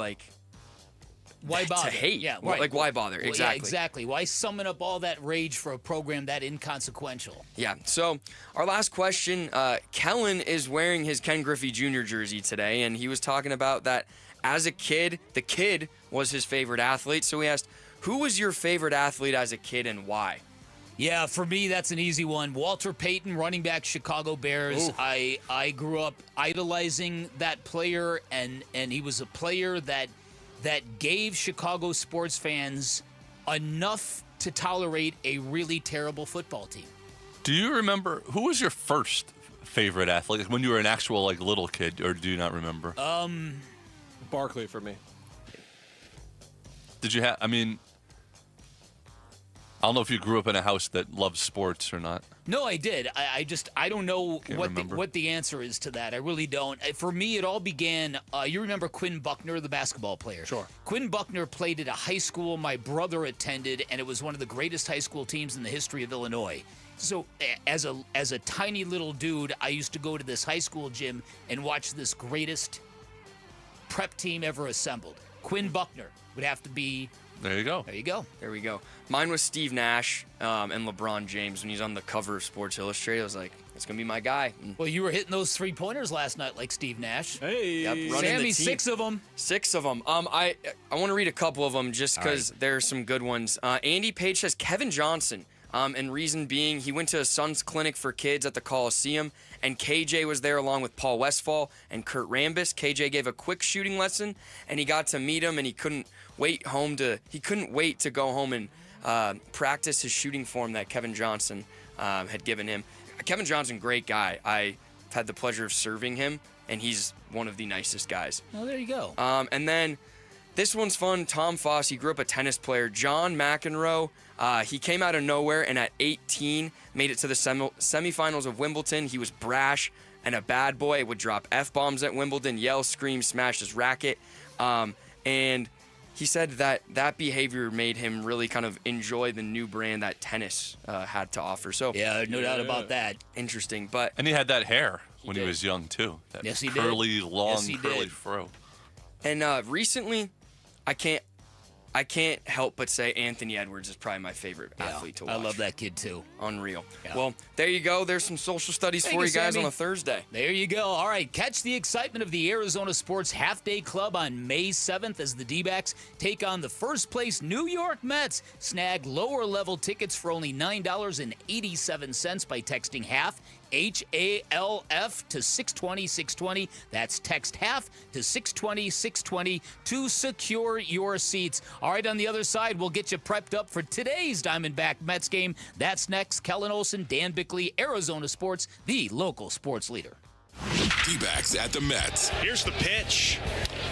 why bother? To hate. Yeah, right. Why bother? Well, exactly. Yeah, exactly. Why summon up all that rage for a program that inconsequential? Yeah. So our last question, Kellen is wearing his Ken Griffey Jr. jersey today, and he was talking about that as a kid, the kid was his favorite athlete. So we asked, who was your favorite athlete as a kid and why? Yeah, for me, that's an easy one. Walter Payton, running back, Chicago Bears. Oof. I grew up idolizing that player, and he was a player that gave Chicago sports fans enough to tolerate a really terrible football team. Do you remember who was your first favorite athlete when you were an actual little kid, or do you not remember? Barkley for me. Did you have? I mean, I don't know if you grew up in a house that loved sports or not. No, I did. I don't know remember. what the answer is to that. I really don't. For me, it all began. You remember Quinn Buckner, the basketball player? Sure. Quinn Buckner played at a high school my brother attended, and it was one of the greatest high school teams in the history of Illinois. So as a tiny little dude, I used to go to this high school gym and watch this greatest prep team ever assembled. Quinn Buckner would have to be. There you go. There you go. There we go. Mine was Steve Nash and LeBron James. When he's on the cover of Sports Illustrated, I was like, it's going to be my guy. Well, you were hitting those three-pointers last night like Steve Nash. Hey. Yep, Sammy, 6 of them. 6 of them. I want to read a couple of them just because there are some good ones. Andy Page says Kevin Johnson. And reason being, he went to a son's clinic for kids at the Coliseum, and KJ was there along with Paul Westphal and Kurt Rambis. KJ gave a quick shooting lesson, and he got to meet him, and he couldn't wait to go home and practice his shooting form that Kevin Johnson had given him. Kevin Johnson, great guy. I've had the pleasure of serving him, and he's one of the nicest guys. Oh, there you go. And then this one's fun. Tom Foss, he grew up a tennis player. John McEnroe, he came out of nowhere and at 18 made it to the semifinals of Wimbledon. He was brash and a bad boy, would drop F-bombs at Wimbledon, yell, scream, smash his racket. And he said that behavior made him really kind of enjoy the new brand that tennis had to offer. So yeah, no doubt about that. Interesting. But And he had that hair when he was young, too. That Yes, he did. curly, long, Yes, he curly did. fro. And recently, I can't help but say Anthony Edwards is probably my favorite athlete to watch. I love that kid too. Unreal. Yeah. Well, there you go. There's some social studies Thank for you, you guys Sammy. on a Thursday. There you go. All right, catch the excitement of the Arizona Sports Half-Day Club on May 7th as the Dbacks take on the first-place New York Mets. Snag lower-level tickets for only $9.87 by texting HALF, HALF, to 620-620. That's text HALF to 620-620 to secure your seats. All right, on the other side, we'll get you prepped up for today's Diamondback Mets game. That's next. Kellen Olson, Dan Bickley, Arizona Sports, the local sports leader. Dbacks at the Mets. Here's the pitch.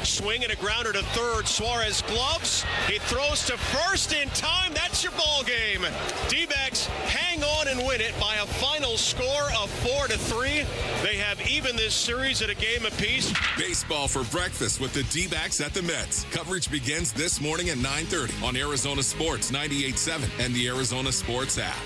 Swing and a grounder to third. Suarez gloves. He throws to first in time. That's your ball game. D-backs hang on and win it by a final score of 4-3. They have even this series at a game apiece. Baseball for breakfast with the D-backs at the Mets. Coverage begins this morning at 9:30 on Arizona Sports 98.7 and the Arizona Sports app.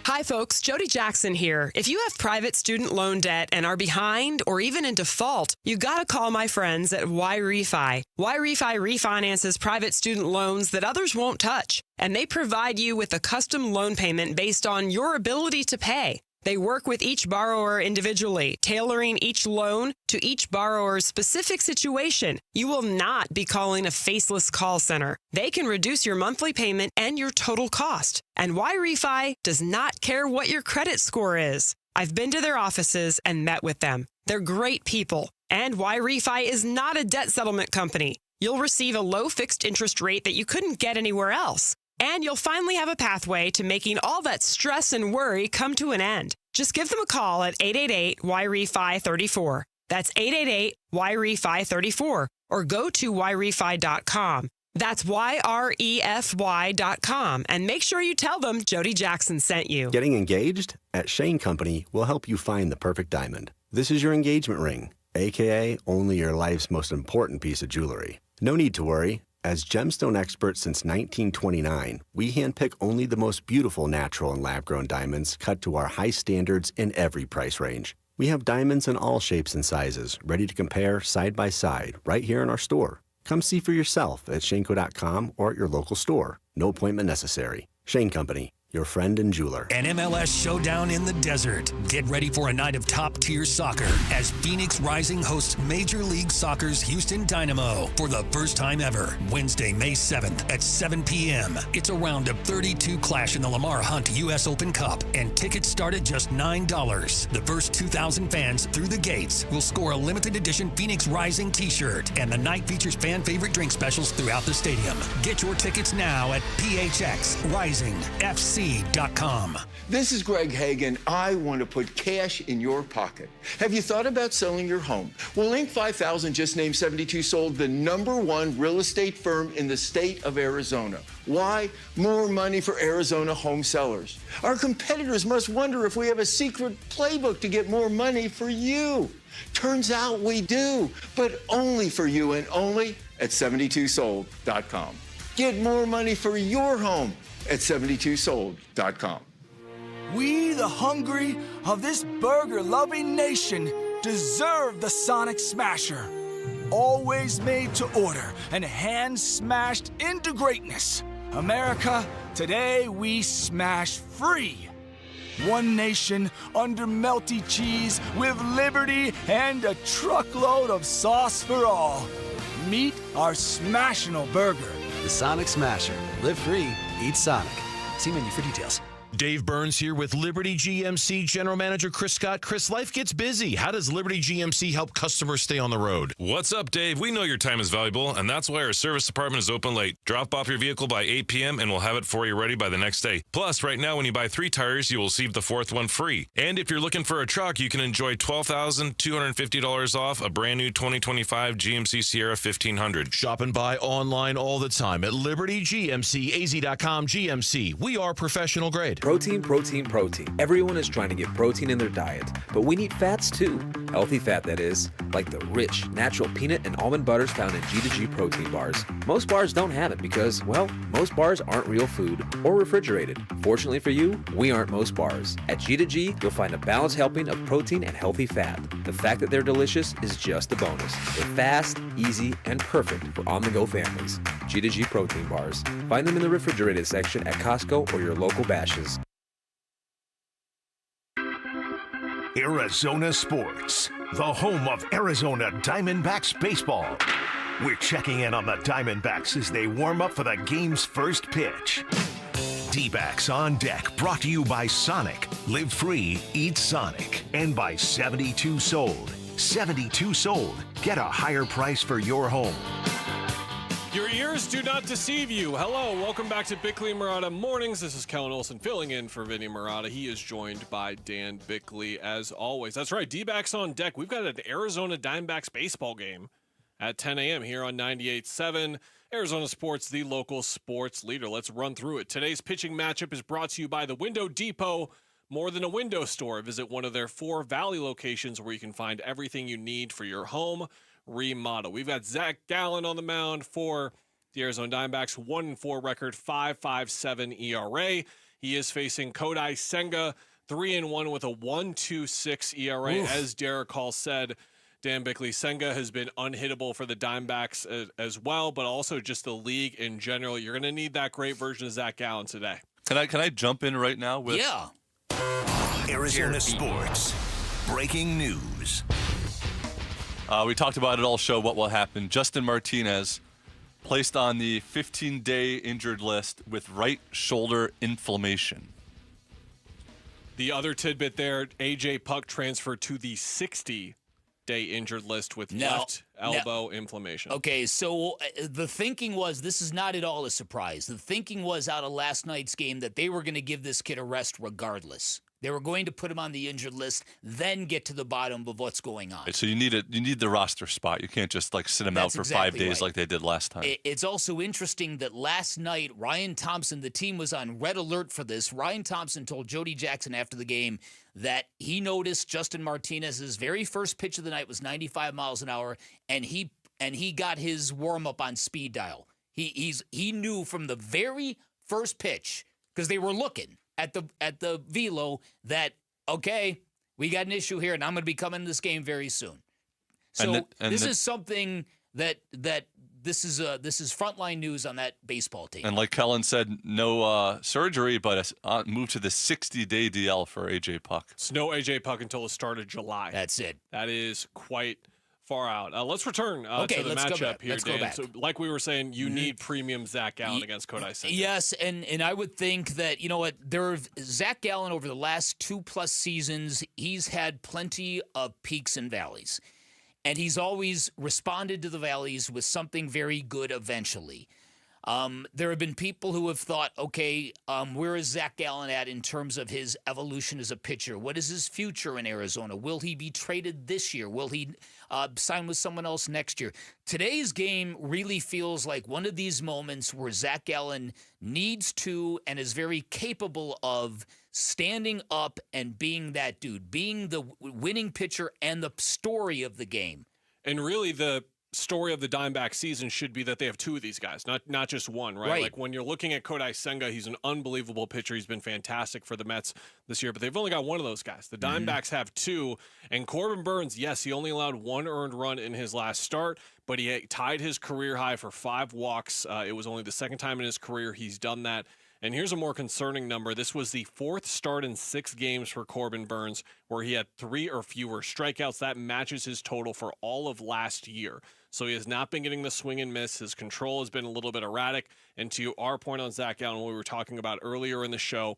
Hi, folks. Jody Jackson here. If you have private student loan debt and are behind or even in default, you got to call my friends at YRefi. YRefi refinances private student loans that others won't touch, and they provide you with a custom loan payment based on your ability to pay. They work with each borrower individually, tailoring each loan to each borrower's specific situation. You will not be calling a faceless call center. They can reduce your monthly payment and your total cost. And YRefi does not care what your credit score is. I've been to their offices and met with them. They're great people. And YRefi is not a debt settlement company. You'll receive a low fixed interest rate that you couldn't get anywhere else. And you'll finally have a pathway to making all that stress and worry come to an end. Just give them a call at 888-YRefi-34. That's 888-YRefi-34. Or go to YRefi.com. That's YREFY.com. And make sure you tell them Jody Jackson sent you. Getting engaged? At Shane Company, we'll help you find the perfect diamond. This is your engagement ring, a.k.a. only your life's most important piece of jewelry. No need to worry. As gemstone experts since 1929, we handpick only the most beautiful natural and lab-grown diamonds cut to our high standards in every price range. We have diamonds in all shapes and sizes, ready to compare side by side right here in our store. Come see for yourself at shaneco.com or at your local store. No appointment necessary. Shane Company, your friend and jeweler. An MLS showdown in the desert. Get ready for a night of top-tier soccer as Phoenix Rising hosts Major League Soccer's Houston Dynamo for the first time ever. Wednesday, May 7th at 7 p.m. It's a round of 32 clash in the Lamar Hunt U.S. Open Cup, and tickets start at just $9. The first 2,000 fans through the gates will score a limited edition Phoenix Rising t-shirt, and the night features fan-favorite drink specials throughout the stadium. Get your tickets now at phxrisingfc.com. This is Greg Hagan. I want to put cash in your pocket. Have you thought about selling your home? Well, Inc. 5000 just named 72 Sold the #1 real estate firm in the state of Arizona. Why? More money for Arizona home sellers. Our competitors must wonder if we have a secret playbook to get more money for you. Turns out we do, but only for you and only at 72sold.com. Get more money for your home at 72sold.com. We, the hungry of this burger-loving nation, deserve the Sonic Smasher. Always made to order and hand-smashed into greatness. America, today we smash free. One nation under melty cheese with liberty and a truckload of sauce for all. Meet our Smashable burger. The Sonic Smasher. Live free, eat Sonic. See menu for details. Dave Burns here with Liberty GMC General Manager Chris Scott. Chris, life gets busy. How does Liberty GMC help customers stay on the road? What's up, Dave? We know your time is valuable, and that's why our service department is open late. Drop off your vehicle by 8 p.m., and we'll have it for you ready by the next day. Plus, right now, when you buy 3 tires, you will receive the 4th one free. And if you're looking for a truck, you can enjoy $12,250 off a brand new 2025 GMC Sierra 1500. Shop and buy online all the time at LibertyGMCAZ.com. GMC. We are professional grade. Protein, protein, protein. Everyone is trying to get protein in their diet, but we need fats too. Healthy fat, that is, like the rich, natural peanut and almond butters found in G2G protein bars. Most bars don't have it because, well, most bars aren't real food or refrigerated. Fortunately for you, we aren't most bars. At G2G, you'll find a balanced helping of protein and healthy fat. The fact that they're delicious is just a bonus. They're fast, easy, and perfect for on-the-go families. G2G protein bars. Find them in the refrigerated section at Costco or your local Bashes. Arizona Sports, the home of Arizona Diamondbacks baseball. We're checking in on the Diamondbacks as they warm up for the game's first pitch. Dbacks on deck, brought to you by Sonic. Live free, eat Sonic. And by 72 Sold. 72 Sold. Get a higher price for your home. Your ears do not deceive you. Hello, welcome back to Bickley and Murata Mornings. This is Kellen Olson filling in for Vinny Murata. He is joined by Dan Bickley as always. That's right, D-backs on deck. We've got an Arizona Diamondbacks baseball game at 10 a.m. here on 98.7. Arizona Sports, the local sports leader. Let's run through it. Today's pitching matchup is brought to you by the Window Depot. More than a window store. Visit one of their 4 Valley locations where you can find everything you need for your home remodel. We've got Zach Gallen on the mound for the Arizona Diamondbacks, 1-4 record, 5.57 ERA. He is facing Kodai Senga, 3-1 with a 1.26 ERA. Oof. As Derrick Hall said, Dan Bickley, Senga has been unhittable for the Diamondbacks as well, but also just the league in general. You're going to need that great version of Zach Gallen today. Can I jump in right now with Arizona Sports breaking news. We talked about it all show, what will happen. Justin Martinez placed on the 15-day injured list with right shoulder inflammation. The other tidbit there, A.J. Puck transferred to the 60-day injured list with left elbow inflammation. Okay, so the thinking was, this is not at all a surprise. The thinking was out of last night's game that they were going to give this kid a rest regardless. They were going to put him on the injured list, then get to the bottom of what's going on. So you need the roster spot. You can't just sit him out for exactly 5 days like they did last time. It's also interesting that last night, Ryan Thompson, the team was on red alert for this. Ryan Thompson told Jody Jackson after the game that he noticed Justin Martinez's very first pitch of the night was 95 miles an hour, and he got his warm-up on speed dial. He knew from the very first pitch, because they were looking at the velo, that, okay, we got an issue here, and I'm going to be coming to this game very soon. So this is something that this is frontline news on that baseball team. And like Kellen said, no surgery, but a move to the 60-day DL for A.J. Puck. It's no A.J. Puck until the start of July. That's it. That is quite far out. Let's return to the matchup here, Dan. So, like we were saying, you need premium Zach Gallen against Kodai Senga. Yes, and I would think that, you know what, Zach Gallen over the last 2+ seasons, he's had plenty of peaks and valleys. And he's always responded to the valleys with something very good eventually. There have been people who have thought, okay, where is Zach Gallen at in terms of his evolution as a pitcher? What is his future in Arizona? Will he be traded this year? Will he sign with someone else next year? Today's game really feels like one of these moments where Zach Gallen needs to and is very capable of standing up and being that dude, being the winning pitcher and the story of the game. And really the story of the Diamondback season should be that they have two of these guys, not just one, right? Like when you're looking at Kodai Senga, he's an unbelievable pitcher. He's been fantastic for the Mets this year, but they've only got one of those guys. The Diamondbacks have two, and Corbin Burnes, yes, he only allowed one earned run in his last start, but he tied his career high for 5 walks. It was only the second time in his career he's done that. And here's a more concerning number. This was the 4th start in 6 games for Corbin Burnes, where he had 3 or fewer strikeouts. That matches his total for all of last year. So he has not been getting the swing and miss. His control has been a little bit erratic. And to our point on Zach Gallen, what we were talking about earlier in the show,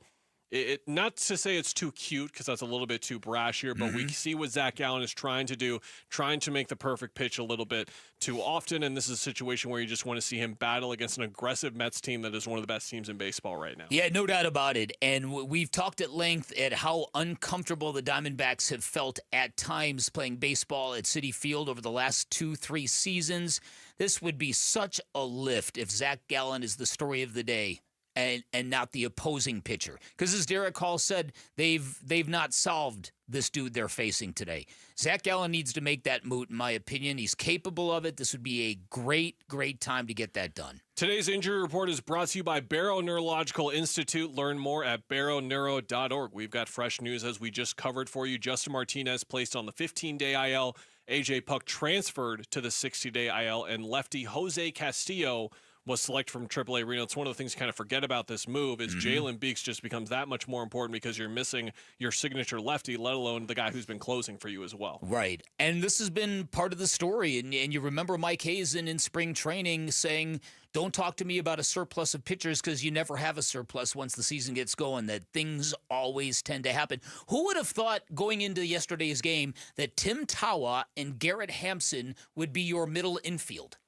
not to say it's too cute, because that's a little bit too brash here, but we see what Zach Gallen is trying to do, trying to make the perfect pitch a little bit too often, and this is a situation where you just want to see him battle against an aggressive Mets team that is one of the best teams in baseball right now. Yeah, no doubt about it, and we've talked at length at how uncomfortable the Diamondbacks have felt at times playing baseball at Citi Field over the last 2-3 seasons. This would be such a lift if Zach Gallen is the story of the day and not the opposing pitcher. Because as Derrick Hall said, they've not solved this dude they're facing today. Zach Gallen needs to make that moot, in my opinion. He's capable of it. This would be a great time to get that done. Today's injury report is brought to you by Barrow Neurological Institute. Learn more at barrowneuro.org. We've got fresh news as we just covered for you. Justin Martinez placed on the 15-day IL. A.J. Puck transferred to the 60-day IL. And lefty Jose Castillo was selected from AAA Reno. It's one of the things you kind of forget about this move is Jalen Beeks just becomes that much more important because you're missing your signature lefty, let alone the guy who's been closing for you as well. Right. And this has been part of the story. And you remember Mike Hazen in spring training saying, don't talk to me about a surplus of pitchers because you never have a surplus once the season gets going, that things always tend to happen. Who would have thought going into yesterday's game that Tim Tawa and Garrett Hampson would be your middle infield?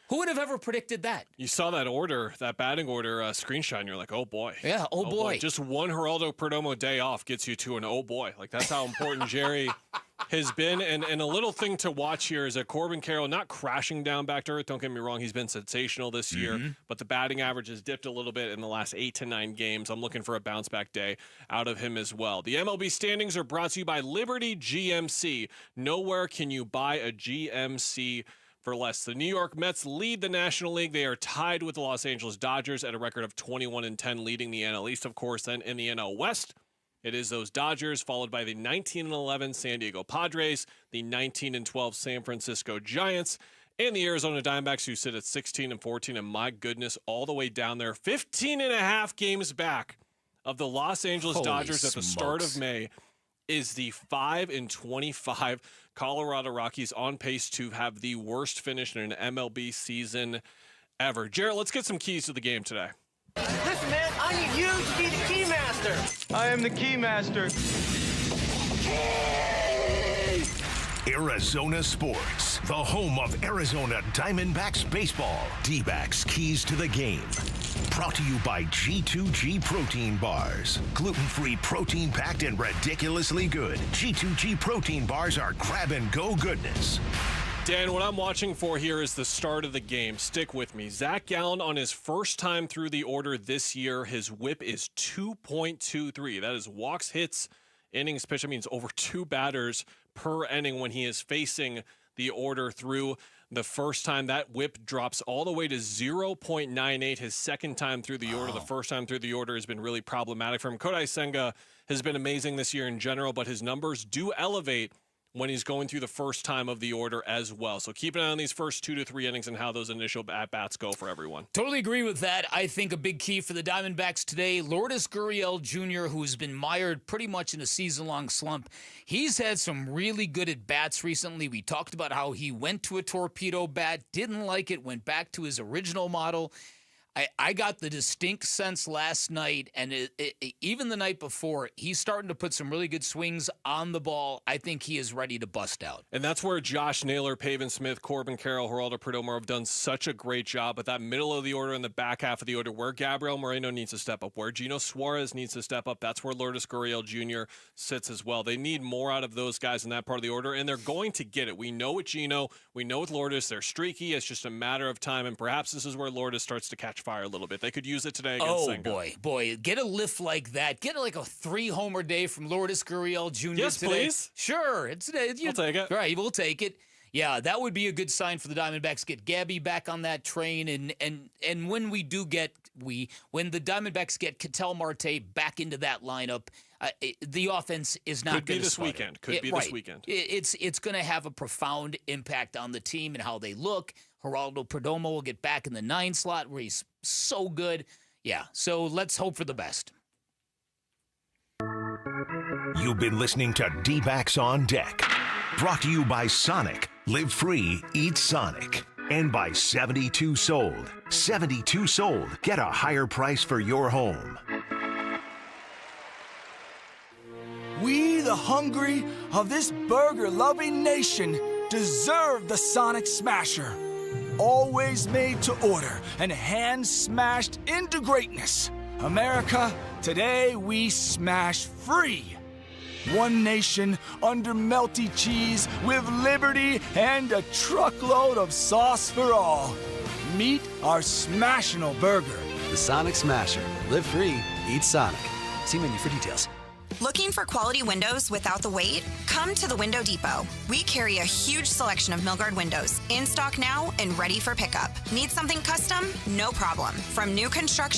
Who would have ever predicted that? You saw that batting order screenshot, and you're like, oh, boy. Yeah, oh, boy. Just one Geraldo Perdomo day off gets you to an oh, boy. Like, that's how important Jerry has been. And a little thing to watch here is that Corbin Carroll not crashing down back to earth. Don't get me wrong. He's been sensational this year, but the batting average has dipped a little bit in the last 8 to 9 games. I'm looking for a bounce-back day out of him as well. The MLB standings are brought to you by Liberty GMC. Nowhere can you buy a GMC for less. The New York Mets lead the National League. They are tied with the Los Angeles Dodgers at a record of 21-10, leading the NL East, of course. Then in the NL West, it is those Dodgers, followed by the 19-11 San Diego Padres, the 19-12 San Francisco Giants, and the Arizona Diamondbacks, who sit at 16-14. And my goodness, all the way down there, 15.5 games back of the Los Angeles Dodgers at the start of May, is the 5-25 Colorado Rockies, on pace to have the worst finish in an MLB season ever. Jarrett, let's get some keys to the game today. Listen, man, I need you to be the key master. I am the key master. Arizona Sports, the home of Arizona Diamondbacks baseball. Dbacks keys to the game. Brought to you by G2G Protein Bars. Gluten-free, protein-packed, and ridiculously good. G2G Protein Bars are grab-and-go goodness. Dan, what I'm watching for here is the start of the game. Stick with me. Zach Gallen, on his first time through the order this year, his whip is 2.23. That is walks, hits, innings pitched. That means over 2 batters per inning when he is facing the order through the first time. That whip drops all the way to 0.98 his second time through the order. The first time through the order has been really problematic for him. Kodai Senga has been amazing this year in general, but his numbers do elevate when he's going through the first time of the order as well. So keep an eye on these first 2 to 3 innings and how those initial at-bats go for everyone. Totally agree with that. I think a big key for the Diamondbacks today, Lourdes Gurriel Jr., who's been mired pretty much in a season-long slump. He's had some really good at-bats recently. We talked about how he went to a torpedo bat, didn't like it, went back to his original model. I got the distinct sense last night, and even the night before, he's starting to put some really good swings on the ball. I think he is ready to bust out. And that's where Josh Naylor, Pavin Smith, Corbin Carroll, Geraldo Perdomo have done such a great job at that middle of the order and the back half of the order, where Gabriel Moreno needs to step up, where Gino Suarez needs to step up. That's where Lourdes Gurriel Jr. sits as well. They need more out of those guys in that part of the order, and they're going to get it. We know with Gino, we know with Lourdes, they're streaky. It's just a matter of time, and perhaps this is where Lourdes starts to catch fire a little bit. They could use it today against Senga. Boy, get a lift like that. Get like a 3-homer day from Lourdes Gurriel Jr. Yes, today. please. Sure, I'll take it. Right, we'll take it. Yeah, that would be a good sign for the Diamondbacks. Get Gabby back on that train, and when when the Diamondbacks get Ketel Marte back into that lineup, the offense is not going to this weekend. Could be this weekend. It's going to have a profound impact on the team and how they look. Geraldo Perdomo will get back in the 9 slot where he's so good. Yeah, so let's hope for the best. You've been listening to D-Backs on Deck. Brought to you by Sonic. Live free, eat Sonic. And by 72 Sold. 72 Sold. Get a higher price for your home. We, the hungry of this burger-loving nation, deserve the Sonic Smasher. Always made to order and hand-smashed into greatness. America, today we smash free. One nation under melty cheese with liberty and a truckload of sauce for all. Meet our Smashinal Burger. The Sonic Smasher. Live free, eat Sonic. See menu for details. Looking for quality windows without the wait? Come to the Window Depot. We carry a huge selection of Milgard windows, in stock now and ready for pickup. Need something custom? No problem. From new construction